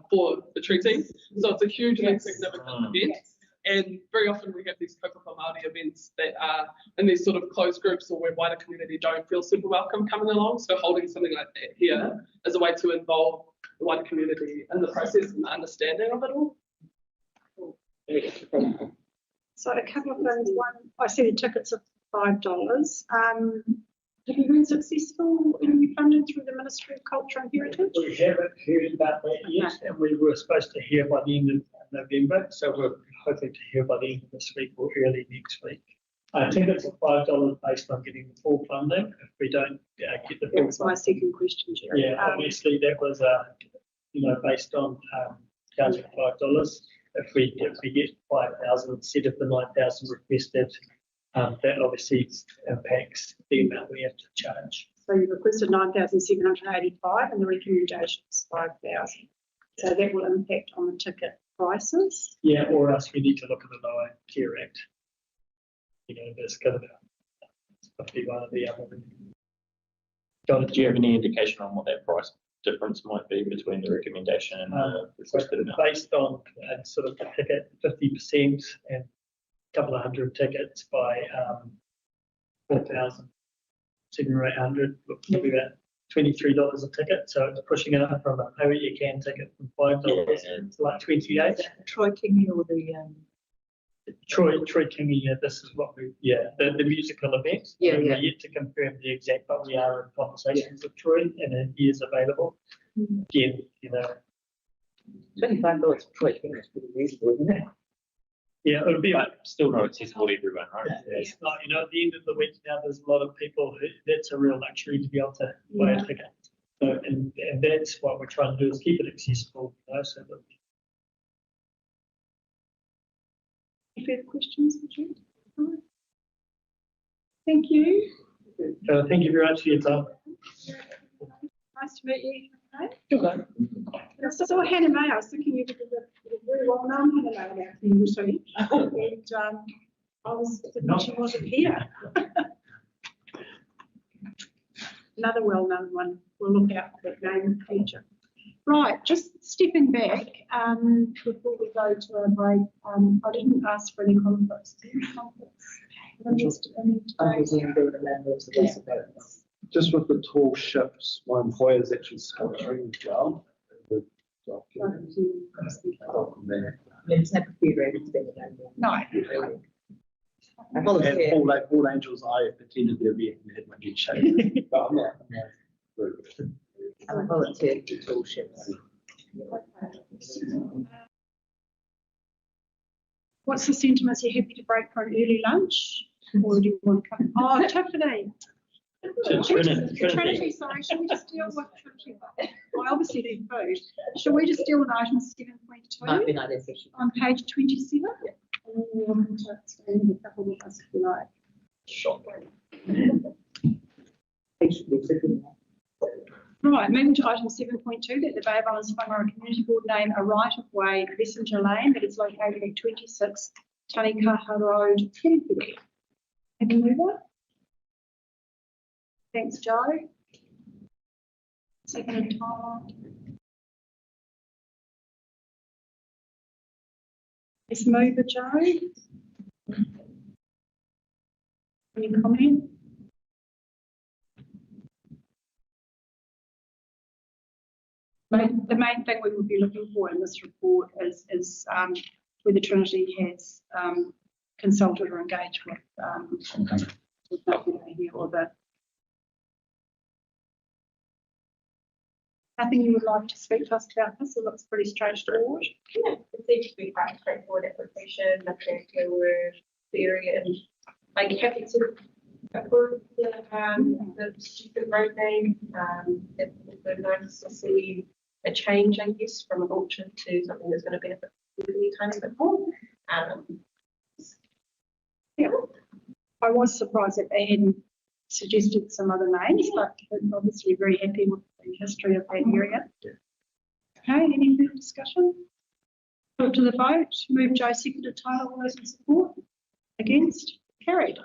for the treaty. So it's a hugely significant event. And very often we have these kaupapa Māori events that are in these sort of closed groups or where wider community don't feel super welcome coming along. So holding something like that here is a way to involve wider community in the process and the understanding of it all.
So a couple of things. One, I see the tickets are $5. Have you been successful in funding through the Ministry of Culture and Heritage?
We haven't heard about that yet, and we were supposed to hear by the end of November, so we're hoping to hear by the end of this week or early next week. I think it's $5 based on getting the full funding. If we don't get the full
That was my
funding,
second question, Jerry.
yeah, obviously that was based on counting $5. If we get 5,000 instead of the 9,000 requested, that obviously impacts the amount we have to charge.
So you requested 9,785 and the recommendation is 5,000. So that will impact on the ticket prices.
Yeah, or else we need to look at the lower tier act. There's kind of be one or the other.
Do you have any indication on what that price difference might be between the recommendation and the requested amount?
Based on sort of the ticket, 50% and a couple of hundred tickets by 4,000, 700 or 800, probably about $23 a ticket. So it's pushing it up from a pay what you can ticket from $5 to like 28.
Troy Kingy or the
Troy Kingy, yeah, this is what the musical event.
Yeah,
and
yeah.
We're yet to confirm the exact, but we are in conversations with Troy and he is available. Again,
$25 for Troy Kingy is pretty reasonable, isn't it?
Yeah, it'll be
But still not accessible to everyone, right?
It's not, at the end of the week now, there's a lot of people who that's a real luxury to be able to buy a ticket. So, and that's what we're trying to do is keep it accessible, so that
Any further questions, Richard? Thank you.
thank you very much for your time.
Nice to meet you. Okay. I saw Hannah May. I was thinking you did a very well known Hannah May in our community. And I was thinking she wasn't here. Another well known one. We'll look out for that name in the future. Right, just stepping back before we go to a break, I didn't ask for any conflicts.
Just with the tall ships, my employer is actually sponsoring as well.
It's never be ready to be
No.
I volunteer.
All Angels, I attended their event and had my head shaken. But I'm not.
I'm a volunteer to tall ships.
What's the sentiment? Are you happy to break for an early lunch? Or do you want to come? Oh, Tiffany. Trinity, sorry. Should we just deal with Trinity? I obviously need food. Should we just deal with item 7.2?
Might be nice.
On page 27? Yeah. A couple of us if you like. Right, moving to item 7.2, that the Bay of Islands Whangaroa Community Board name a right-of-way messenger lane that is located at 26 Tanikaha Road, Tenpere. Have you moved it? Thanks, Joe. Second time. Let's move it, Joe. Any comment? The main thing we would be looking for in this report is whether Trinity has consulted or engaged with here or the. Nothing you would like to speak to us about this? It looks pretty straightforward.
Yeah, it seems to be quite a straightforward application. Nothing too very and like happy to approve the road name. It's also nice to see a change, I guess, from an auction to something that's going to benefit a tiny bit more.
Yeah, I was surprised that they hadn't suggested some other names, but I'm obviously very happy with the history of that area. Okay, any further discussion? Put to the vote. Move Joe, seconded Tyler. All those in support? Against? Carried.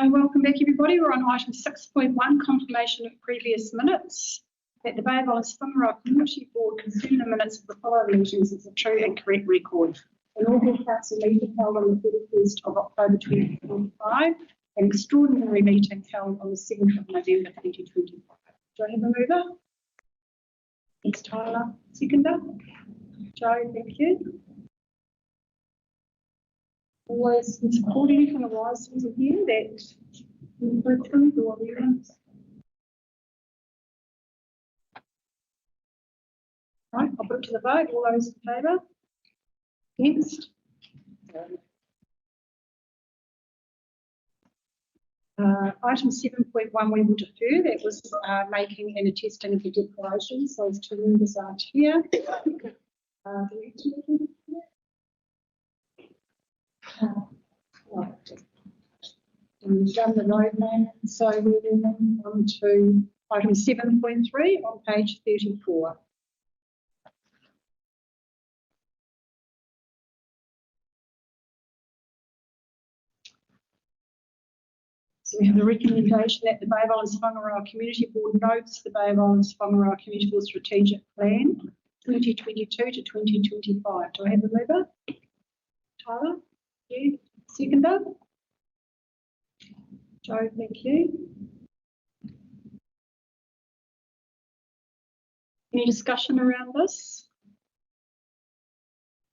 Welcome back, everybody. We're on item 6.1, confirmation of previous minutes. That the Bay of Islands Whangaroa Community Board consider the minutes of the following meetings as a true and correct record. An Auckland Council meeting held on the 31st of October 2025, an extraordinary meeting held on the 7th of November 2025. Do I have a mover? Thanks, Tyler. Seconder? Joe, thank you. Always support anything arises in here that improves or evidence. Right, I'll put it to the vote. All those in favour? Against? Item 7.1 we will defer. That was making and attesting of the declarations. Those two members aren't here. And we've done the road name, so we're then on to item 7.3 on page 34. So we have a recommendation that the Bay of Islands Whangaroa Community Board notes the Bay of Islands Whangaroa Community Board Strategic Plan 2022 to 2025. Do I have a mover? Tyler? You. Seconder? Joe, thank you. Any discussion around this?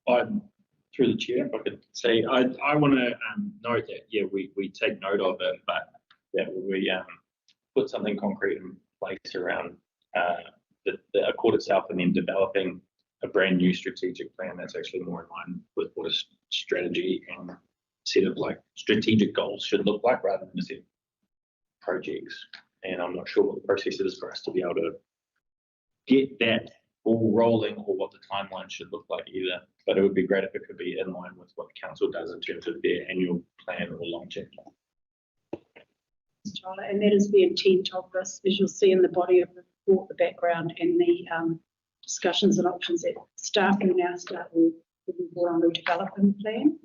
Through the chair, if I could say, I want to note that, yeah, we take note of it, but that we put something concrete in place around the Accord itself, and then developing a brand new strategic plan that's actually more in line with what a strategy and set of like strategic goals should look like, rather than a set of projects. And I'm not sure what the process is for us to be able to get that all rolling, or what the timeline should look like either. But it would be great if it could be in line with what the council does in terms of their annual plan or long-term plan.
And that is the intent of this, as you'll see in the body of the report, the background and the discussions and options that staff will now start with the development plan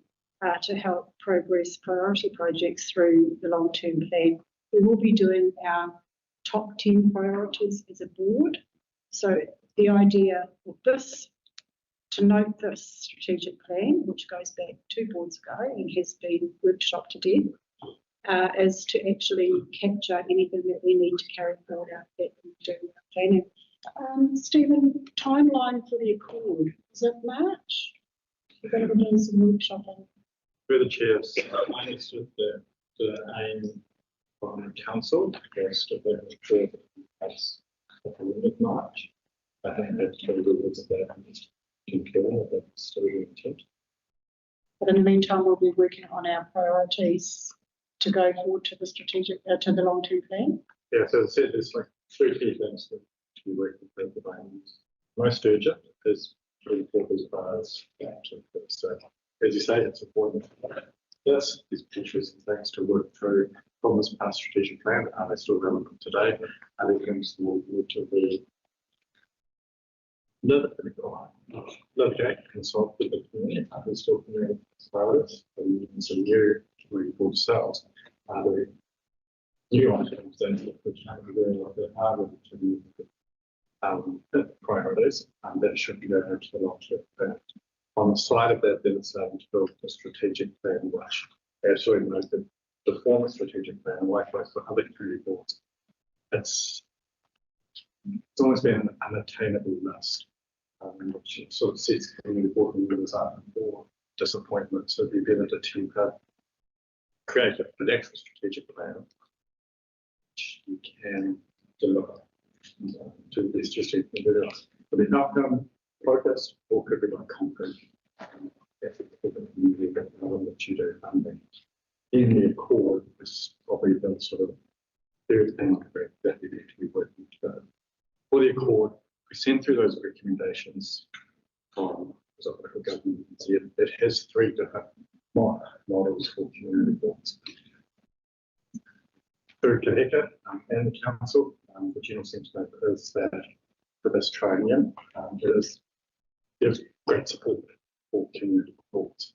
to help progress priority projects through the long-term plan. We will be doing our top 10 priorities as a board. So the idea of this, to note this strategic plan, which goes back 2 boards ago and has been workshopped to death, is to actually capture anything that we need to carry forward out that we do planning. Stephen, timeline for the Accord, is it March? We're going to be doing some workshopping.
Through the chairs, I understood the aim from council is to bring the report as at the end of March. I think that's very good with the concur, that's still the intent.
But in the meantime, we'll be working on our priorities to go forward to the strategic, to the long-term plan.
Yeah, so as I said, there's like 3 key things that we work with the banks. Most urgent is really as far as action. So as you say, it's important. Yes, these pictures and things to work through from this past strategic plan. Are they still relevant today? Are there things that will need to be litigate, consult with the community? Are they still community priorities? And some new community board cells. Are there new items that which have to do with the harder to be priorities, and that should be going into the long-term plan. On the side of that, then it's to build a strategic plan, which actually knows the former strategic plan, and likewise for other community boards. It's always been an unattainable list, which sort of sets community board members up for disappointment. So it'd be better to create an actual strategic plan which you can deliver to the strategic individuals. But the outcome focused or could be like concrete. That you do funding. In the Accord is probably the sort of third thing that we need to be working together. For the Accord, we send through those recommendations from the local government. It has 3 different models for community boards. Through Kaheka and the council, the general sentiment is that for this triennium, there's great support for community boards.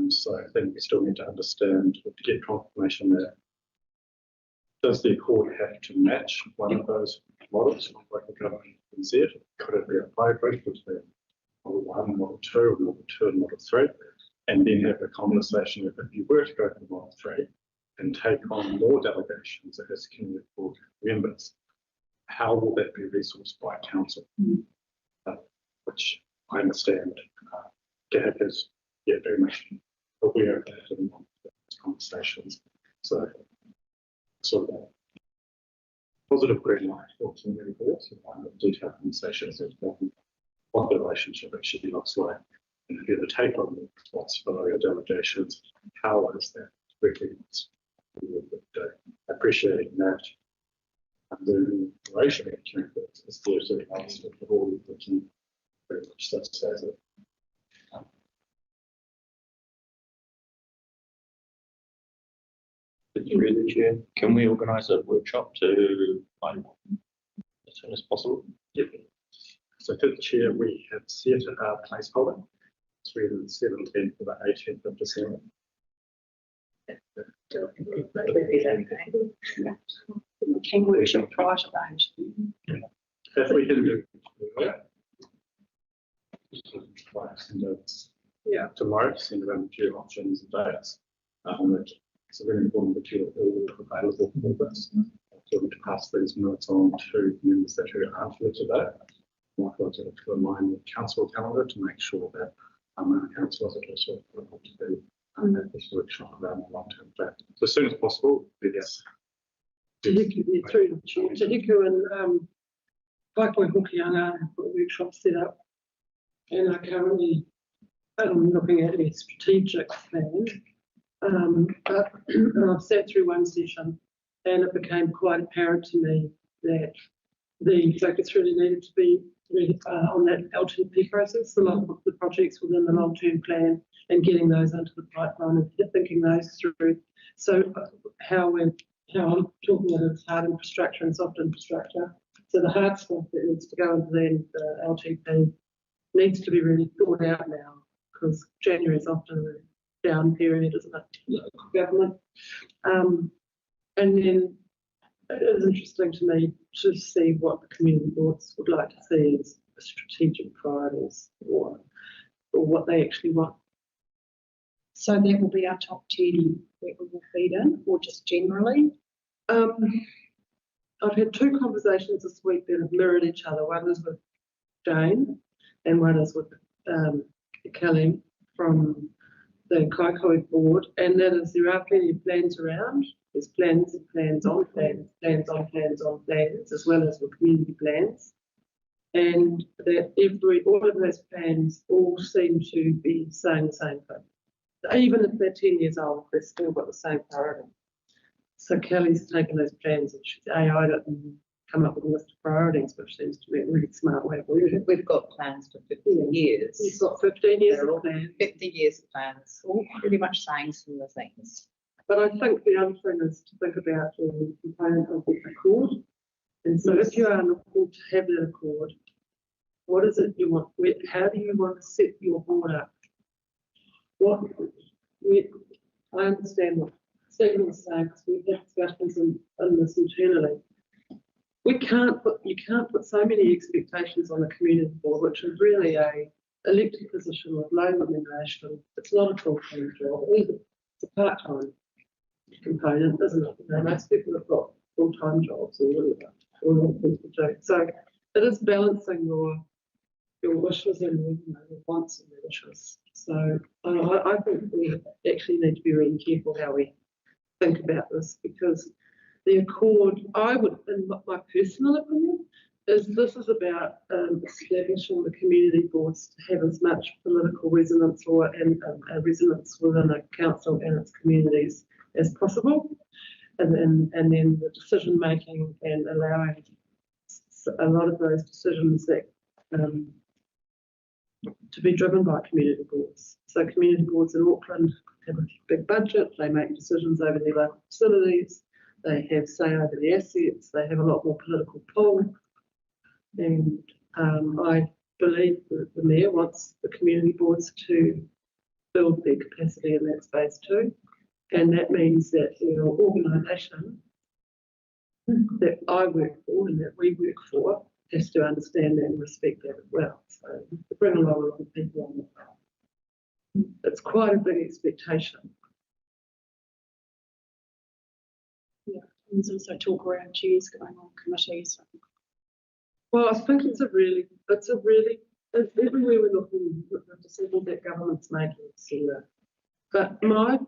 So I think we still need to understand, to get confirmation that Does the accord have to match one of those models, like the government NZ? Could it be a hybrid between model 1, model 2, or model 2 and model 3? And then have a conversation if you were to go to model 3 and take on more delegations as community board members, how will that be resourced by council? Which I understand GAG is very much aware of that in those conversations. So sort of a positive green light for community boards, detailed conversations of what the relationship actually looks like. And if you're to take on the responsibility of delegations, how is that recognized? Appreciating that the relation of community boards is there to the aspect of all the key very much such as it.
Really, Chair, can we organise a workshop to find as soon as possible?
Yep. So to the Chair, we have set a placeholder between the 17th and the 18th of December.
Can workshop prior to that.
If we can do
yeah,
tomorrow, send around a few options and dates. It's very important that you're all available for this. So to pass these notes on to members that aren't here today. I'd like to remind the council calendar to make sure that our councillors are also able to do this workshop around the long-term plan. So as soon as possible, be there.
Through the Chair, Te Hiku and Waikoi Hokianga have got workshops set up and are currently looking at a strategic plan. But I've sat through one session and it became quite apparent to me that the focus really needed to be on that LTP process, a lot of the projects within the long-term plan and getting those into the pipeline and thinking those through. So how I'm talking about is hard infrastructure and soft infrastructure. So the hard stuff that needs to go into the LTP needs to be really thought out now, because January is often a down period, isn't it? Government. And then it is interesting to me to see what the community boards would like to see as strategic priorities or what they actually want.
So that will be our top 10 that we will feed in, or just generally?
I've had two conversations this week that have mirrored each other. One is with Jane and one is with Kelly from the Kaikoui board, and that is there are plenty of plans around. There's plans and plans on plans, plans on plans on plans, as well as with community plans. And that all of those plans all seem to be saying the same thing. Even if they're 10 years old, they've still got the same priority. So Kelly's taken those plans and she's AI'd it and come up with a list of priorities, which seems to be a really smart way of working.
We've got plans for 15 years.
You've got 15 years
They're
of
all
plans.
50 years of plans, all pretty much saying similar things.
But I think the other thing is to think about the component of the accord. And so if you are looking to have that accord, what is it you want? How do you want to set your board up? I understand what Stephen was saying, because we've had discussions in this internally. You can't put so many expectations on the community board, which is really a elected position with low remuneration. It's not a full-time job either. It's a part-time component, isn't it? Most people have got full-time jobs or whatever, or a lot of people do. So it is balancing your wishes and your wants and your wishes. So I think we actually need to be really careful how we think about this, because the accord, I would, in my personal opinion, is this is about establishing the community boards to have as much political resonance and resonance within a council and its communities as possible, and then the decision making and allowing a lot of those decisions that to be driven by community boards. So community boards in Auckland have a big budget, they make decisions over their local facilities, they have say over the assets, they have a lot more political pull. And I believe that the Mayor wants the community boards to build their capacity in that space too. And that means that your organisation
that I work for and that we work for has to understand that and respect that as well. So to bring along a lot of people on that. It's quite a big expectation.
Yeah, there's also talk around chairs going on committees.
Well, I think it's everywhere we're looking, the decision that government's making, etc. But my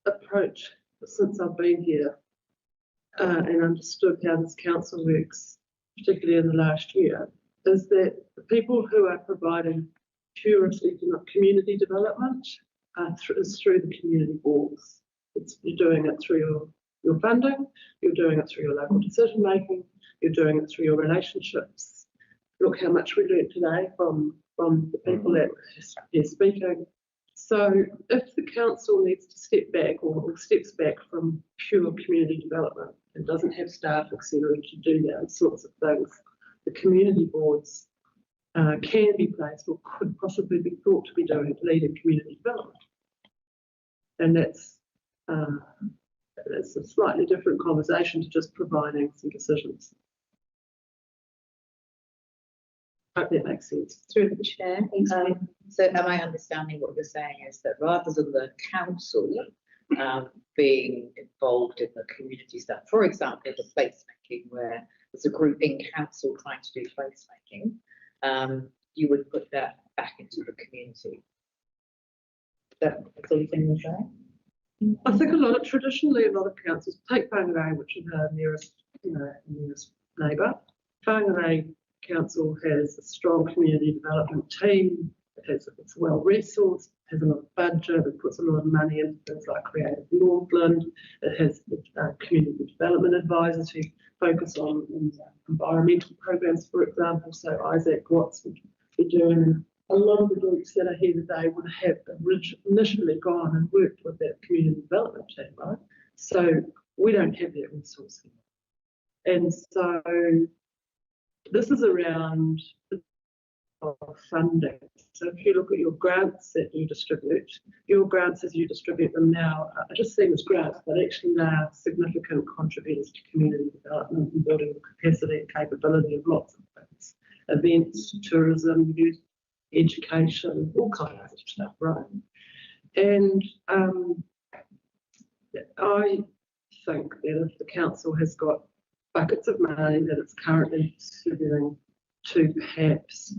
approach since I've been here and understood how this council works, particularly in the last year, is that the people who are providing purest economic community development is through the community boards. You're doing it through your funding, you're doing it through your local decision making, you're doing it through your relationships. Look how much we learned today from the people that are speaking. So if the council needs to step back or steps back from pure community development and doesn't have staff, etc., to do those sorts of things, the community boards can be placed or could possibly be thought to be doing leading community development. And that's a slightly different conversation to just providing some decisions. Hope that makes sense.
Through the chair. So am I understanding what you're saying is that rather than the council being involved in the community stuff, for example, the placemaking, where there's a group in council trying to do placemaking, you would put that back into the community? That's the thing you're saying?
I think traditionally a lot of councils, take Whangaroa, which is our nearest neighbour. Whangaroa Council has a strong community development team. It's well resourced, has a lot of budget, it puts a lot of money into things like Creative Northland. It has community development advisors who focus on environmental programs, for example. So Isaac Watts would be doing. A lot of the groups that are here today would have initially gone and worked with that community development team, right? So we don't have that resource here. And so this is around funding. So if you look at your grants that you distribute, your grants as you distribute them now are just seen as grants, but actually they are significant contributors to community development and building the capacity and capability of lots of things. Events, tourism, youth, education, all kinds of stuff, right? And I think that if the council has got buckets of money that it's currently distributing to perhaps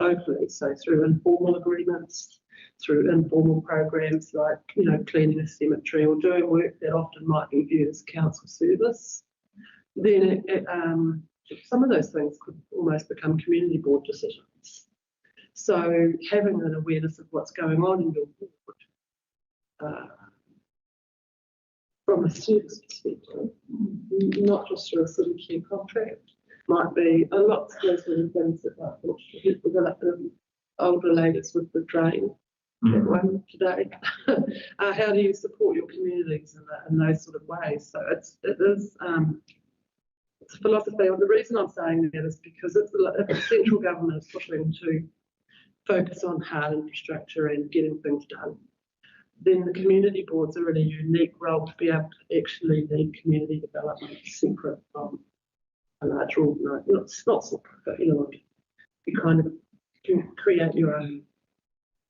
locally, so through informal agreements, through informal programs like, cleaning a cemetery or doing work that often might be viewed as council service, then some of those things could almost become community board decisions. So having an awareness of what's going on in your board from a service perspective, not just through a city care contract, might be a lot of those sort of things that I thought with the older ladies with the drain, that one today. How do you support your communities in those sort of ways? So it's a philosophy. And the reason I'm saying that is because if the central government is pushing to focus on hard infrastructure and getting things done, then the community boards are in a unique role to be able to actually lead community development separate from a large organisation. It's not separate, but you kind of can create your own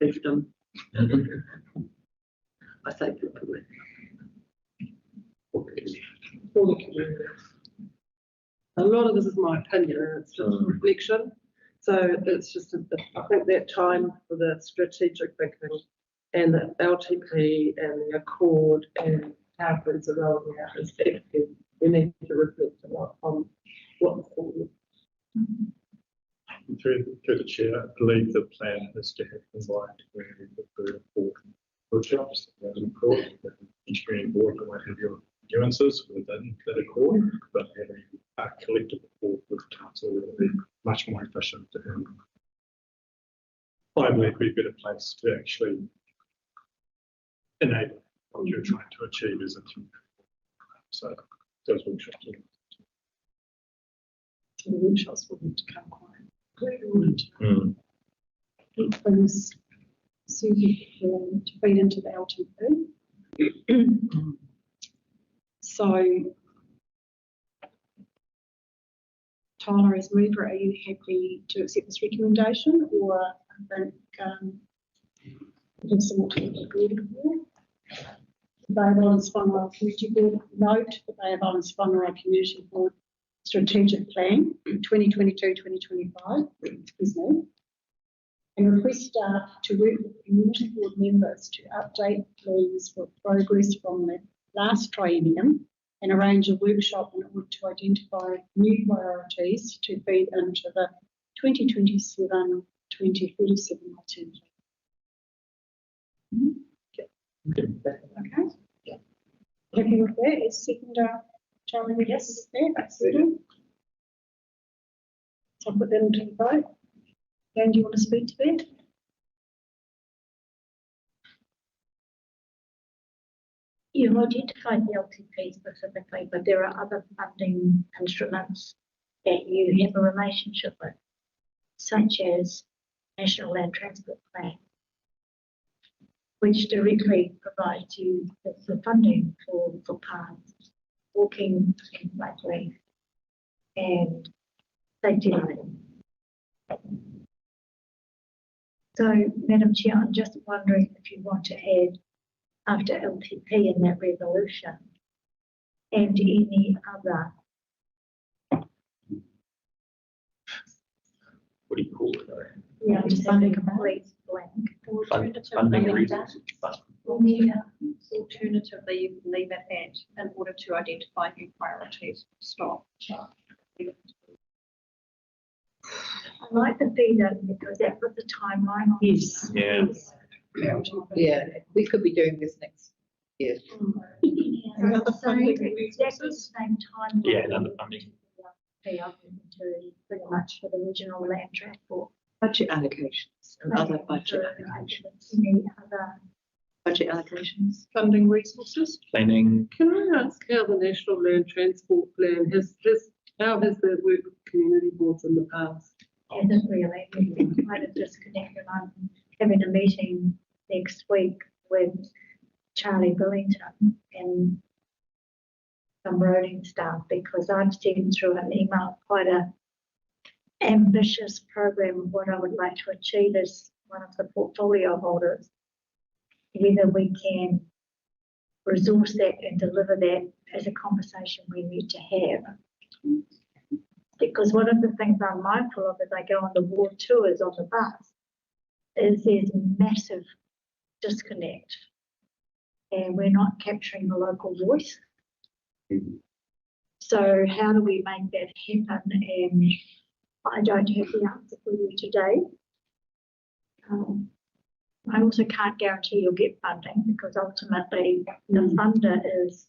fiefdom. I say flippantly. For the community. A lot of this is my opinion, and it's just a reflection. So it's just, I think that time for the strategic thinking and the LTP and the Accord and how things are rolling out is effective. We need to reflect a lot on what the forward.
Through the chair, I believe the plan is to have combined community with workshops, the engineering board might have your nuances within that accord, but having a collective report with council will be much more efficient. I believe we'd be a better place to actually enable what you're trying to achieve as a team. So those workshops.
So the workshops will need to come quite clearly. Keep things suited to feed into the LTP.
So Tyler as mover, are you happy to accept this recommendation, or I think have some more to the Bay Islands Whangaroa Community Board note the Bay Islands Whangaroa Community Board Strategic Plan 2022-2025, excuse me, and request staff to work with community board members to update plans for progress from the last triennium and arrange a workshop in order to identify new priorities to feed into the 2027-2037 alternative. Okay. Happy with that? Is seconder Charlie? Yes, that's it. So I'll put that into the vote. Dan, do you want to speak to that?
You've identified the LTP specifically, but there are other funding instruments that you have a relationship with, such as National Land Transport Plan, which directly provides you with the funding for paths, walking and bike and safety lighting. So, Madam Chair, I'm just wondering if you want to add after LTP in that resolution and any other.
What do you call it?
Yeah, just funding complete blank.
Funding reasons.
Alternatively, you can leave it at in order to identify new priorities. Stop.
I like the feeder because that puts a timeline on.
Yes.
Yeah.
Yeah, we could be doing this next year.
Yeah, exactly the same timeline.
Yeah, another funding.
Pay up to pretty much for the original land transport.
Budget allocations and other budget allocations.
Any other
Budget allocations.
Funding resources.
Planning.
Can I ask how the National Land Transport Plan how has that worked with community boards in the past?
Hasn't really. We've quite a disconnect, and I'm having a meeting next week with Charlie Billington and some roading staff because I've seen through an email quite a ambitious program of what I would like to achieve as one of the portfolio holders. Whether we can resource that and deliver that as a conversation we need to have. Because one of the things I'm mindful of as I go on the ward tours on the bus is there's a massive disconnect and we're not capturing the local voice. So how do we make that happen? And I don't have the answer for you today. I also can't guarantee you'll get funding because ultimately the funder is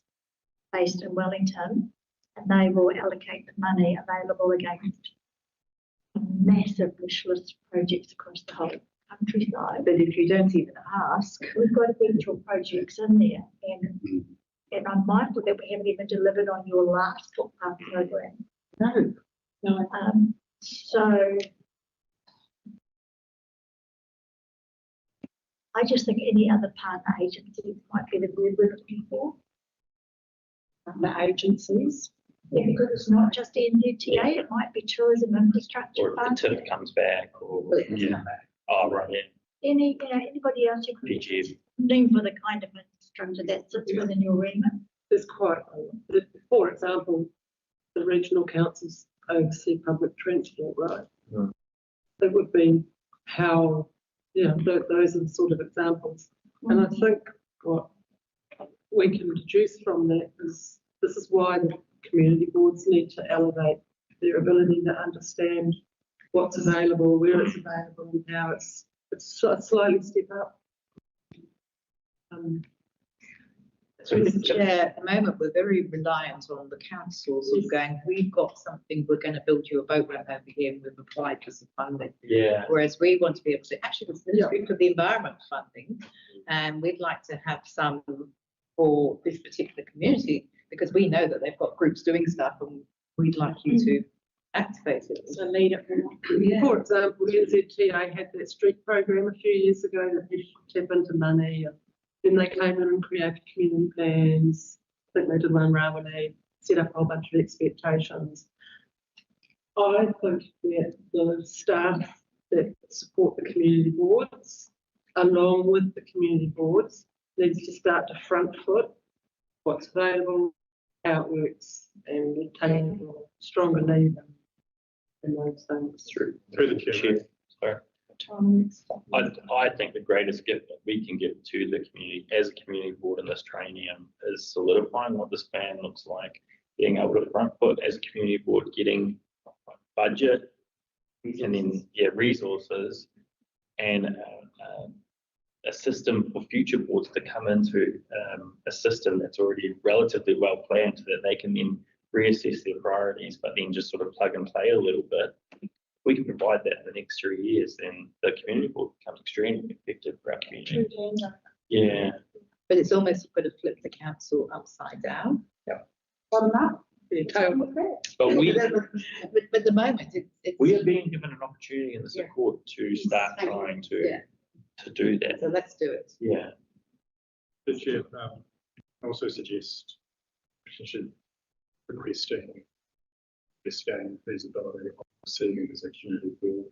based in Wellington and they will allocate the money available against massive wish list projects across the whole countryside.
But if you don't even ask,
we've got eventual projects in there, and I'm mindful that we haven't even delivered on your last footpath program.
No.
So I just think any other partner agencies might be the word we're looking for.
The agencies.
Yeah, because it's not just NZTA, it might be tourism infrastructure.
Or if the TIF comes back, or yeah. Oh, right, yeah.
Anybody else you could name for the kind of infrastructure that sits within your remit?
There's quite a lot. For example, the regional councils oversee public transport, right?
Yeah.
It would be how, those are the sort of examples. And I think what we can deduce from that is this is why the community boards need to elevate their ability to understand what's available, where it's available, and how it's a slightly step up.
Chair, at the moment we're very reliant on the councils of going, we've got something, we're going to build you a boat ramp over here and we've applied for some funding.
Yeah.
Whereas we want to be able to, actually the Ministry for the Environment funding, and we'd like to have some for this particular community because we know that they've got groups doing stuff and we'd like you to activate it.
So lead it.
For example, NZTA had that street program a few years ago that they tap into money. Then they came in and created community plans.
think they did Whangaroa when they set up a whole bunch of expectations. I think that the staff that support the community boards, along with the community boards, needs to start to front foot what's available, how it works, and taking a stronger lead in those things.
Through the chair. Sorry. I think the greatest gift that we can give to the community as a community board in this training is solidifying what this plan looks like, being able to front foot as a community board, getting budget and then resources and a system for future boards to come into a system that's already relatively well planned so that they can then reassess their priorities, but then just sort of plug and play a little bit. We can provide that in the next 3 years, then the community board becomes extremely effective for our community. Yeah.
But it's almost you've got to flip the council upside down.
Yeah.
Bottom up.
But we,
but at the moment, it's
we are being given an opportunity in this accord to start trying to do that.
So let's do it.
Yeah.
The chair, I also suggest we should requesting investigating feasibility of receiving as a community board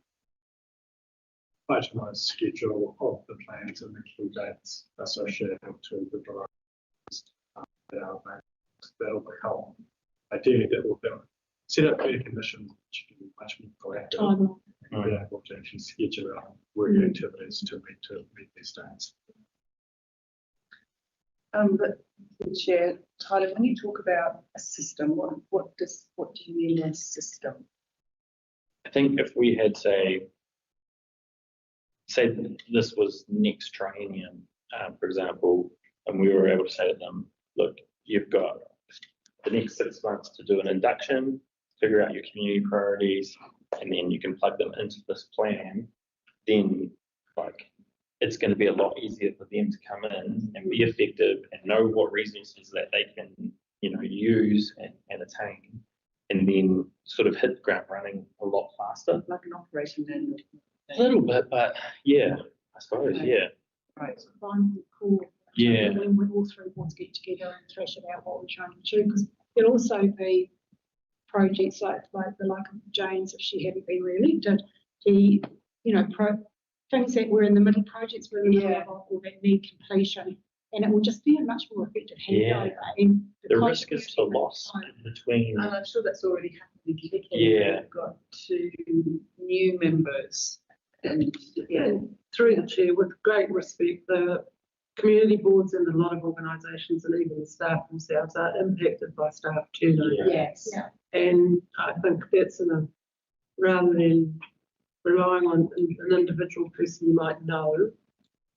itemised schedule of the plans and the key dates associated to the varieties that'll help. Ideally, that will set up clear conditions which can be much more proactive and be able to actually schedule out work activities to meet these dates.
But the chair, Tyler, when you talk about a system, what do you mean by system?
I think if we had say this was next training, for example, and we were able to say to them, look, you've got the next 6 months to do an induction, figure out your community priorities, and then you can plug them into this plan, then like it's going to be a lot easier for them to come in and be effective and know what resources that they can, use and attain, and then sort of hit the ground running a lot faster.
Like an operation manual.
A little bit, but yeah, I suppose, yeah.
Right. So find the core.
Yeah.
When we all three boards get together and thresh it out what we're trying to do, because there'll also be projects like the like of Jane's, if she hadn't been re-elected, things that were in the middle, projects were in the middle of or that need completion, and it will just be a much more effective handover. And
the risk is to loss in between.
And I'm sure that's already happened in Kiki.
Yeah.
We've got 2 new members, and through the chair, with great respect, the community boards and a lot of organisations and even the staff themselves are impacted by staff turnover.
Yes. Yeah.
And I think that's rather than relying on an individual person you might know,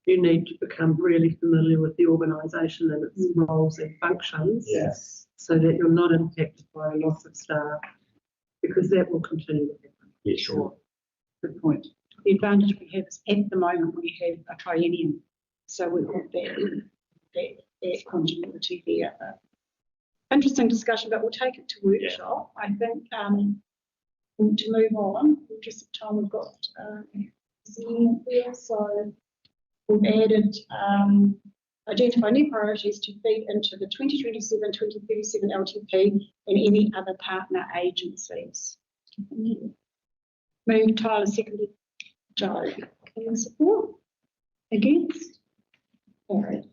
you need to become really familiar with the organisation and its roles and functions.
Yes.
So that you're not impacted by a loss of staff, because that will continue to happen.
Yeah, sure.
Good point. The advantage we have is at the moment we have a triennium, so we want that continuity there. Interesting discussion, but we'll take it to workshop. I think to move on, we'll just time we've got here, so we've added identify new priorities to feed into the 2027-2037 LTP and any other partner agencies. Move Tyler, seconded Joe. Can you support? Against? Carried.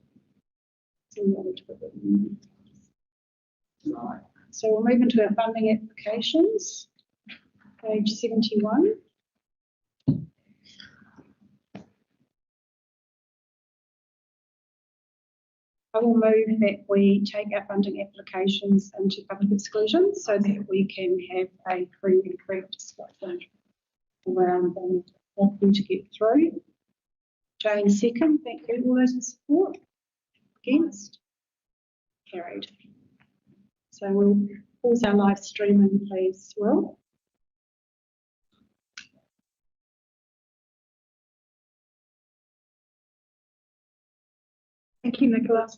Right. So we'll move into our funding applications. Page 71. I will move that we take our funding applications into public exclusion so that we can have a free and correct discussion around them to get through. Jane, second. Thank you. All those in support? Against? Carried. So we'll pause our live streaming, please, Will. Thank you, Nicholas.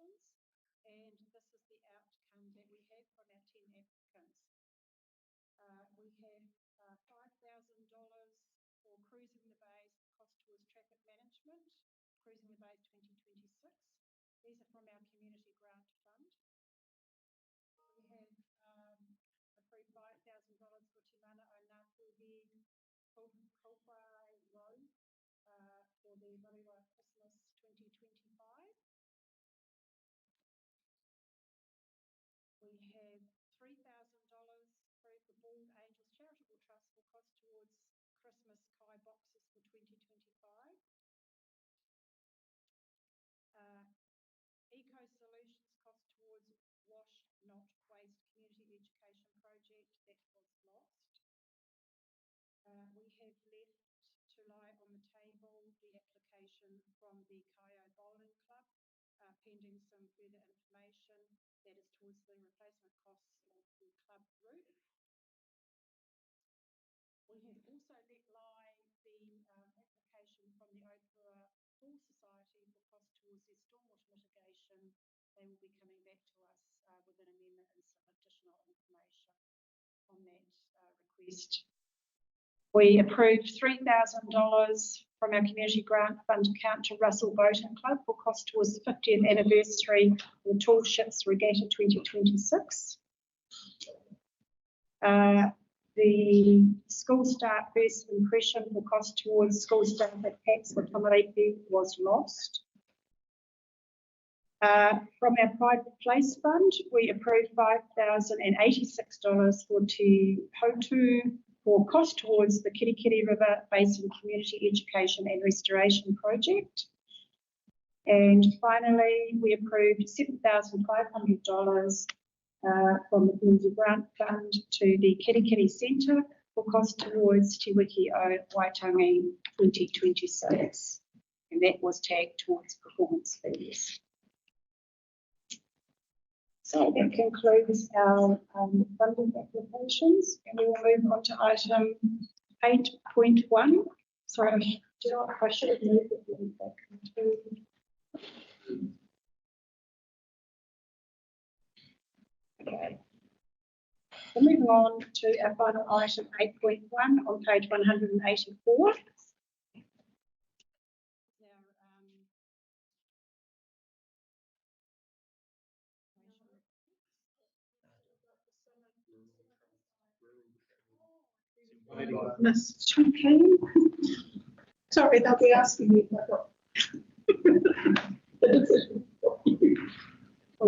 captions. And this is the outcome that we have from our 10 applicants. We have $5,000 for Cruising the Bays, cost towards traffic management, Cruising the Bays 2026. These are from our community grant fund. We have approved $5,000 for Te Mana o Ngā Puhi Kowhai Road for the Whangaroa Christmas 2025. We have $3,000 approved for Bald Angels Charitable Trust for cost towards Christmas Kai boxes for 2025. Eco Solutions cost towards Wash Not Waste Community Education Project that was lost. We have left to lie on the table the application from the Kaio Bowling Club, pending some further information that is towards the replacement costs of the club roof. We have also let lie the application from the Opera Pool Society for cost towards their stormwater mitigation. They will be coming back to us with an amendment and some additional information on that request. We approved $3,000 from our community grant fund account to Russell Boating Club for cost towards the 50th anniversary of the Tall Ships Regatta 2026. The school start first impression for cost towards school staff at PAX for Tamariki was lost. From our private place fund, we approved $5,086 for Te Hautu for cost towards the Kirikiri River Basin Community Education and Restoration Project. And finally, we approved $7,500 from the Community Grant Fund to the Kirikiri Centre for cost towards Te Wiki o Waitangi 2026. And that was tagged towards performance fees. So that concludes our funding applications, and we will move on to item 8.1. Sorry, I should have moved it back. Okay. So moving on to our final item 8.1 on page 184. Miss Champagne. Sorry, they'll be asking me. Well,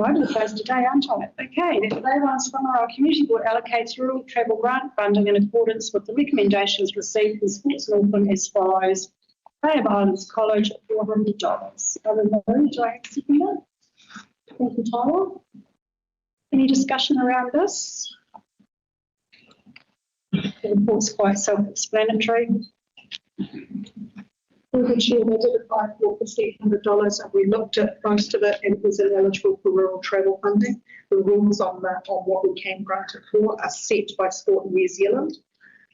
I'm the place today, aren't I? Okay, the Whangaroa Whangaroa Community Board allocates rural travel grant funding in accordance with the recommendations received from Sports Northern as follows. Bay of Islands College at $400. Other than those, do I have to second that? Thank you, Tyler. Any discussion around this? The report's quite self-explanatory. We sure we did apply for $100 and we looked at most of it and it was ineligible for rural travel funding. The rules on that, on what we can grant it for, are set by Sport New Zealand.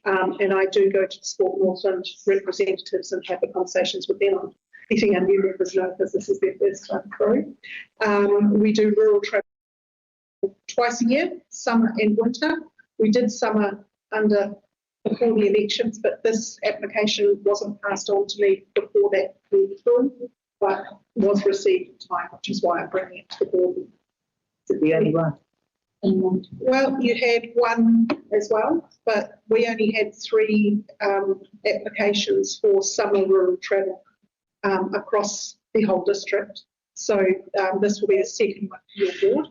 And I do go to Sport Northland representatives and have the conversations with them on letting our new members know because this is their first time through. We do rural travel twice a year, summer and winter. We did summer before the elections, but this application wasn't passed on to me before that came through, but was received in time, which is why I'm bringing it to the board.
Is it the only one?
Well, you had one as well, but we only had 3 applications for summer rural travel across the whole district. So this will be the second one for your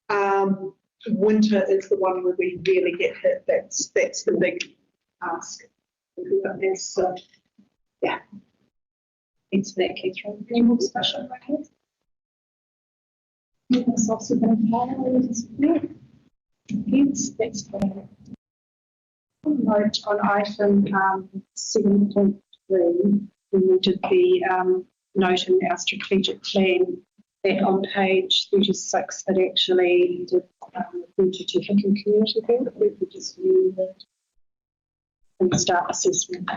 board. Winter is the one where we really get hit. That's the big ask. Yeah. It's that case, right? Any more discussion about it? Yes, also yes, that's fine. Note on item 7.3, we needed the note in our strategic plan that on page 36 that actually did refer to Hicking Community Board. We could just view that and start assessment.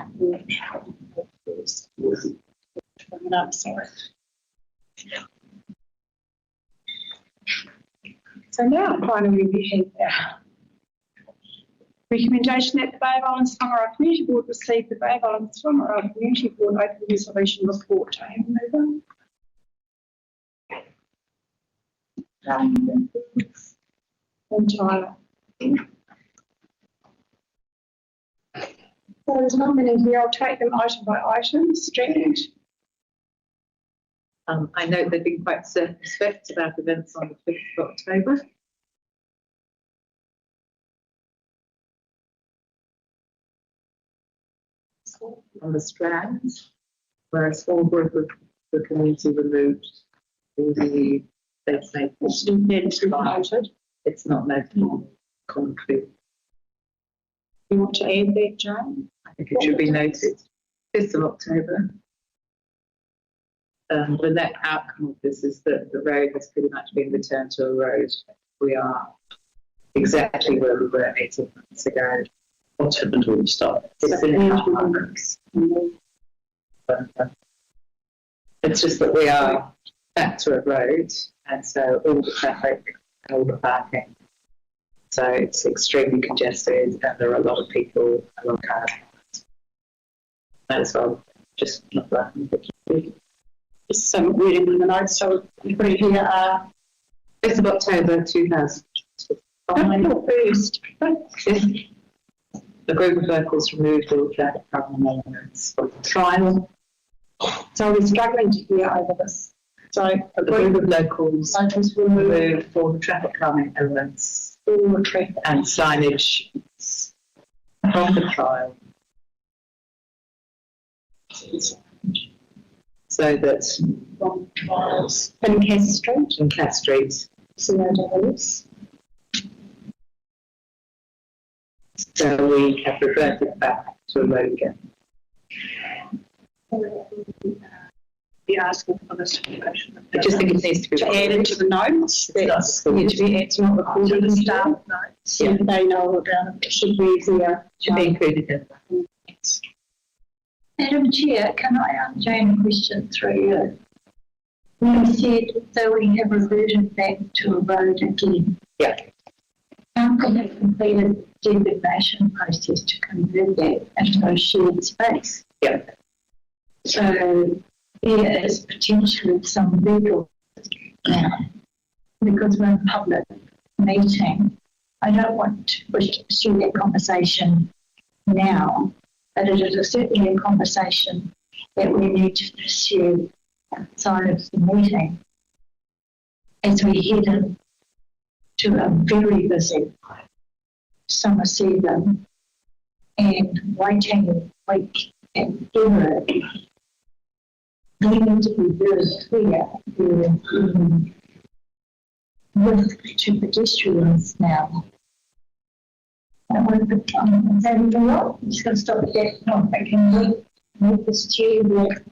Sorry. So now finally we have our recommendation that the Bay of Islands Whangaroa Community Board receive the Bay of Islands Whangaroa Community Board Open Resolution Report. I have a entire. So there's not many here. I'll take them item by item. Strand.
I note they've been quite circumspect about events on the 5th of October. On the strands, where a small group of the community removed the designated. It's not noted on concrete.
You want to add that, Jane?
I think it should be noted. 5th of October. The net outcome of this is that the road has pretty much been returned to a road. We are exactly where we were 18 months ago.
What's happened to the stuff?
It's in our hands. It's just that we are back to a road, and so all the traffic and all the parking. So it's extremely congested, and there are a lot of people, a lot of cars. That's all. Just not that.
Just some reading in the notes. So we put it here.
5th of October 2000.
First.
The group of locals removed all traffic problem elements from the trial.
So we're struggling to hear over this. So
the group of locals removed all the traffic calming elements and signage from the trial. So that
in Cass Street.
In Cass Street.
COWs.
So we have reverted back to a road again.
Be asking for this information.
I just think it needs to be
add into the notes. That's need to be added to the recording staff notes. Yeah. They know about it. It should be there.
Should be included in that.
Madam Chair, can I ask Jane a question through you? You said so we have reverted back to a road again.
Yeah.
Council have completed the designation process to convert that into a shared space.
Yeah.
So there is potentially some legal now because we're in public meeting. I don't want to pursue that conversation now, but it is certainly a conversation that we need to pursue outside of the meeting as we head into a very busy summer season and waiting week and era. We need to be very clear with to pedestrians now. I'm just going to stop at that point. I can make this chair work.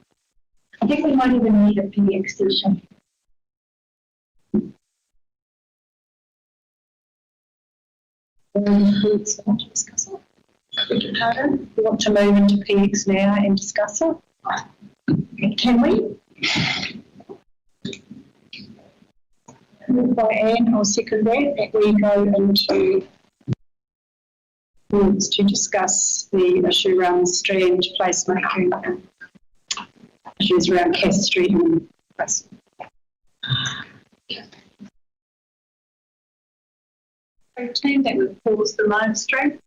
I think we might even need a PX session.
Pardon? We want to move into PX now and discuss it? Can we? Moved by Anne, I'll second that we go into words to discuss the issue around Strand placemaking and issues around Cass Street and place. Team that would pause the live stream.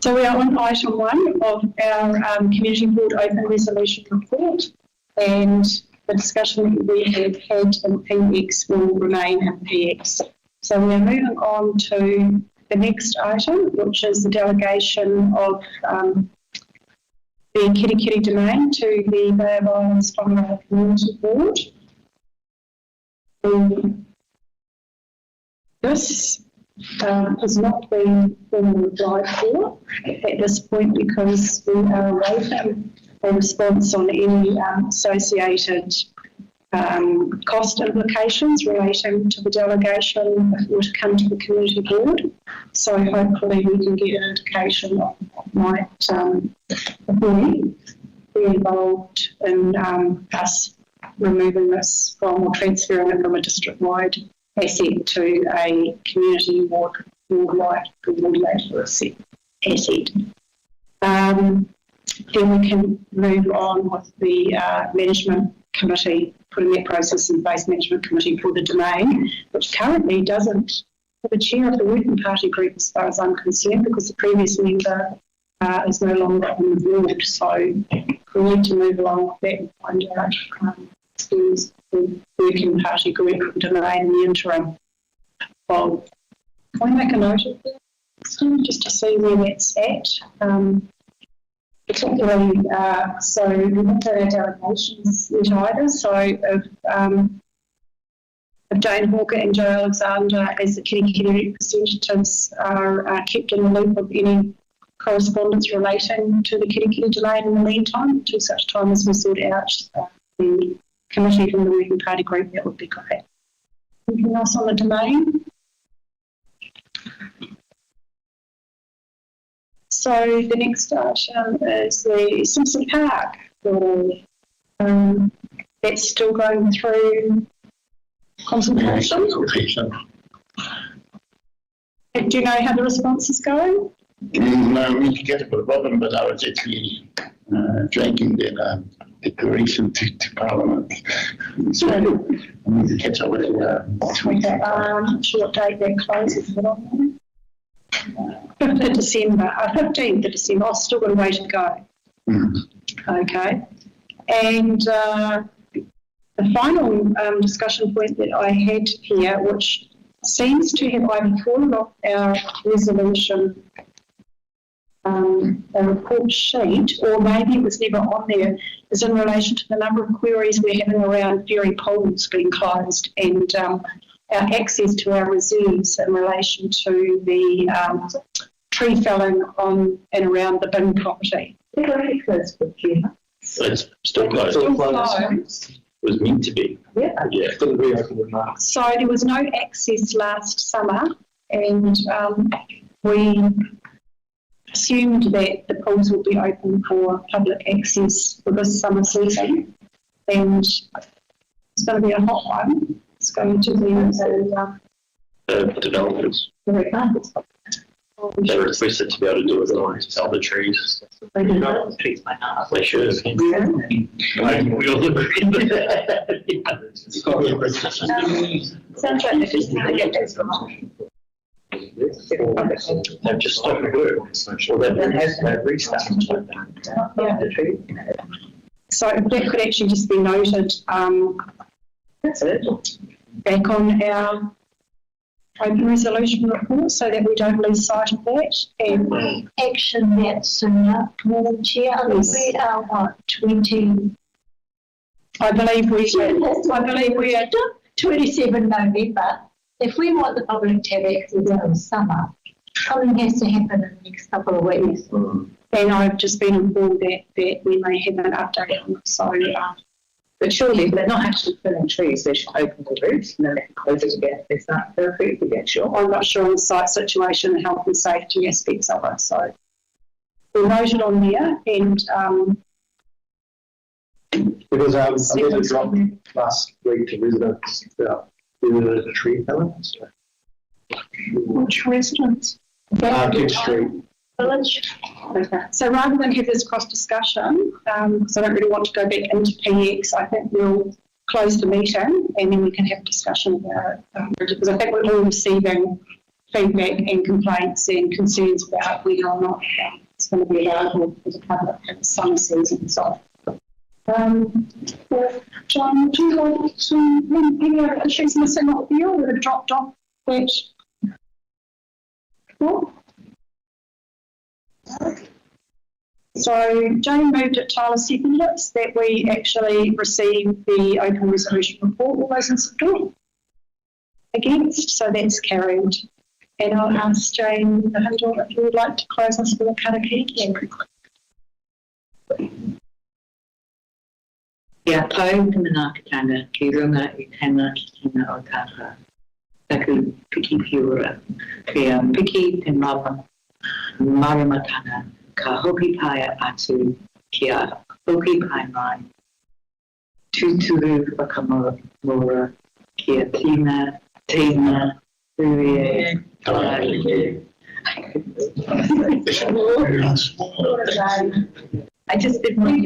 So we are on item 1 of our Community Board Open Resolution Report, and the discussion that we have had in PX will remain in PX. So we are moving on to the next item, which is the delegation of the Kirikiri domain to the Bay of Islands Whangaroa Community Board. This has not been formally applied for at this point because we are awaiting a response on any associated cost implications relating to the delegation if it were to come to the community board. So hopefully we can get an indication of what might be involved in us removing this from or transferring it from a district-wide asset to a community ward-wide coordinated asset. Then we can move on with the management committee, putting that process in place, management committee for the domain, which currently doesn't have a chair of the working party group as far as I'm concerned, because the previous member is no longer on the board. So we need to move along with that and find out who's the working party group domain in the interim. Well, can I make a note of that just to see where that's at? Particularly, so we looked at our delegations yet either. So if Jane Hawker and Joe Alexander as the Kirikiri representatives are kept in the loop of any correspondence relating to the Kirikiri domain in the meantime, to such time as we sort out the committee from the working party group, that would be great. Anything else on the domain? So the next item is the Simpson Park. That's still going through consultation. Do you know how the response is going?
No, we get a bit of problem, but I was actually drinking that declaration to Parliament. So I need to catch up with it.
I'm not sure what date that closes, but on 5th of December, 15th of December, I've still got a way to go. Okay. And the final discussion point that I had here, which seems to have either fallen off our resolution, a report sheet, or maybe it was never on there, is in relation to the number of queries we're having around ferry pools being closed and our access to our reserves in relation to the tree felling on and around the bin property.
It's still closed.
Still closed.
It was meant to be.
Yeah.
Yeah.
So there was no access last summer, and we assumed that the pools would be open for public access for this summer season, and it's going to be a hot one. It's going to be
Developers. They requested to be able to do it on other trees. They should have. We all agree with that.
Sounds like they're just going to get this
They've just stopped work. Or they've restarted.
So that could actually just be noted back on our open resolution report so that we don't lose sight of that. And
action that sooner, Madam Chair. We are what, 20?
I believe we are
27 November. If we want the public to have access in the summer, something has to happen in the next couple of weeks.
And I've just been informed that we may have an update on it. So,
but surely they're not actually filling trees, they should open the roofs and then they can close it again. Is that perfect again? Sure.
I'm not sure on the site situation and health and safety aspects of it. So we'll note it on there, and
because I did a drop last week to residents about the tree felling. So.
Which residents?
King Street.
Village. Okay. So rather than have this cross discussion, because I don't really want to go back into PX, I think we'll close the meeting and then we can have a discussion about it. Because I think we're all receiving feedback and complaints and concerns about whether or not it's going to be available for the public in the summer season. So, John, would you like to any other issues missing off the bill that have dropped off that? Cool. So Jane moved it, Tyler seconded it, that we actually receive the open resolution report. All those in support? Against? So that's carried. And I'll ask Jane Hindle if you would like to close us with a karakia.
Ia pau te manaakitanga ki runga I tēnā ki tēnā o tāka. Taku piki piura. Kia piki te maramatanga ka hoki pai atu kia hoki pai mai. Tūturu whakamora kia tina ue I just did my